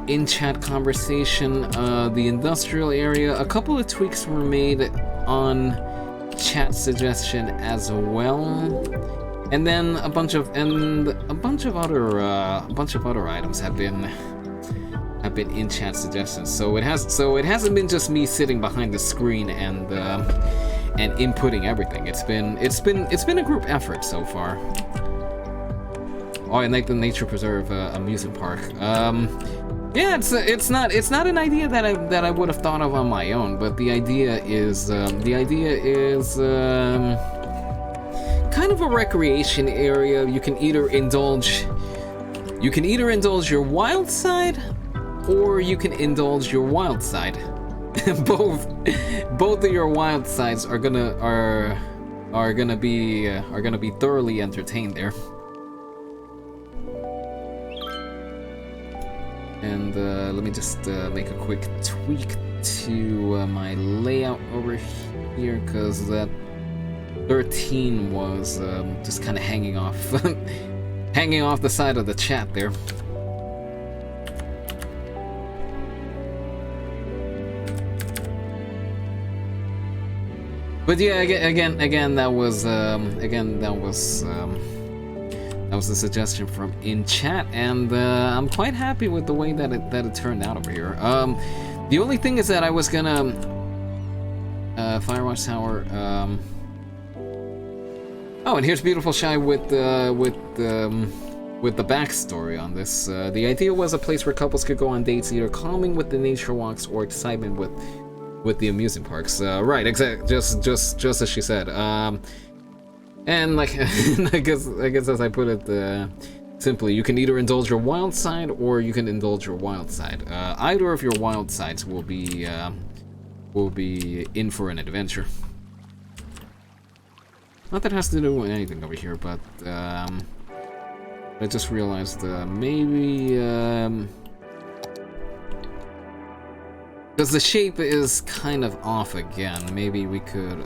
Speaker 1: in-chat conversation. The industrial area, a couple of tweaks were made on chat suggestion as well, and then a bunch of other items have been in chat suggestions. So it hasn't been just me sitting behind the screen and inputting everything. It's been a group effort so far. Oh, and like the nature preserve amusement park. Yeah, it's not an idea that I would have thought of on my own, but the idea is kind of a recreation area. You can either indulge your wild side, or you can indulge your wild side. both of your wild sides are gonna be thoroughly entertained there. And let me just make a quick tweak to my layout over here, because that 13 was just kind of hanging off hanging off the side of the chat there. But yeah, again, that was the suggestion from in chat, and I'm quite happy with the way that it turned out over here. The only thing is that I was gonna Firewatch Tower. Oh, and here's Beautiful Shy with the backstory on this. The idea was a place where couples could go on dates, either calming with the nature walks or excitement with the amusement parks. Right, exactly. Just as she said. And like, I guess as I put it simply, you can either indulge your wild side or you can indulge your wild side. Either of your wild sides will be in for an adventure. Not that it has to do with anything over here, but I just realized maybe because the shape is kind of off again. Maybe we could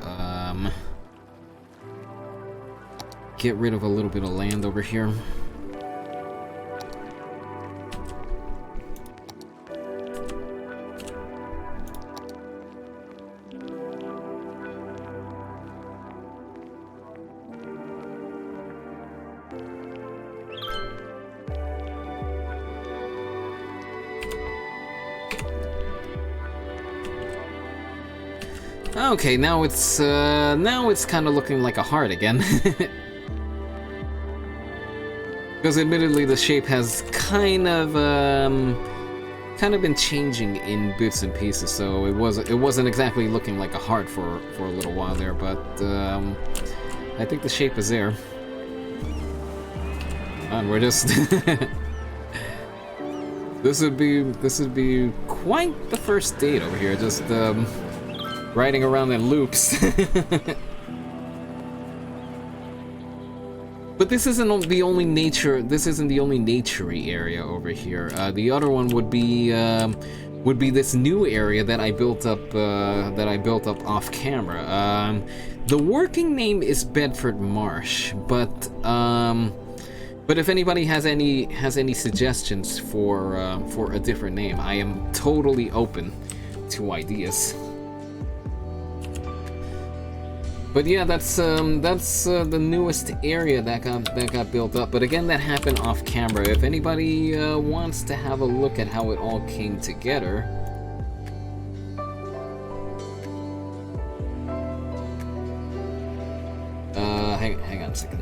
Speaker 1: get rid of a little bit of land over here. Okay, now it's kind of looking like a heart again. Because admittedly, the shape has kind of been changing in bits and pieces, so it wasn't exactly looking like a heart for a little while there, but I think the shape is there. And we're just this would be quite the first date over here, just riding around in loops. But this isn't the only nature. This isn't the only naturey area over here. The other one would be this new area that I built up off camera. The working name is Bedford Marsh, but if anybody has any suggestions for a different name, I am totally open to ideas. But yeah, that's the newest area that got built up. But again, that happened off camera. If anybody wants to have a look at how it all came together, hang on a second.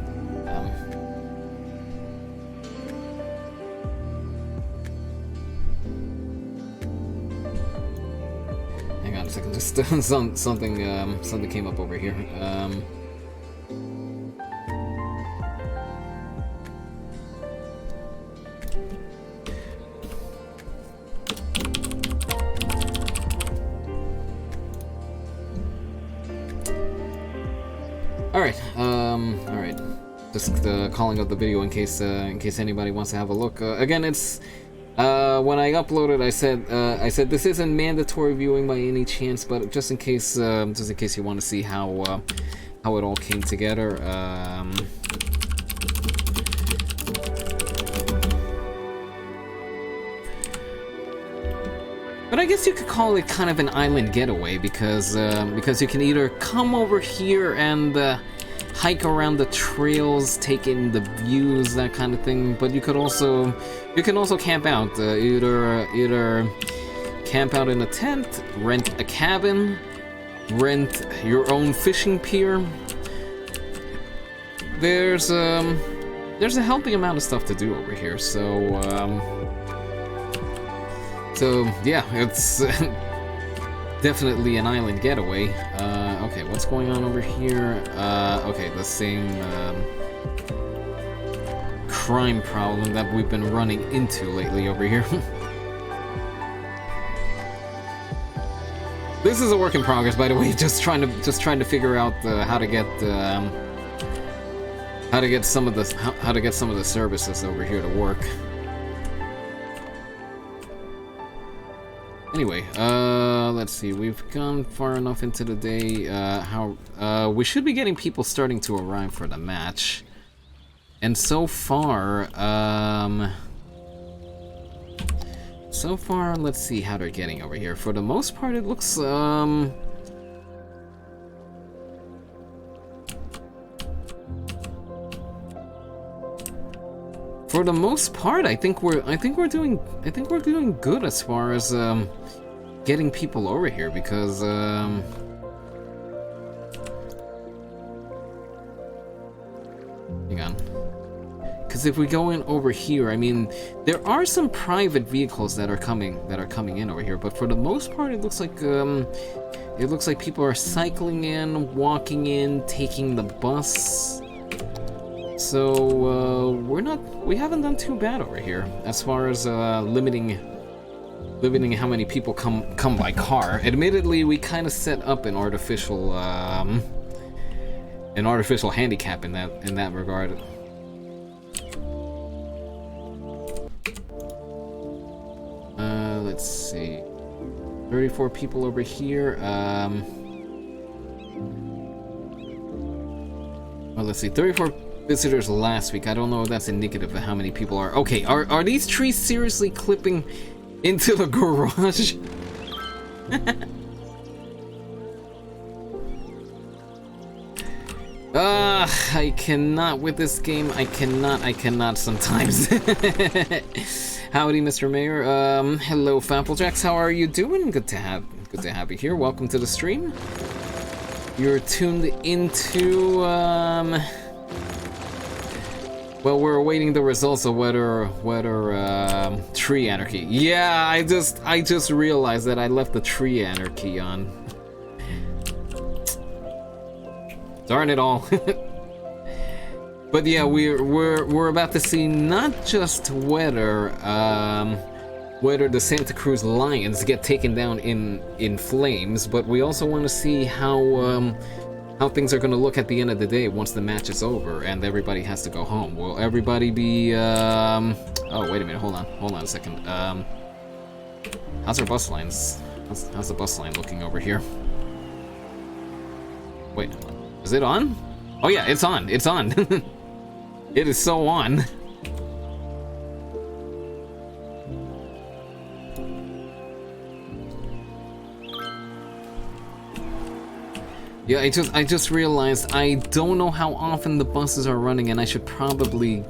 Speaker 1: Hang on a second, just something came up over here. All right. Just calling up the video in case anybody wants to have a look. Again, it's. When I uploaded, I said this isn't mandatory viewing by any chance, but just in case you want to see how it all came together. But I guess you could call it kind of an island getaway because you can either come over here and hike around the trails, take in the views, that kind of thing. But you can also camp out. Either camp out in a tent, rent a cabin, rent your own fishing pier. There's a healthy amount of stuff to do over here. So yeah, it's definitely an island getaway. Okay, what's going on over here? Okay, the same crime problem that we've been running into lately over here. This is a work in progress, by the way. Just trying to figure out how to get some of the services over here to work. Anyway, let's see. We've gone far enough into the day. We should be getting people starting to arrive for the match. And so far, let's see how they're getting over here. For the most part, it looks, for the most part, I think we're doing good as far as getting people over here, because hang on. Because if we go in over here, I mean, there are some private vehicles that are coming in over here, but for the most part, it looks like people are cycling in, walking in, taking the bus. So we haven't done too bad over here as far as limiting how many people come by car. Admittedly, we kind of set up an artificial handicap in that regard. Let's see, 34 people over here. Well, let's see, 34 visitors last week. I don't know if that's indicative of how many people are. Okay, are these trees seriously clipping into the garage? I cannot with this game. I cannot sometimes. Howdy, Mr. Mayor. Hello, Fapplejacks. How are you doing? Good to have you here. Welcome to the stream. You're tuned into well, we're awaiting the results of whether tree anarchy. Yeah, I just realized that I left the tree anarchy on. Darn it all. But yeah, we're about to see not just whether the Santa Cruz Lions get taken down in flames, but we also want to see how things are going to look at the end of the day once the match is over and everybody has to go home. Will everybody be oh, wait a minute, hold on a second. How's our bus lines? How's the bus line looking over here? Wait, is it on? Oh yeah, it's on. It's on. It is so on. Yeah, I just realized I don't know how often the buses are running, and I should probably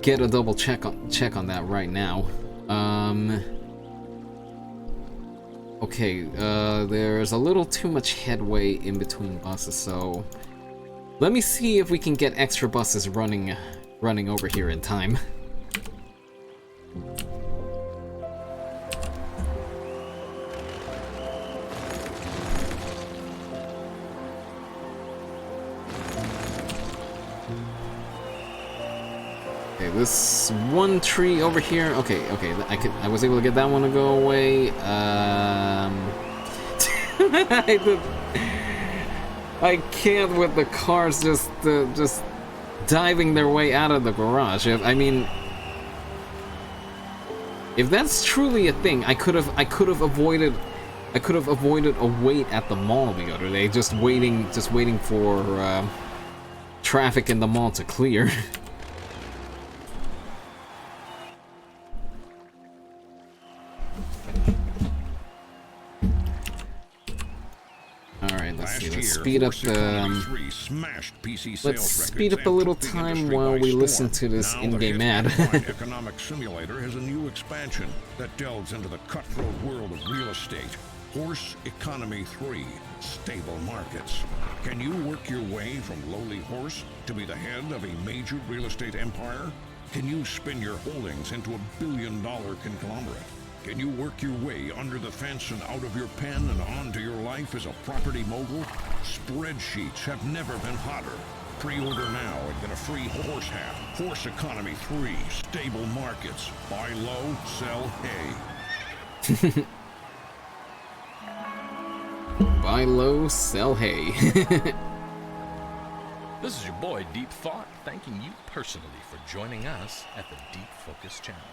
Speaker 1: get a double check on that right now. Okay, there's a little too much headway in between buses, so let me see if we can get extra buses running over here in time. Okay, this one tree over here. Okay, I was able to get that one to go away. I can't with the cars just diving their way out of the garage. I mean, if that's truly a thing, I could have avoided a wait at the mall the other day, just waiting for traffic in the mall to clear. Let's speed up let's speed up a little time while we listen to this in-game ad.
Speaker 9: Economic Simulator has a new expansion that delves into the cutthroat world of real estate. Horse Economy 3, Stable Markets. Can you work your way from lowly horse to be the head of a major real estate empire? Can you spin your holdings into a billion-dollar conglomerate? Can you work your way under the fence and out of your pen and onto your life as a property mogul? Spreadsheets have never been hotter. Pre-order now and get a free horse hat. Horse Economy 3, Stable Markets. Buy low, sell hay.
Speaker 1: Buy low, sell hay.
Speaker 6: This is your boy, Deep Thought, thanking you personally for joining us at the Deep Focus channel.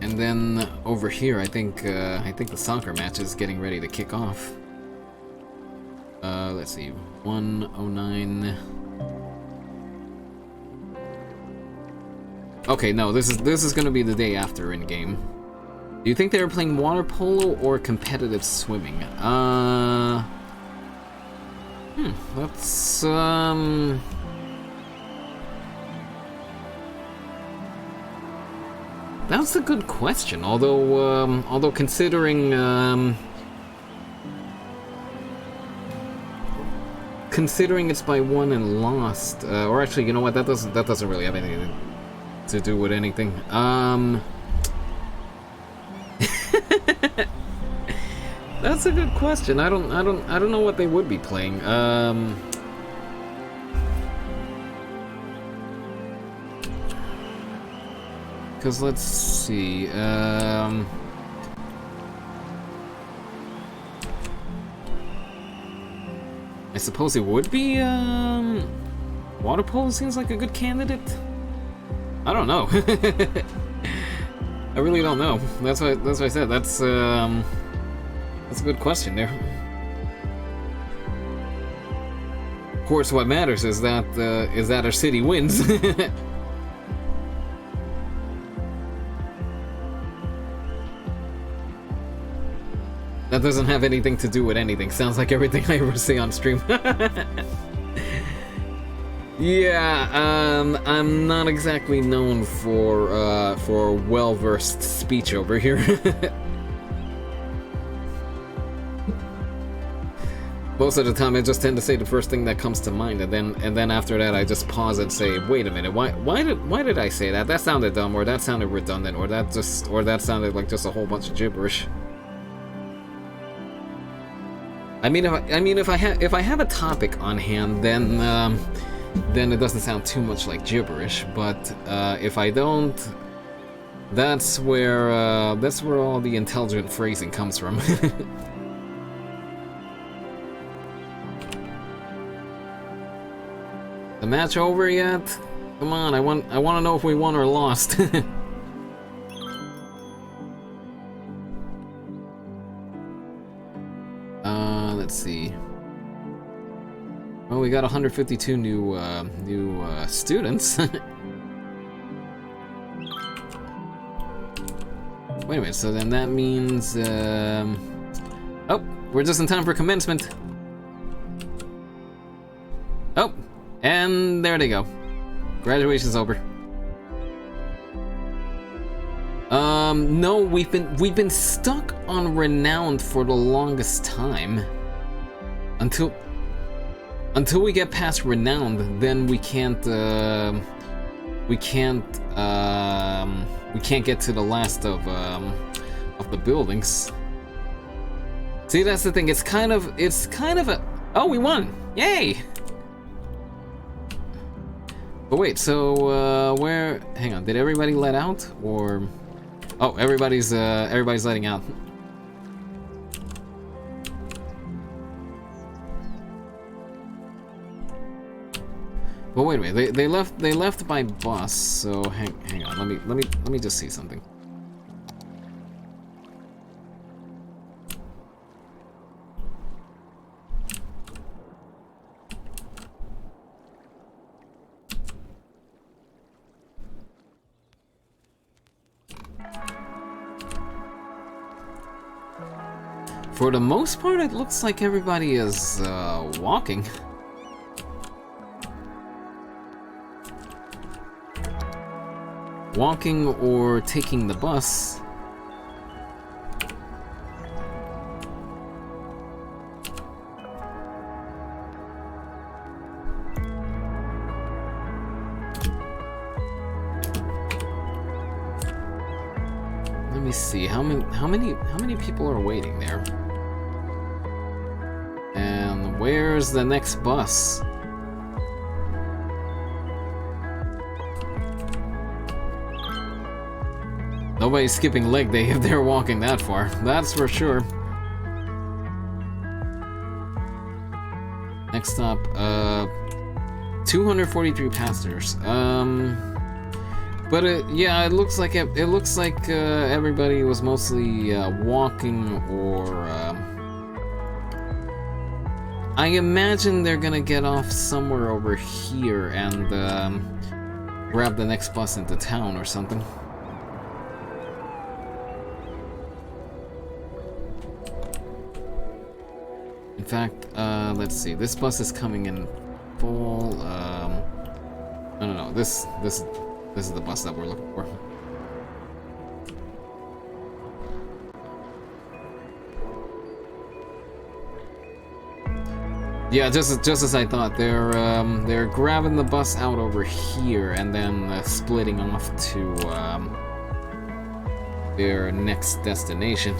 Speaker 1: And then over here, I think the soccer match is getting ready to kick off. Let's see, 109. Okay, no, this is gonna be the day after in game. Do you think they were playing water polo or competitive swimming? Let's That's a good question. Although considering it's by one and lost, or actually, you know what? That doesn't really have anything to do with anything. That's a good question. I don't know what they would be playing. because let's see. I suppose it would be, water polo seems like a good candidate. I don't know. I really don't know. That's what I said. That's a good question there. Of course, what matters is that our city wins. That doesn't have anything to do with anything. Sounds like everything I ever say on stream. Yeah, I'm not exactly known for well-versed speech over here. Most of the time, I just tend to say the first thing that comes to mind, and then after that, I just pause and say, "Wait a minute, why did I say that? That sounded dumb, or that sounded redundant, or that sounded like just a whole bunch of gibberish." I mean, if I have a topic on hand, then it doesn't sound too much like gibberish. But if I don't, that's where all the intelligent phrasing comes from. The match over yet? Come on, I want to know if we won or lost. Let's see. Well, we got 152 new students. Wait a minute, so then that means oh, we're just in time for commencement. Oh, and there they go. Graduation's over. No, we've been stuck on renowned for the longest time. Until we get past renowned, then we can't get to the last of the buildings. See, that's the thing. It's kind of a, oh, we won! Yay! But wait, so where? Hang on, did everybody let out, or? Oh, everybody's letting out. Well, wait a minute. They left by bus. So hang on. Let me just see something. For the most part, it looks like everybody is walking. Walking or taking the bus. Let me see, how many people are waiting there? And where's the next bus? Nobody's skipping leg day if they're walking that far, that's for sure. Next up, 243 passengers. But yeah, it looks like everybody was mostly walking, or I imagine they're gonna get off somewhere over here and grab the next bus into town or something. In fact, let's see. This bus is coming in full. No. This is the bus that we're looking for. Yeah, just as I thought. They're grabbing the bus out over here and then splitting off to their next destination.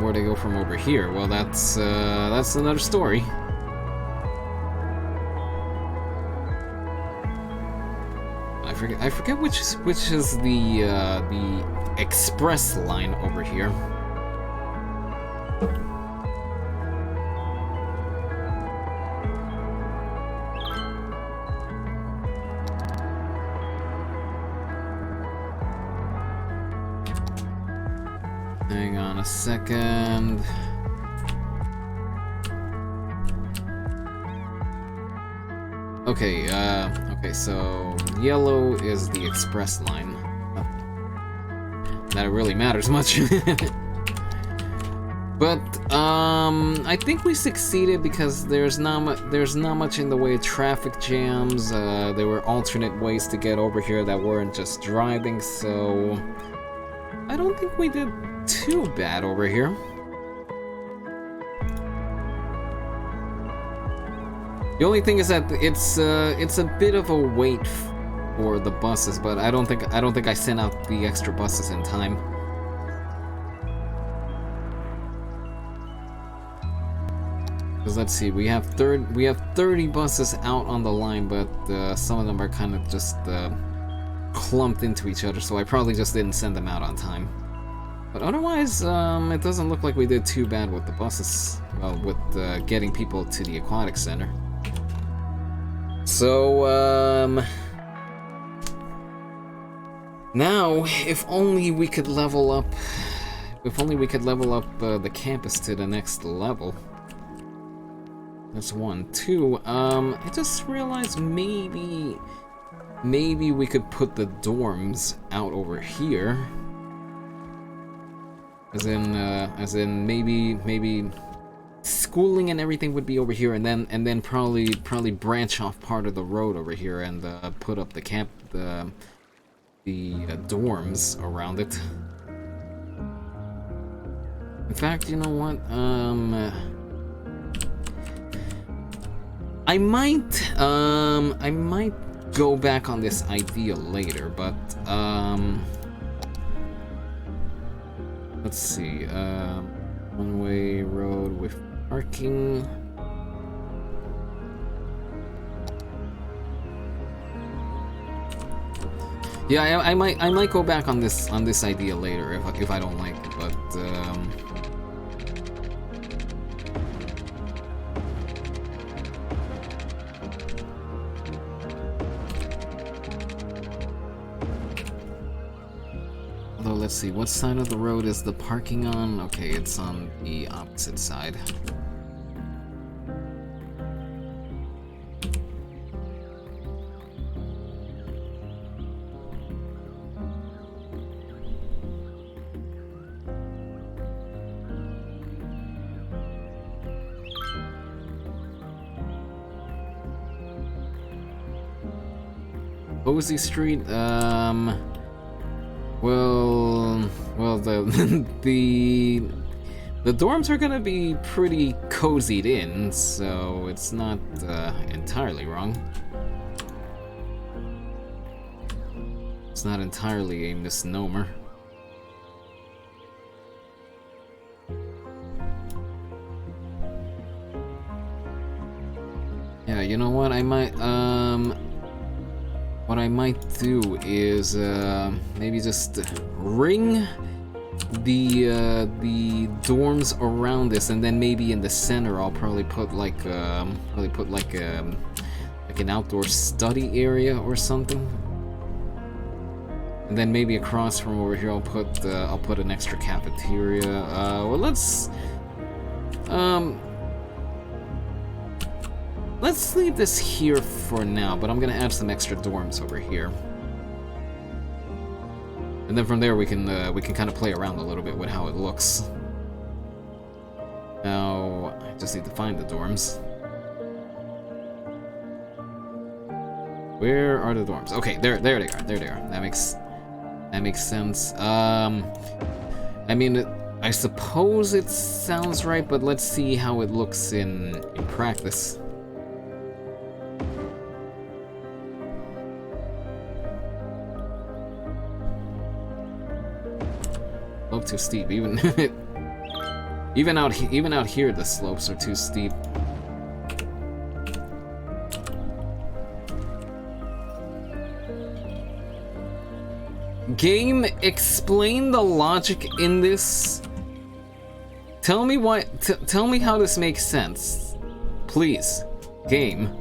Speaker 1: where they go from over here. Well, that's another story. I forget which is the express line over here. Hang on a second. Okay, okay, so yellow is the express line. That it really matters much. But I think we succeeded because there's not much in the way of traffic jams. There were alternate ways to get over here that weren't just driving, so I don't think we did too bad over here. The only thing is that it's a bit of a wait for the buses, but I don't think I sent out the extra buses in time. Because let's see, we have 30 buses out on the line, but some of them are kind of just clumped into each other, so I probably just didn't send them out on time. But otherwise, it doesn't look like we did too bad with the buses. Well, with getting people to the aquatic center. So, now, if only we could level up... If only we could level up the campus to the next level. That's one. Two, I just realized maybe we could put the dorms out over here. As in maybe schooling and everything would be over here, and then probably branch off part of the road over here and put up the dorms around it. In fact, you know what? I might go back on this idea later, but let's see. One-way road with parking. Yeah, I might go back on this idea later if I don't like it, but although let's see, what side of the road is the parking on? Okay, it's on the opposite side. Posey Street, well, the dorms are gonna be pretty cozied in, so it's not entirely wrong. It's not entirely a misnomer. Yeah, you know what? What I might do is maybe just ring the dorms around this, and then maybe in the center I'll probably put like an outdoor study area or something. And then maybe across from over here I'll put an extra cafeteria. Well, let's leave this here for now, but I'm gonna add some extra dorms over here. And then from there we can kind of play around a little bit with how it looks. Now I just need to find the dorms. Where are the dorms? Okay, there they are. There they are. That makes sense. I mean, I suppose it sounds right, but let's see how it looks in practice. Slope too steep, even. Even out here, the slopes are too steep. Game, explain the logic in this. Tell me why. Tell me how this makes sense, please. Game.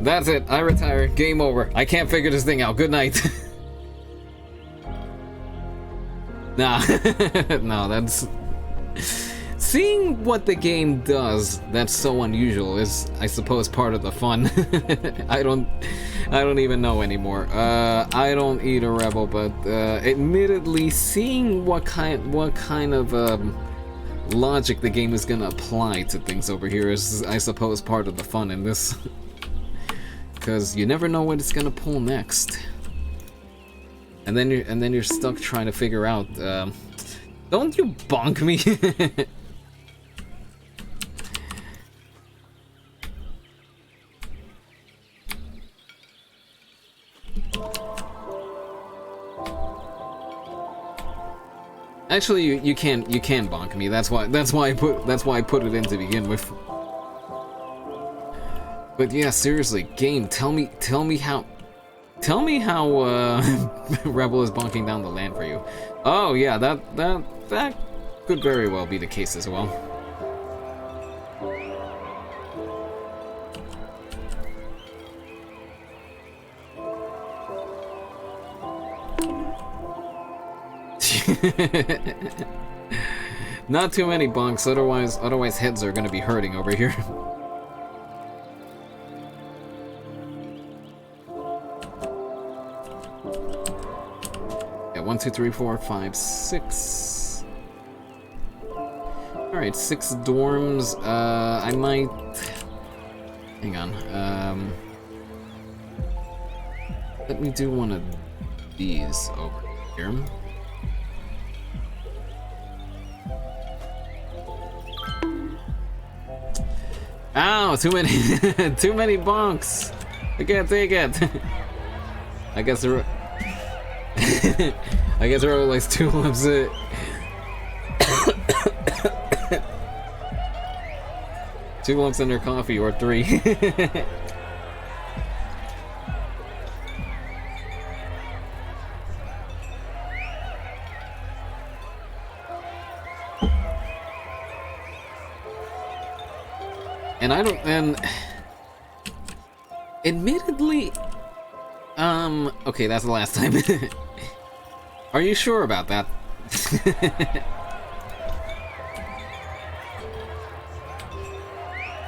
Speaker 1: That's it. I retire. Game over. I can't figure this thing out. Good night. Nah. No, that's... Seeing what the game does that's so unusual is, I suppose, part of the fun. I don't even know anymore. I don't eat a rebel, but admittedly, seeing what kind of logic the game is gonna apply to things over here is, I suppose, part of the fun in this. Because you never know what it's gonna pull next, and then you're stuck trying to figure out. Don't you bonk me? Actually, you can bonk me. That's why I put it in to begin with. But yeah, seriously, game, tell me how Rebel is bonking down the land for you. Oh yeah, that could very well be the case as well. Not too many bonks, otherwise heads are gonna be hurting over here. Yeah, 1, 2, 3, 4, 5, 6. Alright, 6 dorms. I might... Hang on. Let me do one of these over here. Ow, too many too many bonks. I can't take it. I guess there are like 2 lumps it. 2 lumps in their coffee, or 3. And admittedly, okay, that's the last time. Are you sure about that?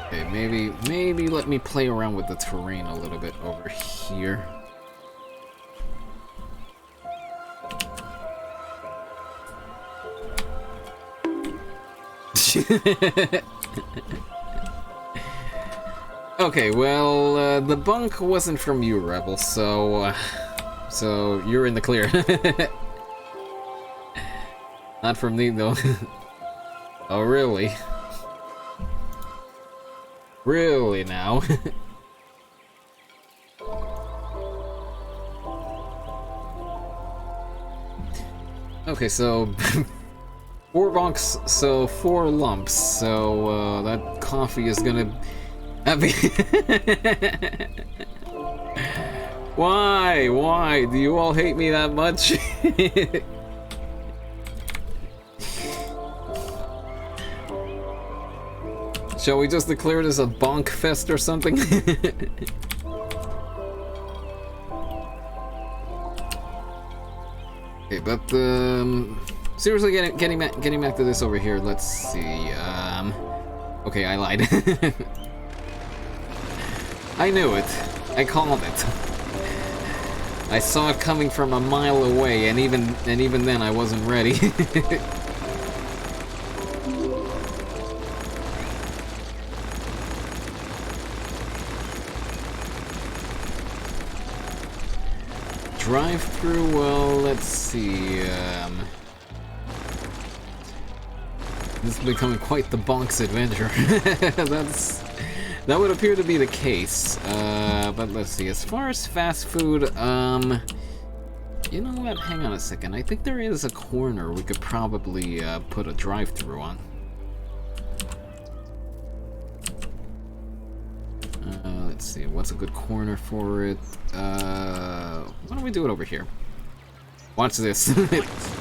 Speaker 1: Okay, maybe let me play around with the terrain a little bit over here. Okay, well, the bunk wasn't from you, Rebel, so you're in the clear. Not from me, though. Oh, really? Really, now? Okay, so... 4 bunks, so 4 lumps, so, that coffee is gonna... Why? Why? Do you all hate me that much? Shall we just declare this a bonk fest or something? Okay, but seriously, getting back to this over here. Let's see. Okay, I lied. I knew it. I called it. I saw it coming from a mile away, and even then I wasn't ready. Drive through, well, let's see, This is becoming quite the bonk's adventure. That would appear to be the case. But let's see. As far as fast food, you know what? Hang on a second. I think there is a corner we could probably put a drive-through on. Let's see. What's a good corner for it? Why don't we do it over here? Watch this.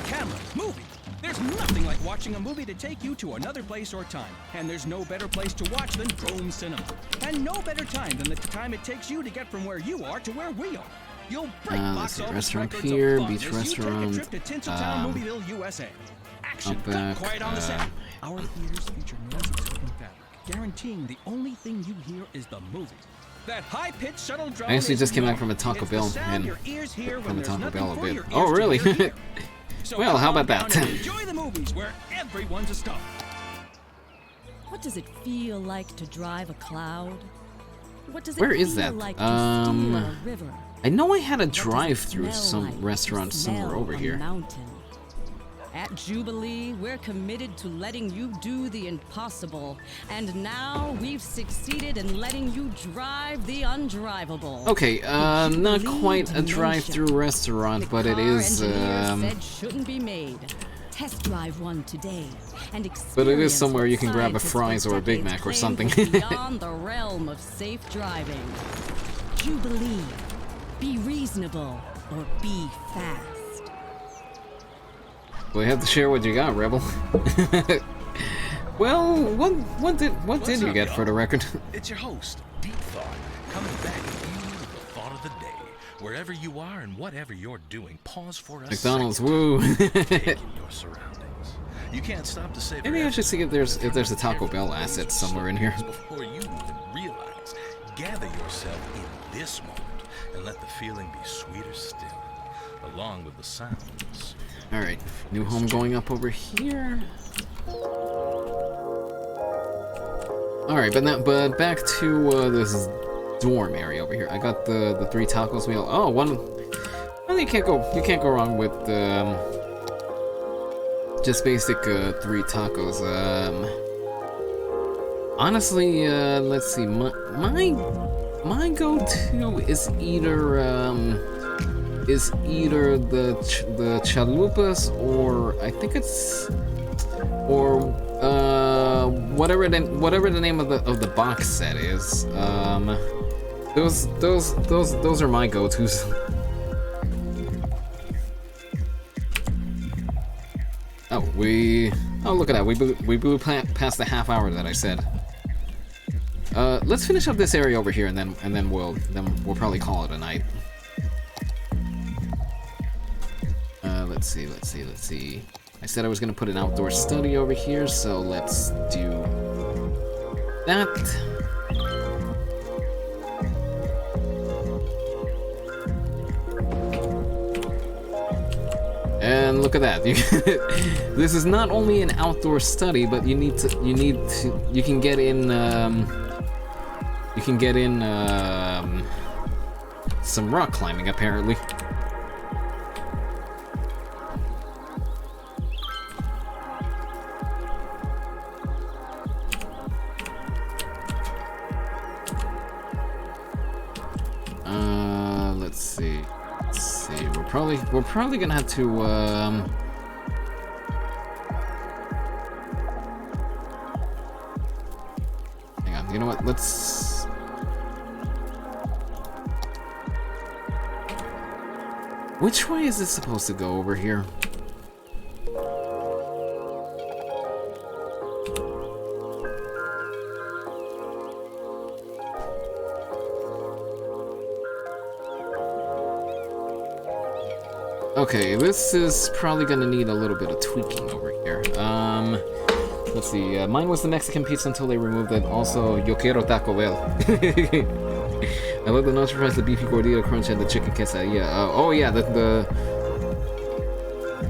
Speaker 8: Camera, movie. There's nothing like watching a movie to take you to another place or time. And there's no better place to watch than Chrome Cinema. And no better time than the time it takes you to get from where you are to where we are. You'll break
Speaker 1: let's
Speaker 8: box
Speaker 1: see,
Speaker 8: office
Speaker 1: restaurant
Speaker 8: records
Speaker 1: here,
Speaker 8: of fun
Speaker 1: beach
Speaker 8: as you
Speaker 1: restaurant,
Speaker 8: take a trip to Tinseltown, Movieville, USA. Action,
Speaker 1: Outback,
Speaker 8: cut, quiet on the set. Our theaters feature noise-absorbing fabric, guaranteeing the only thing you hear is the movie. That high-pitched shuttle drone.
Speaker 1: I actually just came back
Speaker 8: is
Speaker 1: from a Taco
Speaker 8: it's the
Speaker 1: Bell
Speaker 8: sound
Speaker 1: and
Speaker 8: your ears hear
Speaker 1: from
Speaker 8: when
Speaker 1: a
Speaker 8: there's
Speaker 1: Taco
Speaker 8: nothing
Speaker 1: Bell a
Speaker 8: for
Speaker 1: bit.
Speaker 8: your ears
Speaker 1: Oh,
Speaker 8: to
Speaker 1: really?
Speaker 8: hear here. So
Speaker 1: Well, how about
Speaker 8: come on
Speaker 1: that?
Speaker 8: down and enjoy the movies where everyone's a star.
Speaker 7: What does it feel like to drive a cloud? What does it
Speaker 1: Where
Speaker 7: feel
Speaker 1: is that?
Speaker 7: like to steer a river?
Speaker 1: I know I had a
Speaker 7: What does it
Speaker 1: drive-through
Speaker 7: smell like
Speaker 1: some
Speaker 7: to
Speaker 1: restaurant somewhere
Speaker 7: smell
Speaker 1: over
Speaker 7: a
Speaker 1: here.
Speaker 7: mountain? At Jubilee, we're committed to letting you do the impossible. And now we've succeeded in letting you drive the undrivable.
Speaker 1: Okay, not
Speaker 7: Jubilee
Speaker 1: quite a
Speaker 7: dimension.
Speaker 1: drive-through restaurant,
Speaker 7: The
Speaker 1: but it
Speaker 7: car
Speaker 1: is,
Speaker 7: engineer said shouldn't be made. Test drive one today and
Speaker 1: but it is
Speaker 7: experience
Speaker 1: somewhere
Speaker 7: what
Speaker 1: you can grab a
Speaker 7: scientists
Speaker 1: fries
Speaker 7: for
Speaker 1: or a Big
Speaker 7: decades
Speaker 1: Mac or
Speaker 7: claimed
Speaker 1: something.
Speaker 7: was beyond the realm of safe driving. Jubilee. Be reasonable or be fast.
Speaker 1: Well, you have to share what you got, Rebel. Well, what did you get for the record?
Speaker 6: It's your host, Deep Thought, coming back at you with the thought of the day. Wherever you are and whatever you're doing, pause for a
Speaker 1: McDonald's,
Speaker 6: second.
Speaker 1: woo.
Speaker 6: Take in your surroundings. You can't stop to savor
Speaker 1: Maybe I should see if there's a Taco
Speaker 6: every
Speaker 1: Bell asset somewhere in here.
Speaker 6: before you even realize. Gather yourself in this moment and let the feeling be sweeter still, along with the sounds.
Speaker 1: All right, new home going up over here. All right, but back to this dorm area over here. I got the 3 tacos meal. Oh, one. Well, you can't go wrong with just basic 3 tacos. Honestly, let's see. My go-to is either the chalupas or I think it's whatever the name of the box set is. Those are my go-tos. Oh, look at that. We blew past the half hour that I said. Let's finish up this area over here, and then we'll probably call it a night. Let's see. I said I was gonna put an outdoor study over here, so let's do that. And look at that. This is not only an outdoor study, but you can get in some rock climbing apparently. Let's see. We're probably gonna have to hang on. You know what? Let's. Which way is this supposed to go over here? Okay, this is probably gonna need a little bit of tweaking over here. Let's see. Mine was the Mexican pizza until they removed it. Also, yo quiero Taco Bell. I love the nacho fries, the beefy gordita crunch, and the chicken quesadilla. Oh yeah, the.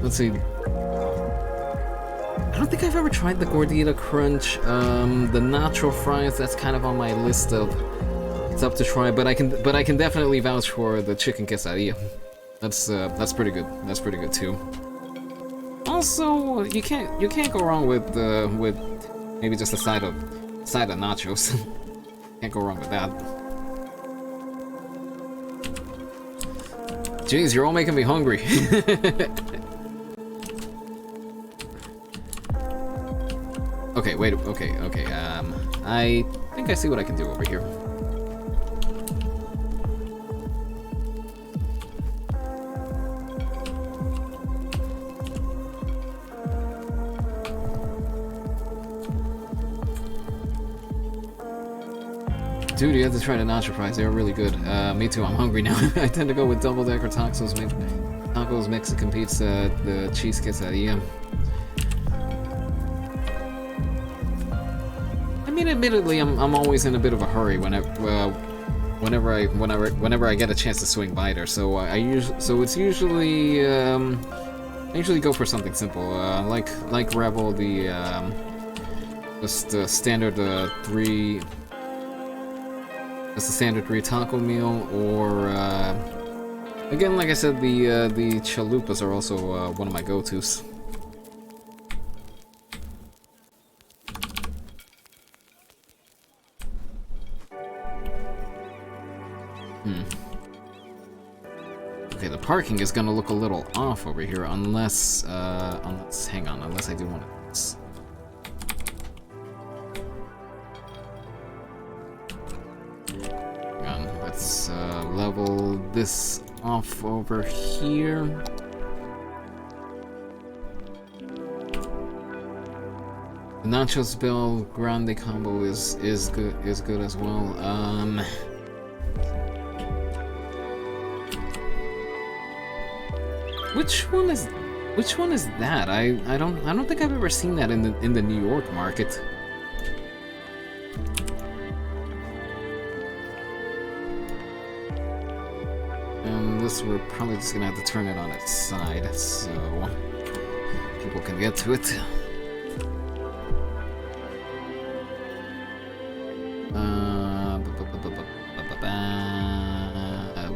Speaker 1: Let's see. I don't think I've ever tried the gordita crunch. The nacho fries. That's kind of on my list of stuff to try. But I can definitely vouch for the chicken quesadilla. That's pretty good. That's pretty good too. also you can't go wrong with maybe just a side of nachos. Can't go wrong with that. Jeez, you're all making me hungry. Okay, wait, okay, I think I see what I can do over here. Dude, you have to try the nacho fries, they're really good. Me too, I'm hungry now. I tend to go with double-decker tacos, Mexican pizza, the cheese quesadilla. I mean, admittedly, I'm always in a bit of a hurry whenever I get a chance to swing by there. So I usually go for something simple, like Rebel, just the standard three taco meal, or again, like I said, the chalupas are also one of my go-tos. Okay, the parking is gonna look a little off over here, unless hang on, unless I do one of these. Hang on, let's level this off over here. The Nachos Bell Grande combo is good as well. Which one is that? I don't think I've ever seen that in the New York market. And this, we're probably just gonna have to turn it on its side so people can get to it.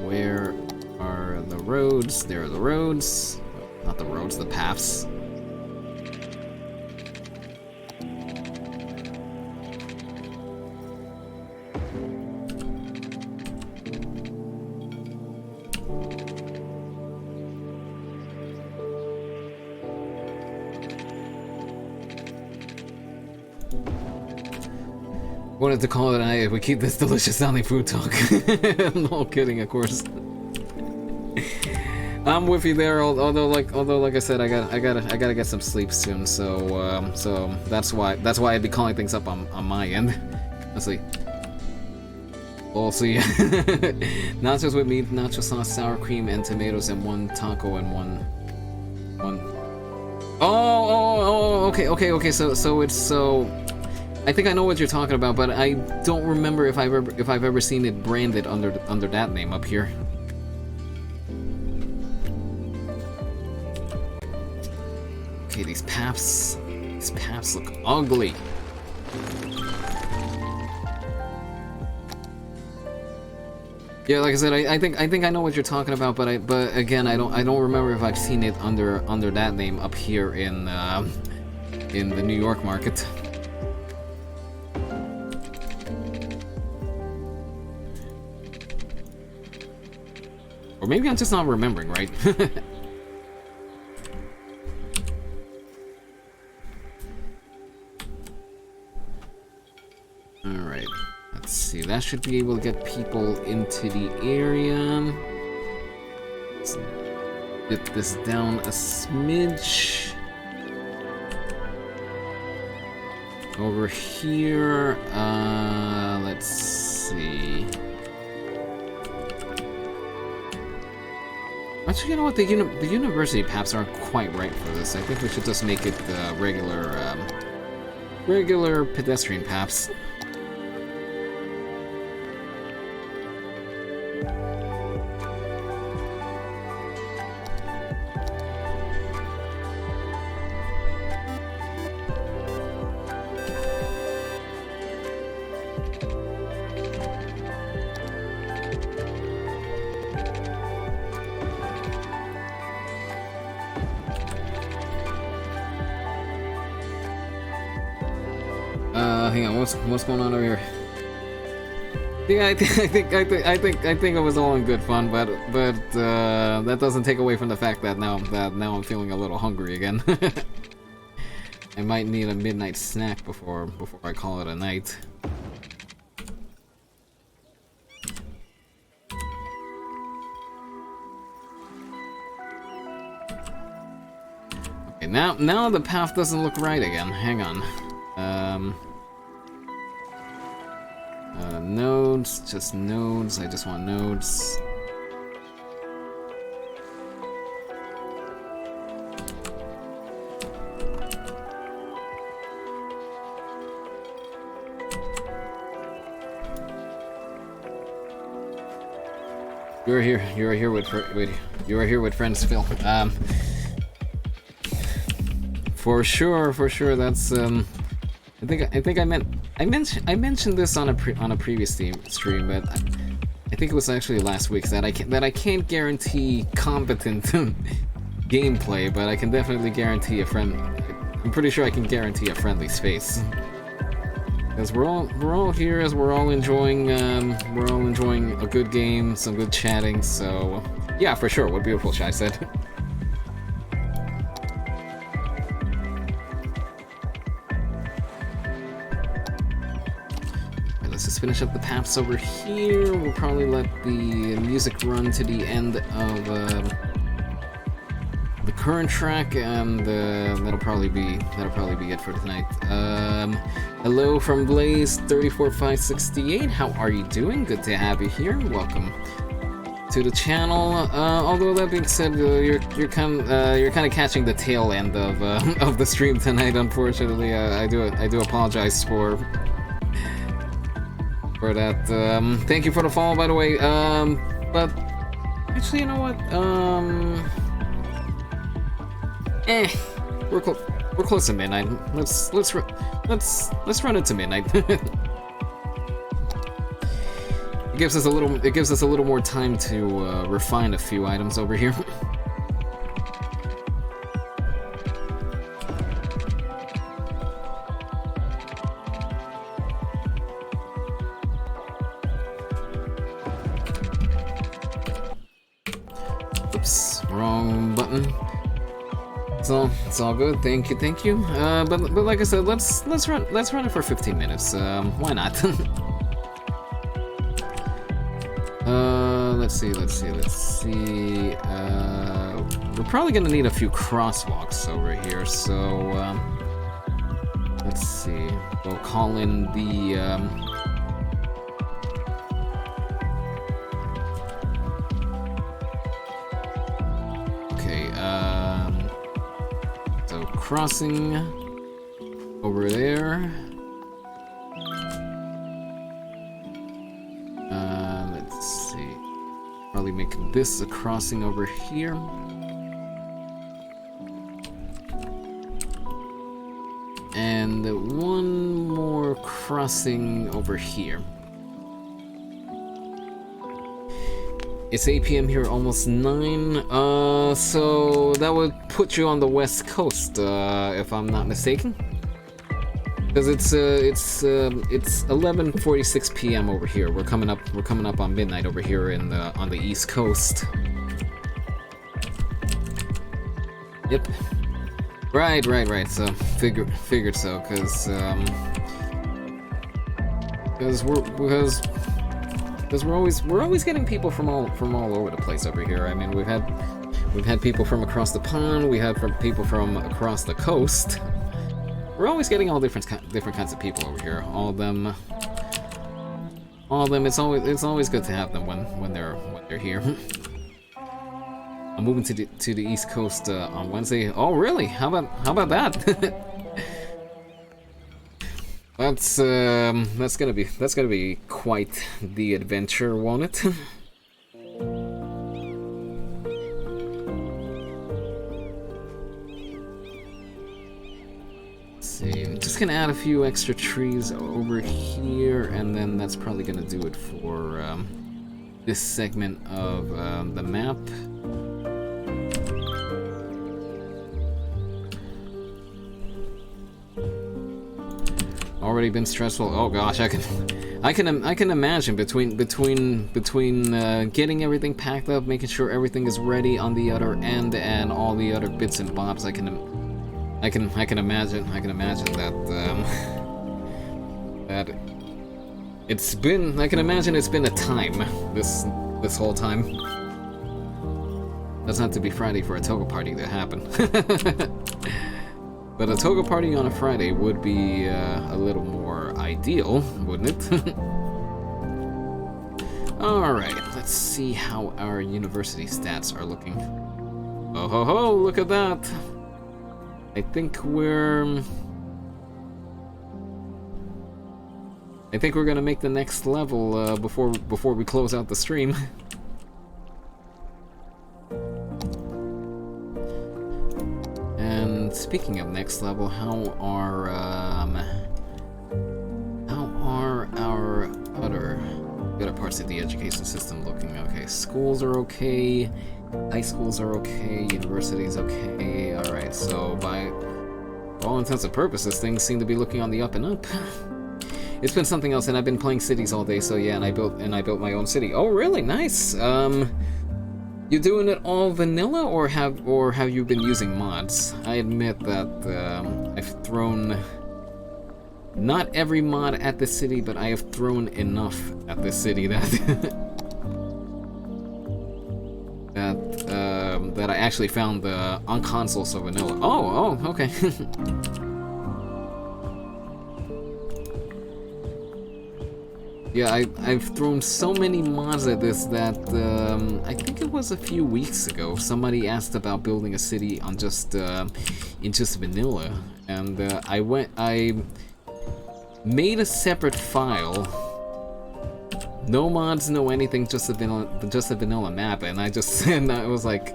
Speaker 1: Where are the roads? There are the roads. Not the roads, the paths. Wanted to call it a night if we keep this delicious sounding food talk. No kidding, of course. I'm with you there. Although like I said, I gotta get some sleep soon. So that's why I'd be calling things up on my end. Let's see. We'll see. Nachos with meat, nacho sauce, sour cream, and tomatoes, and one taco and one. Oh, okay. So. I think I know what you're talking about, but I don't remember if I've ever seen it branded under that name up here. Okay, these paths look ugly. Yeah, like I said, I think I know what you're talking about, but again, I don't remember if I've seen it under that name up here in the New York market. Or maybe I'm just not remembering, right? Alright, let's see. That should be able to get people into the area. Let's get this down a smidge. Over here, let's see. Actually, you know what? The university paths aren't quite right for this. I think we should just make it regular pedestrian paths. hang on. What's going on over here? Yeah, I think it was all in good fun, but that doesn't take away from the fact that now I'm feeling a little hungry again. I might need a midnight snack before I call it a night. Okay, now the path doesn't look right again. Hang on. Nodes, just nodes. I just want nodes. You are here with friends, Phil. For sure. That's I think I mentioned this on a previous stream, but I think it was actually last week that I can't guarantee competent gameplay, but I can definitely guarantee I'm pretty sure I can guarantee a friendly space. Because we're all here, as we're all enjoying a good game, some good chatting. So yeah, for sure. What beautiful Shy said. Let's just finish up the paths over here. We'll probably let the music run to the end of the current track, and that'll probably be it for tonight. Hello from Blaze34568. How are you doing? Good to have you here. Welcome to the channel. Although that being said, you're kind of catching the tail end of the stream tonight. Unfortunately, I do apologize for that. Thank you for the follow, by the way. But actually, you know what? We're close to midnight. Let's run it to midnight. It gives us a little more time to refine a few items over here. Oops, wrong button. It's all good. Thank you. But like I said, let's run it for 15 minutes. Why not? Let's see. We're probably gonna need a few crosswalks over here. So let's see. We'll call in the. Crossing over there. Let's see. Probably make this a crossing over here. And one more crossing over here. It's 8 p.m. here, almost 9. So that would put you on the west coast, if I'm not mistaken. Because it's 11:46 p.m. over here. We're coming up on midnight over here on the east coast. Yep. Right. So figured so, because we're always getting people from all over the place over here. I mean, we've had people from across the pond. We had people from across the coast. We're always getting all different kinds of people over here. All of them. It's always good to have them when they're here. I'm moving to the East Coast on Wednesday. Oh, really? How about that? That's gonna be quite the adventure, won't it? Let's see. I'm just gonna add a few extra trees over here, and then that's probably gonna do it for this segment of the map. already been stressful. Oh gosh, I can imagine between getting everything packed up, making sure everything is ready on the other end, and all the other bits and bobs. I can imagine that that it's been. I can imagine it's been a time this whole time. Doesn't have to be Friday for a toga party to happen. But a toga party on a Friday would be a little more ideal, wouldn't it? Alright, let's see how our university stats are looking. Oh ho ho, look at that! I think we're gonna make the next level before we close out the stream. And speaking of next level, how are our other parts of the education system looking? Okay, schools are okay, high schools are okay, universities okay. All right, so by all intents and purposes, things seem to be looking on the up and up. It's been something else, and I've been playing cities all day. So yeah, and I built my own city. Oh, really? Nice. You doing it all vanilla, or have you been using mods? I admit that I've thrown not every mod at the city, but I have thrown enough at the city that that I actually found the on console so vanilla. Oh, okay. Yeah, I've thrown so many mods at this that I think it was a few weeks ago somebody asked about building a city on just in just vanilla, and I made a separate file. No mods, no anything, just a vanilla map, and I just and I was like,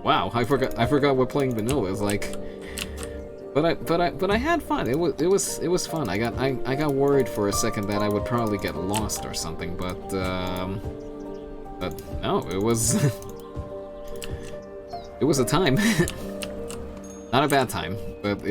Speaker 1: wow, I forgot what playing vanilla is like. But I had fun. It was fun. I got worried for a second that I would probably get lost or something, but no, it was it was a time. Not a bad time, but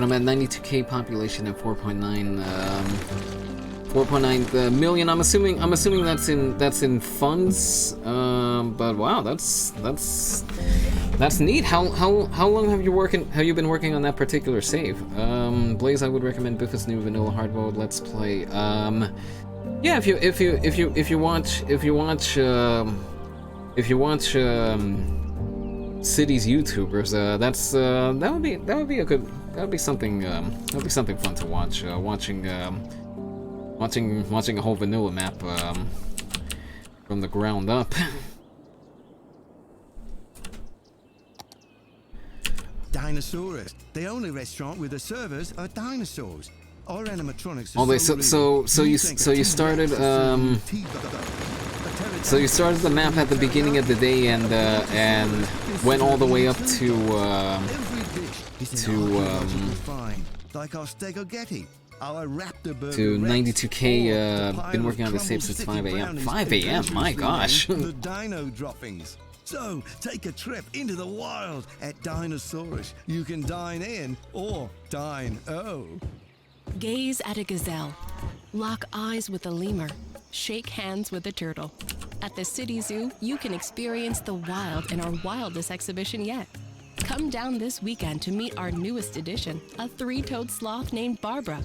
Speaker 1: I'm at 92k population and 4.9 million. I'm assuming that's in funds. But wow, that's neat. How long have you been working on that particular save? Blaze, I would recommend Biff's new vanilla hard mode. Let's play. Yeah, if you watch cities YouTubers, that would be something fun to watch. Watching a whole vanilla map from the ground up.
Speaker 5: Dinosaurus, the only restaurant where the servers are dinosaurs. Our animatronics are
Speaker 1: Oh, wait, so you started so you started the map at the beginning of the day and went all the way up to
Speaker 5: like our stegogetti, our raptor burger
Speaker 1: to 92k.
Speaker 5: Rex,
Speaker 1: Been working on the save since 5 a.m. 5 a.m. My gosh.
Speaker 5: The dino droppings. So take a trip into the wild at Dinosaurus. You can dine in or dine
Speaker 3: Gaze at a gazelle, lock eyes with a lemur, shake hands with a turtle. At the City Zoo, you can experience the wild in our wildest exhibition yet. Come down this weekend to meet our newest addition, a three-toed sloth named Barbara.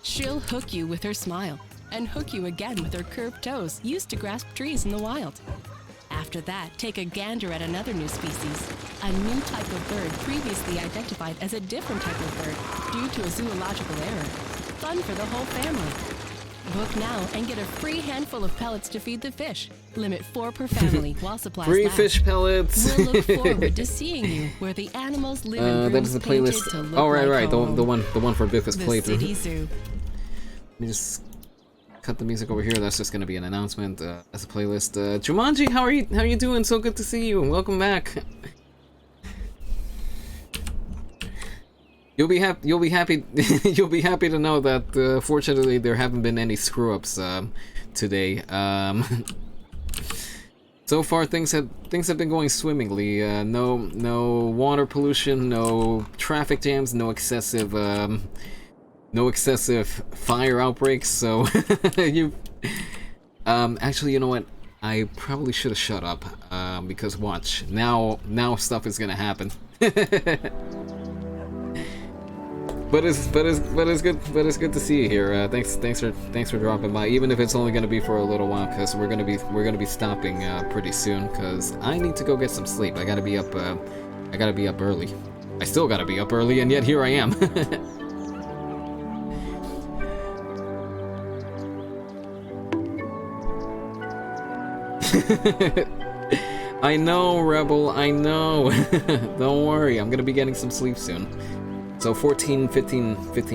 Speaker 3: She'll hook you with her smile and hook you again with her curved toes used to grasp trees in the wild. After that, take a gander at another new species, a new type of bird previously identified as a different type of bird due to a zoological error. Fun for the whole family. Book now and get a free handful of pellets to feed the fish. Limit 4 per family while supplies
Speaker 1: Free
Speaker 3: last.
Speaker 1: fish pellets.
Speaker 3: We'll look forward to seeing you where the animals live in
Speaker 1: that is the playlist. Oh, right, the one for Biff's playthrough.
Speaker 3: City Zoo.
Speaker 1: Let me just cut the music over here. That's just gonna be an announcement. As a playlist. Jumanji, how are you doing? So good to see you. Welcome back. You'll be happy. You'll be happy. You'll be happy to know that fortunately there haven't been any screw-ups today. So far things have been going swimmingly. No water pollution, no traffic jams, no excessive fire outbreaks. So you actually, you know what? I probably should have shut up because watch now stuff is gonna happen. But it's good to see you here. Thanks for dropping by, even if it's only gonna be for a little while, because we're gonna be stopping pretty soon, because I need to go get some sleep. I gotta be up early. I still gotta be up early, and yet here I am. I know, Rebel, I know. Don't worry, I'm gonna be getting some sleep soon. So 15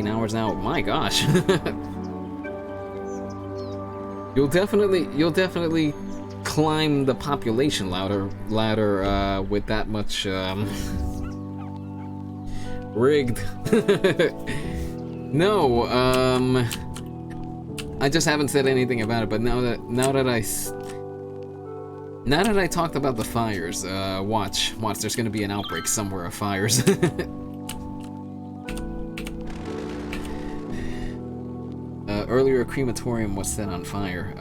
Speaker 1: hours now. My gosh. You'll definitely climb the population ladder with that much rigged. No, I just haven't said anything about it, but now that I talked about the fires, watch, there's gonna be an outbreak somewhere of fires. Earlier, a crematorium was set on fire.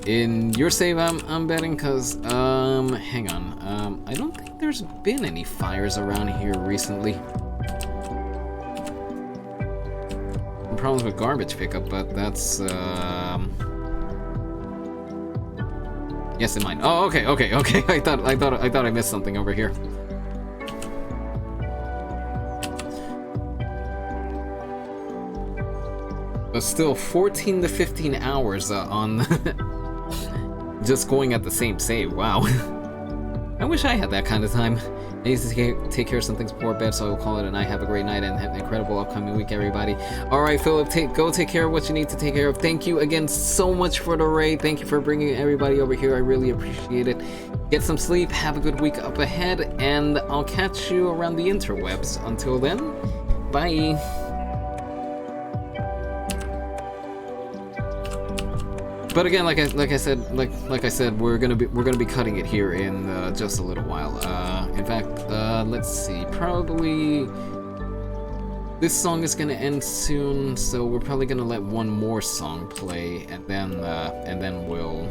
Speaker 1: In your save, I'm betting, cause hang on. I don't think there's been any fires around here recently. Problems with garbage pickup, but that's yes, in mine. Oh, okay. I thought I missed something over here. But still, 14 to 15 hours on just going at the same save. Wow. I wish I had that kind of time. I need to take care of some things before bed, so I will call it a night. Have a great night and have an incredible upcoming week, everybody. Alright, Philip, go take care of what you need to take care of. Thank you again so much for the raid. Thank you for bringing everybody over here. I really appreciate it. Get some sleep, have a good week up ahead, and I'll catch you around the interwebs. Until then, bye. But again, like I said, we're gonna be cutting it here in just a little while. In fact, let's see. Probably this song is gonna end soon, so we're probably gonna let one more song play, and then we'll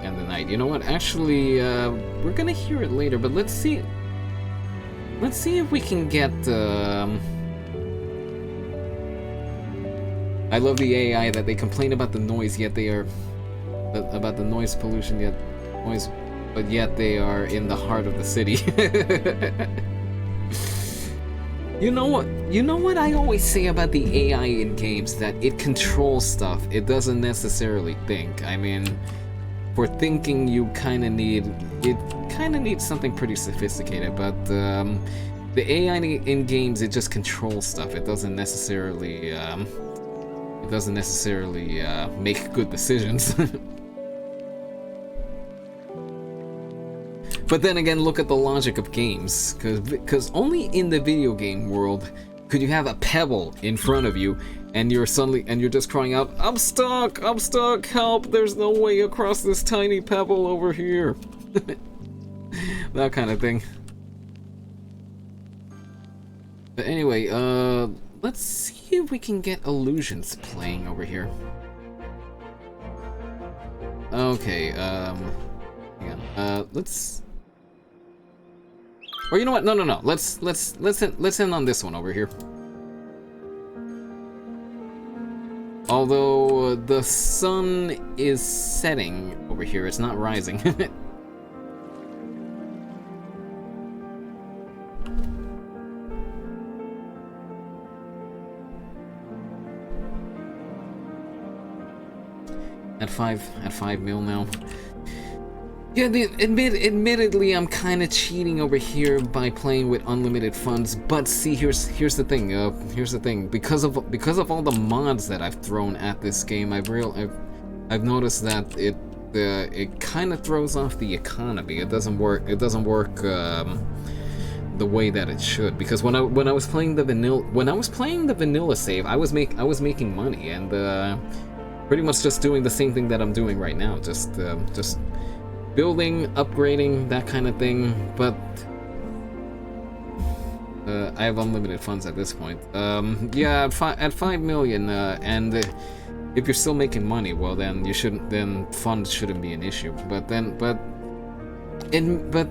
Speaker 1: end the night. You know what? Actually, we're gonna hear it later, but let's see if we can get. I love the AI that they complain about the noise, yet they are about the noise pollution, but yet they are in the heart of the city. You know what I always say about the AI in games, that it controls stuff. It doesn't necessarily think. I mean, for thinking, you kind of need something pretty sophisticated, but the AI in games, it just controls stuff. It doesn't necessarily make good decisions. But then again, look at the logic of games, because only in the video game world could you have a pebble in front of you and you're just crying out, I'm stuck, help, there's no way across this tiny pebble over here. That kind of thing. But anyway, let's see if we can get illusions playing over here. Okay, hang on. Let's. Or you know what? No. Let's end on this one over here. Although the sun is setting over here, it's not rising. At 5 mil now. Yeah, admittedly, I'm kind of cheating over here by playing with unlimited funds. But see, here's the thing. Because of all the mods that I've thrown at this game, I've noticed that it kind of throws off the economy. It doesn't work the way that it should. Because when I was playing the vanilla save, I was making money, and pretty much just doing the same thing that I'm doing right now, just building, upgrading, that kind of thing. But I have unlimited funds at this point. Yeah, at 5 million, and if you're still making money, well then funds shouldn't be an issue. But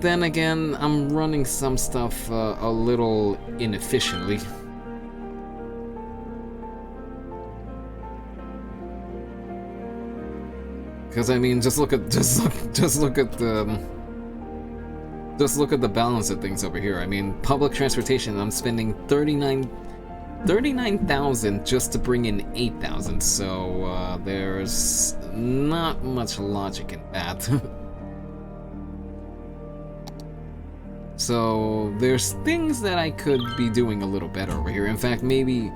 Speaker 1: then again, I'm running some stuff a little inefficiently. Because I mean, just look at the balance of things over here. I mean, public transportation, I'm spending 39,000 just to bring in 8,000. So there's not much logic in that. So there's things that I could be doing a little better over here. In fact, maybe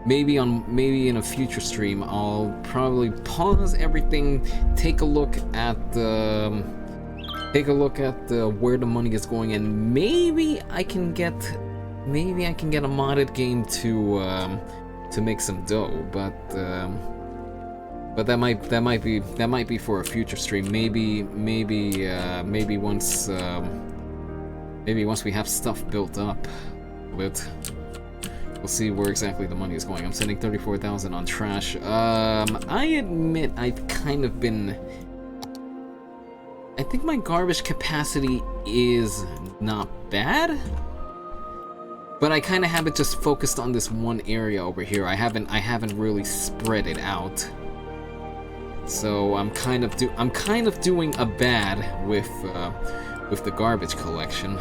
Speaker 1: in a future stream, I'll probably pause everything, take a look at where the money is going, and maybe I can get a modded game to make some dough. But that might be for a future stream. Maybe once we have stuff built up a bit. We'll see where exactly the money is going. I'm sending 34,000 on trash. I admit I've kind of been... I think my garbage capacity is not bad, but I kind of have it just focused on this one area over here. I haven't really spread it out. So I'm kind of doing a bad with the garbage collection.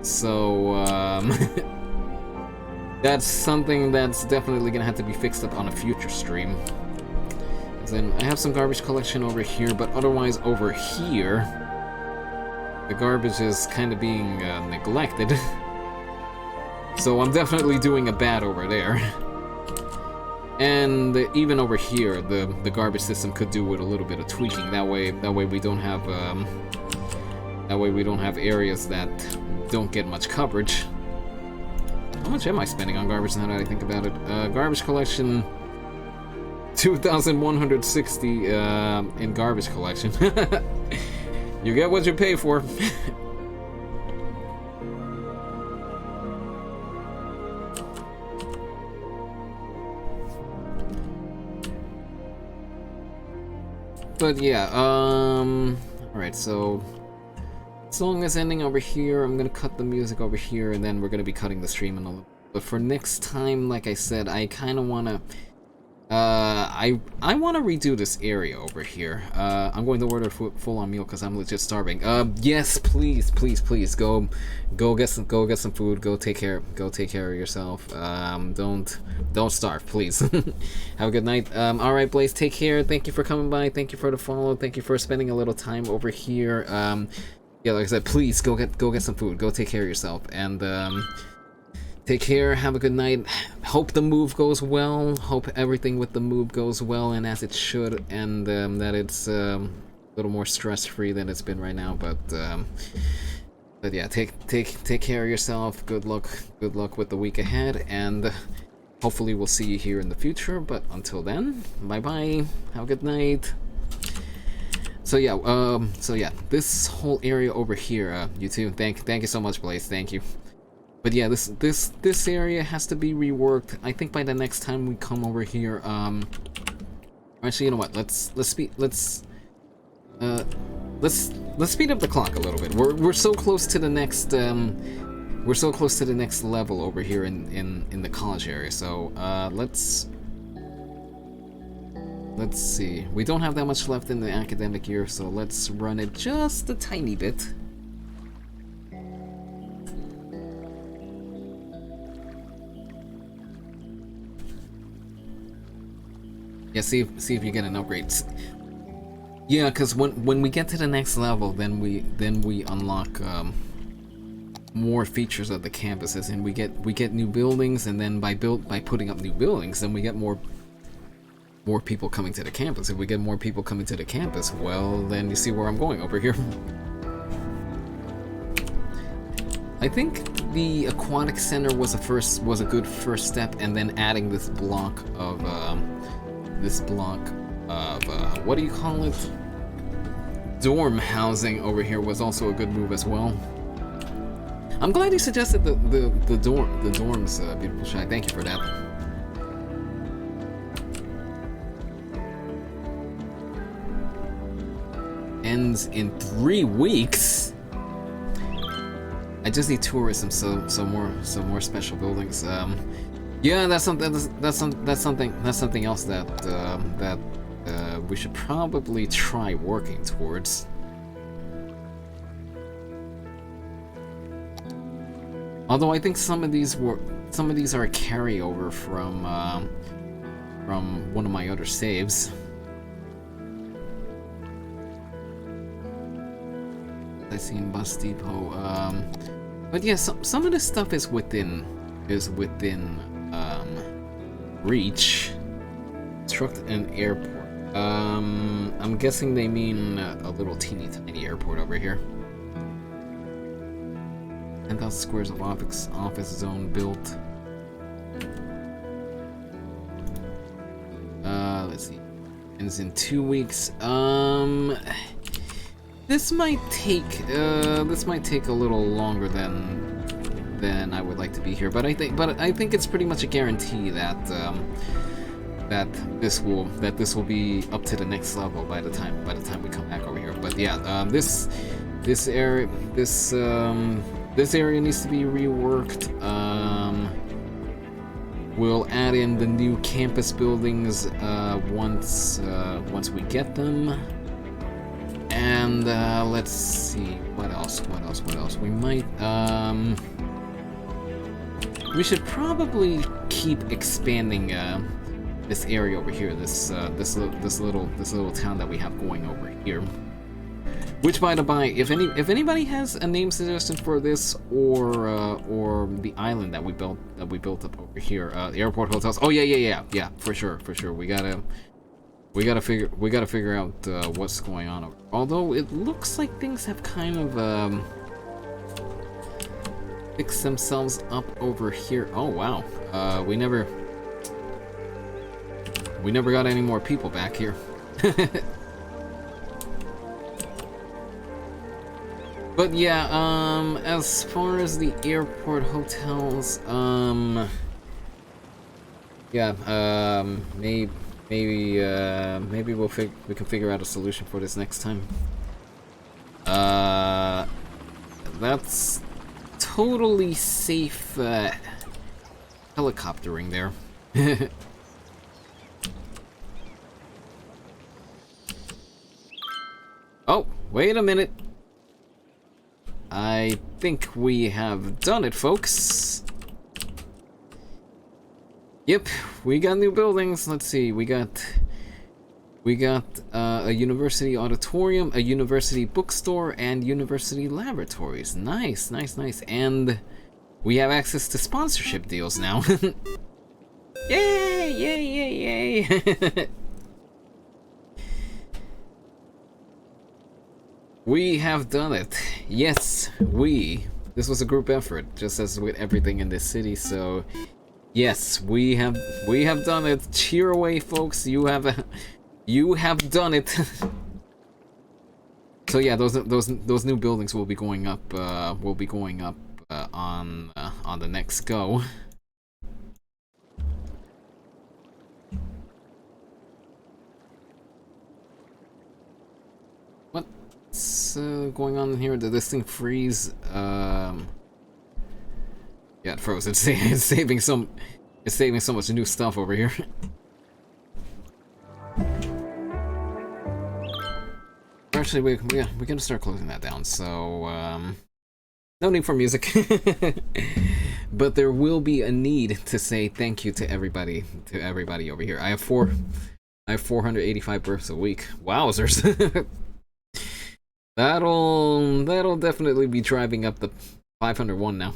Speaker 1: So, that's something that's definitely gonna have to be fixed up on a future stream. Then I have some garbage collection over here, but otherwise over here, the garbage is kind of being neglected. So I'm definitely doing a bad over there. And even over here, the garbage system could do with a little bit of tweaking. That way we don't have areas that don't get much coverage. How much am I spending on garbage now that I think about it? Garbage collection, 2,160 in garbage collection. You get what you pay for. But yeah, alright, so song is ending over here. I'm gonna cut the music over here, and then we're gonna be cutting the stream in a little. But for next time, like I said, I kind of wanna, I wanna redo this area over here. I'm going to order a full-on meal because I'm legit starving. Yes, please, go get some food. Go take care of yourself. Don't starve, please. Have a good night. All right, Blaze, take care. Thank you for coming by. Thank you for the follow. Thank you for spending a little time over here. Yeah, like I said, please go get some food. Go take care of yourself, and take care. Have a good night. Hope the move goes well. Hope everything with the move goes well and as it should, and that it's a little more stress-free than it's been right now. But yeah, take care of yourself. Good luck with the week ahead, and hopefully we'll see you here in the future. But until then, bye bye. Have a good night. So yeah, this whole area over here, you too. Thank you so much, Blaze. Thank you. But yeah, this area has to be reworked. I think by the next time we come over here, actually, you know what? Let's speed up the clock a little bit. We're so close to the next level over here in the college area. So let's see. We don't have that much left in the academic year, so let's run it just a tiny bit. Yeah, see if you get an upgrade. Yeah, because when we get to the next level, then we unlock more features of the campuses, and we get new buildings, and then by putting up new buildings, then we get more people coming to the campus. If we get more people coming to the campus, well, then you see where I'm going over here. I think the aquatic center was a good first step, and then adding this block of what do you call it? Dorm housing over here was also a good move as well. I'm glad you suggested the dorms, beautiful Shy. Thank you for that. Ends in 3 weeks. I just need tourism, so some more special buildings. Yeah, that's something else that we should probably try working towards. Although I think some of these are a carryover from one of my other saves. I see in Bus Depot. But yeah, some of this stuff is within reach. Construct an airport. I'm guessing they mean a little teeny tiny airport over here. 10,000 squares of office zone built. Let's see. Ends in 2 weeks. This might take a little longer than I would like to be here, but I think it's pretty much a guarantee that this will be up to the next level by the time we come back over here. But yeah, this area needs to be reworked. We'll add in the new campus buildings once we get them. And let's see, what else? We might we should probably keep expanding this area over here, this little town that we have going over here. Which, by the by, if anybody has a name suggestion for this or the island that we built up over here, the airport hotels. Oh yeah, for sure. We gotta figure out what's going on. Although it looks like things have kind of fixed themselves up over here. Oh wow, we never got any more people back here. But yeah, as far as the airport hotels, yeah, maybe we can figure out a solution for this next time. That's totally safe helicoptering there. Oh, wait a minute. I think we have done it, folks. Yep, we got new buildings. Let's see, we got a university auditorium, a university bookstore, and university laboratories. Nice. And we have access to sponsorship deals now. Yay! We have done it. Yes, this was a group effort, just as with everything in this city, so yes, we have done it. Cheer away, folks. You have done it. So yeah, those new buildings will be going up on the next go. What's going on here? Did this thing freeze? Yeah, it froze. It's saving so much new stuff over here. Actually, we're gonna start closing that down. So no need for music, but there will be a need to say thank you to everybody over here. I have 485 births a week. Wowzers. That'll definitely be driving up the 501 now.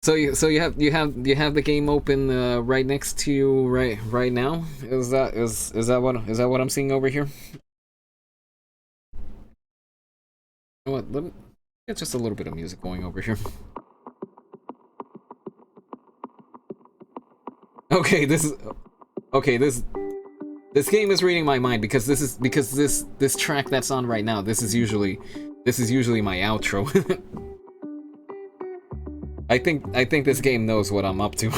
Speaker 1: So you have the game open right next to you right now? Is that what I'm seeing over here? You know what? It's just a little bit of music going over here. Okay, this game is reading my mind because this track that's on right now, this is usually my outro. I think this game knows what I'm up to.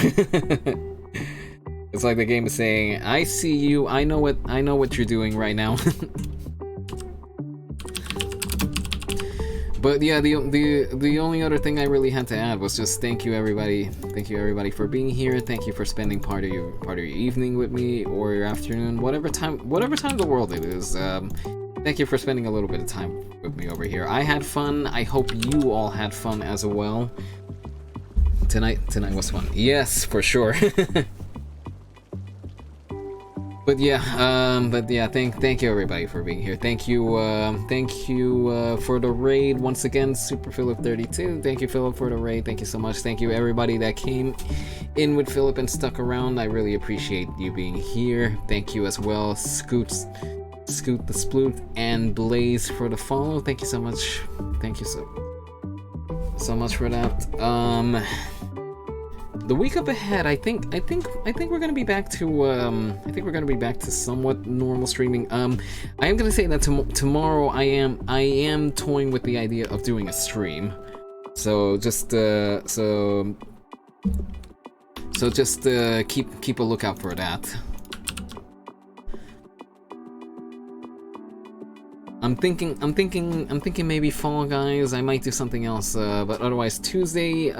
Speaker 1: It's like the game is saying, "I see you. I know what you're doing right now." But yeah, the only other thing I really had to add was just thank you everybody for being here. Thank you for spending part of your evening with me or your afternoon, whatever time of the world it is. Thank you for spending a little bit of time with me over here. I had fun. I hope you all had fun as well. Tonight was fun. Yes, for sure. But yeah, thank you everybody for being here. Thank you for the raid once again, Super Philip 32. Thank you, Philip, for the raid. Thank you so much. Thank you everybody that came in with Philip and stuck around. I really appreciate you being here. Thank you as well, Scoot the Sploot and Blaze for the follow. Thank you so much. Thank you so much for that. The week up ahead, I think we're gonna be back to somewhat normal streaming. I am gonna say that tomorrow I am toying with the idea of doing a stream. So just keep a lookout for that. I'm thinking maybe Fall Guys. I might do something else, but otherwise Tuesday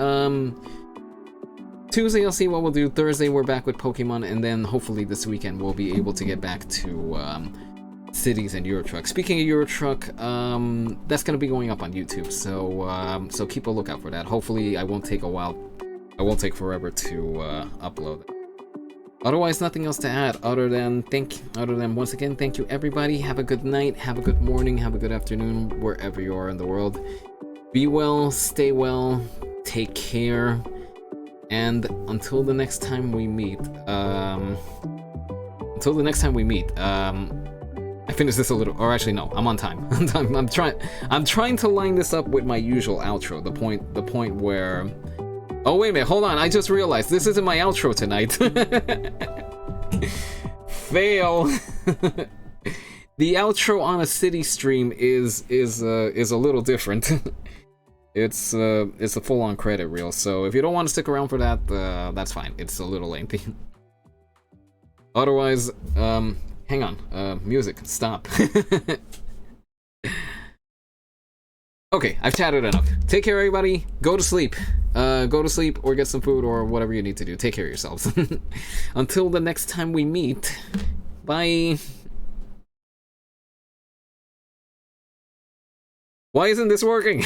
Speaker 1: I'll see what we'll do. Thursday we're back with Pokemon, and then hopefully this weekend we'll be able to get back to Cities and Euro Truck. Speaking of Euro Truck, that's gonna be going up on YouTube, so keep a lookout for that. Hopefully I won't take forever to upload it. Otherwise, nothing else to add other than once again, thank you everybody. Have a good night, have a good morning, have a good afternoon, wherever you are in the world. Be well, stay well, take care. And until the next time we meet, I finished this a little, or actually no, I'm on time. I'm trying to line this up with my usual outro. The point where, oh wait a minute, hold on. I just realized this isn't my outro tonight. Fail. The outro on a city stream is a little different. It's a full-on credit reel, so if you don't want to stick around for that, that's fine. It's a little lengthy. Otherwise, hang on. Music, stop. Okay, I've chatted enough. Take care, everybody. Go to sleep. Go to sleep or get some food or whatever you need to do. Take care of yourselves. Until the next time we meet, bye. Why isn't this working?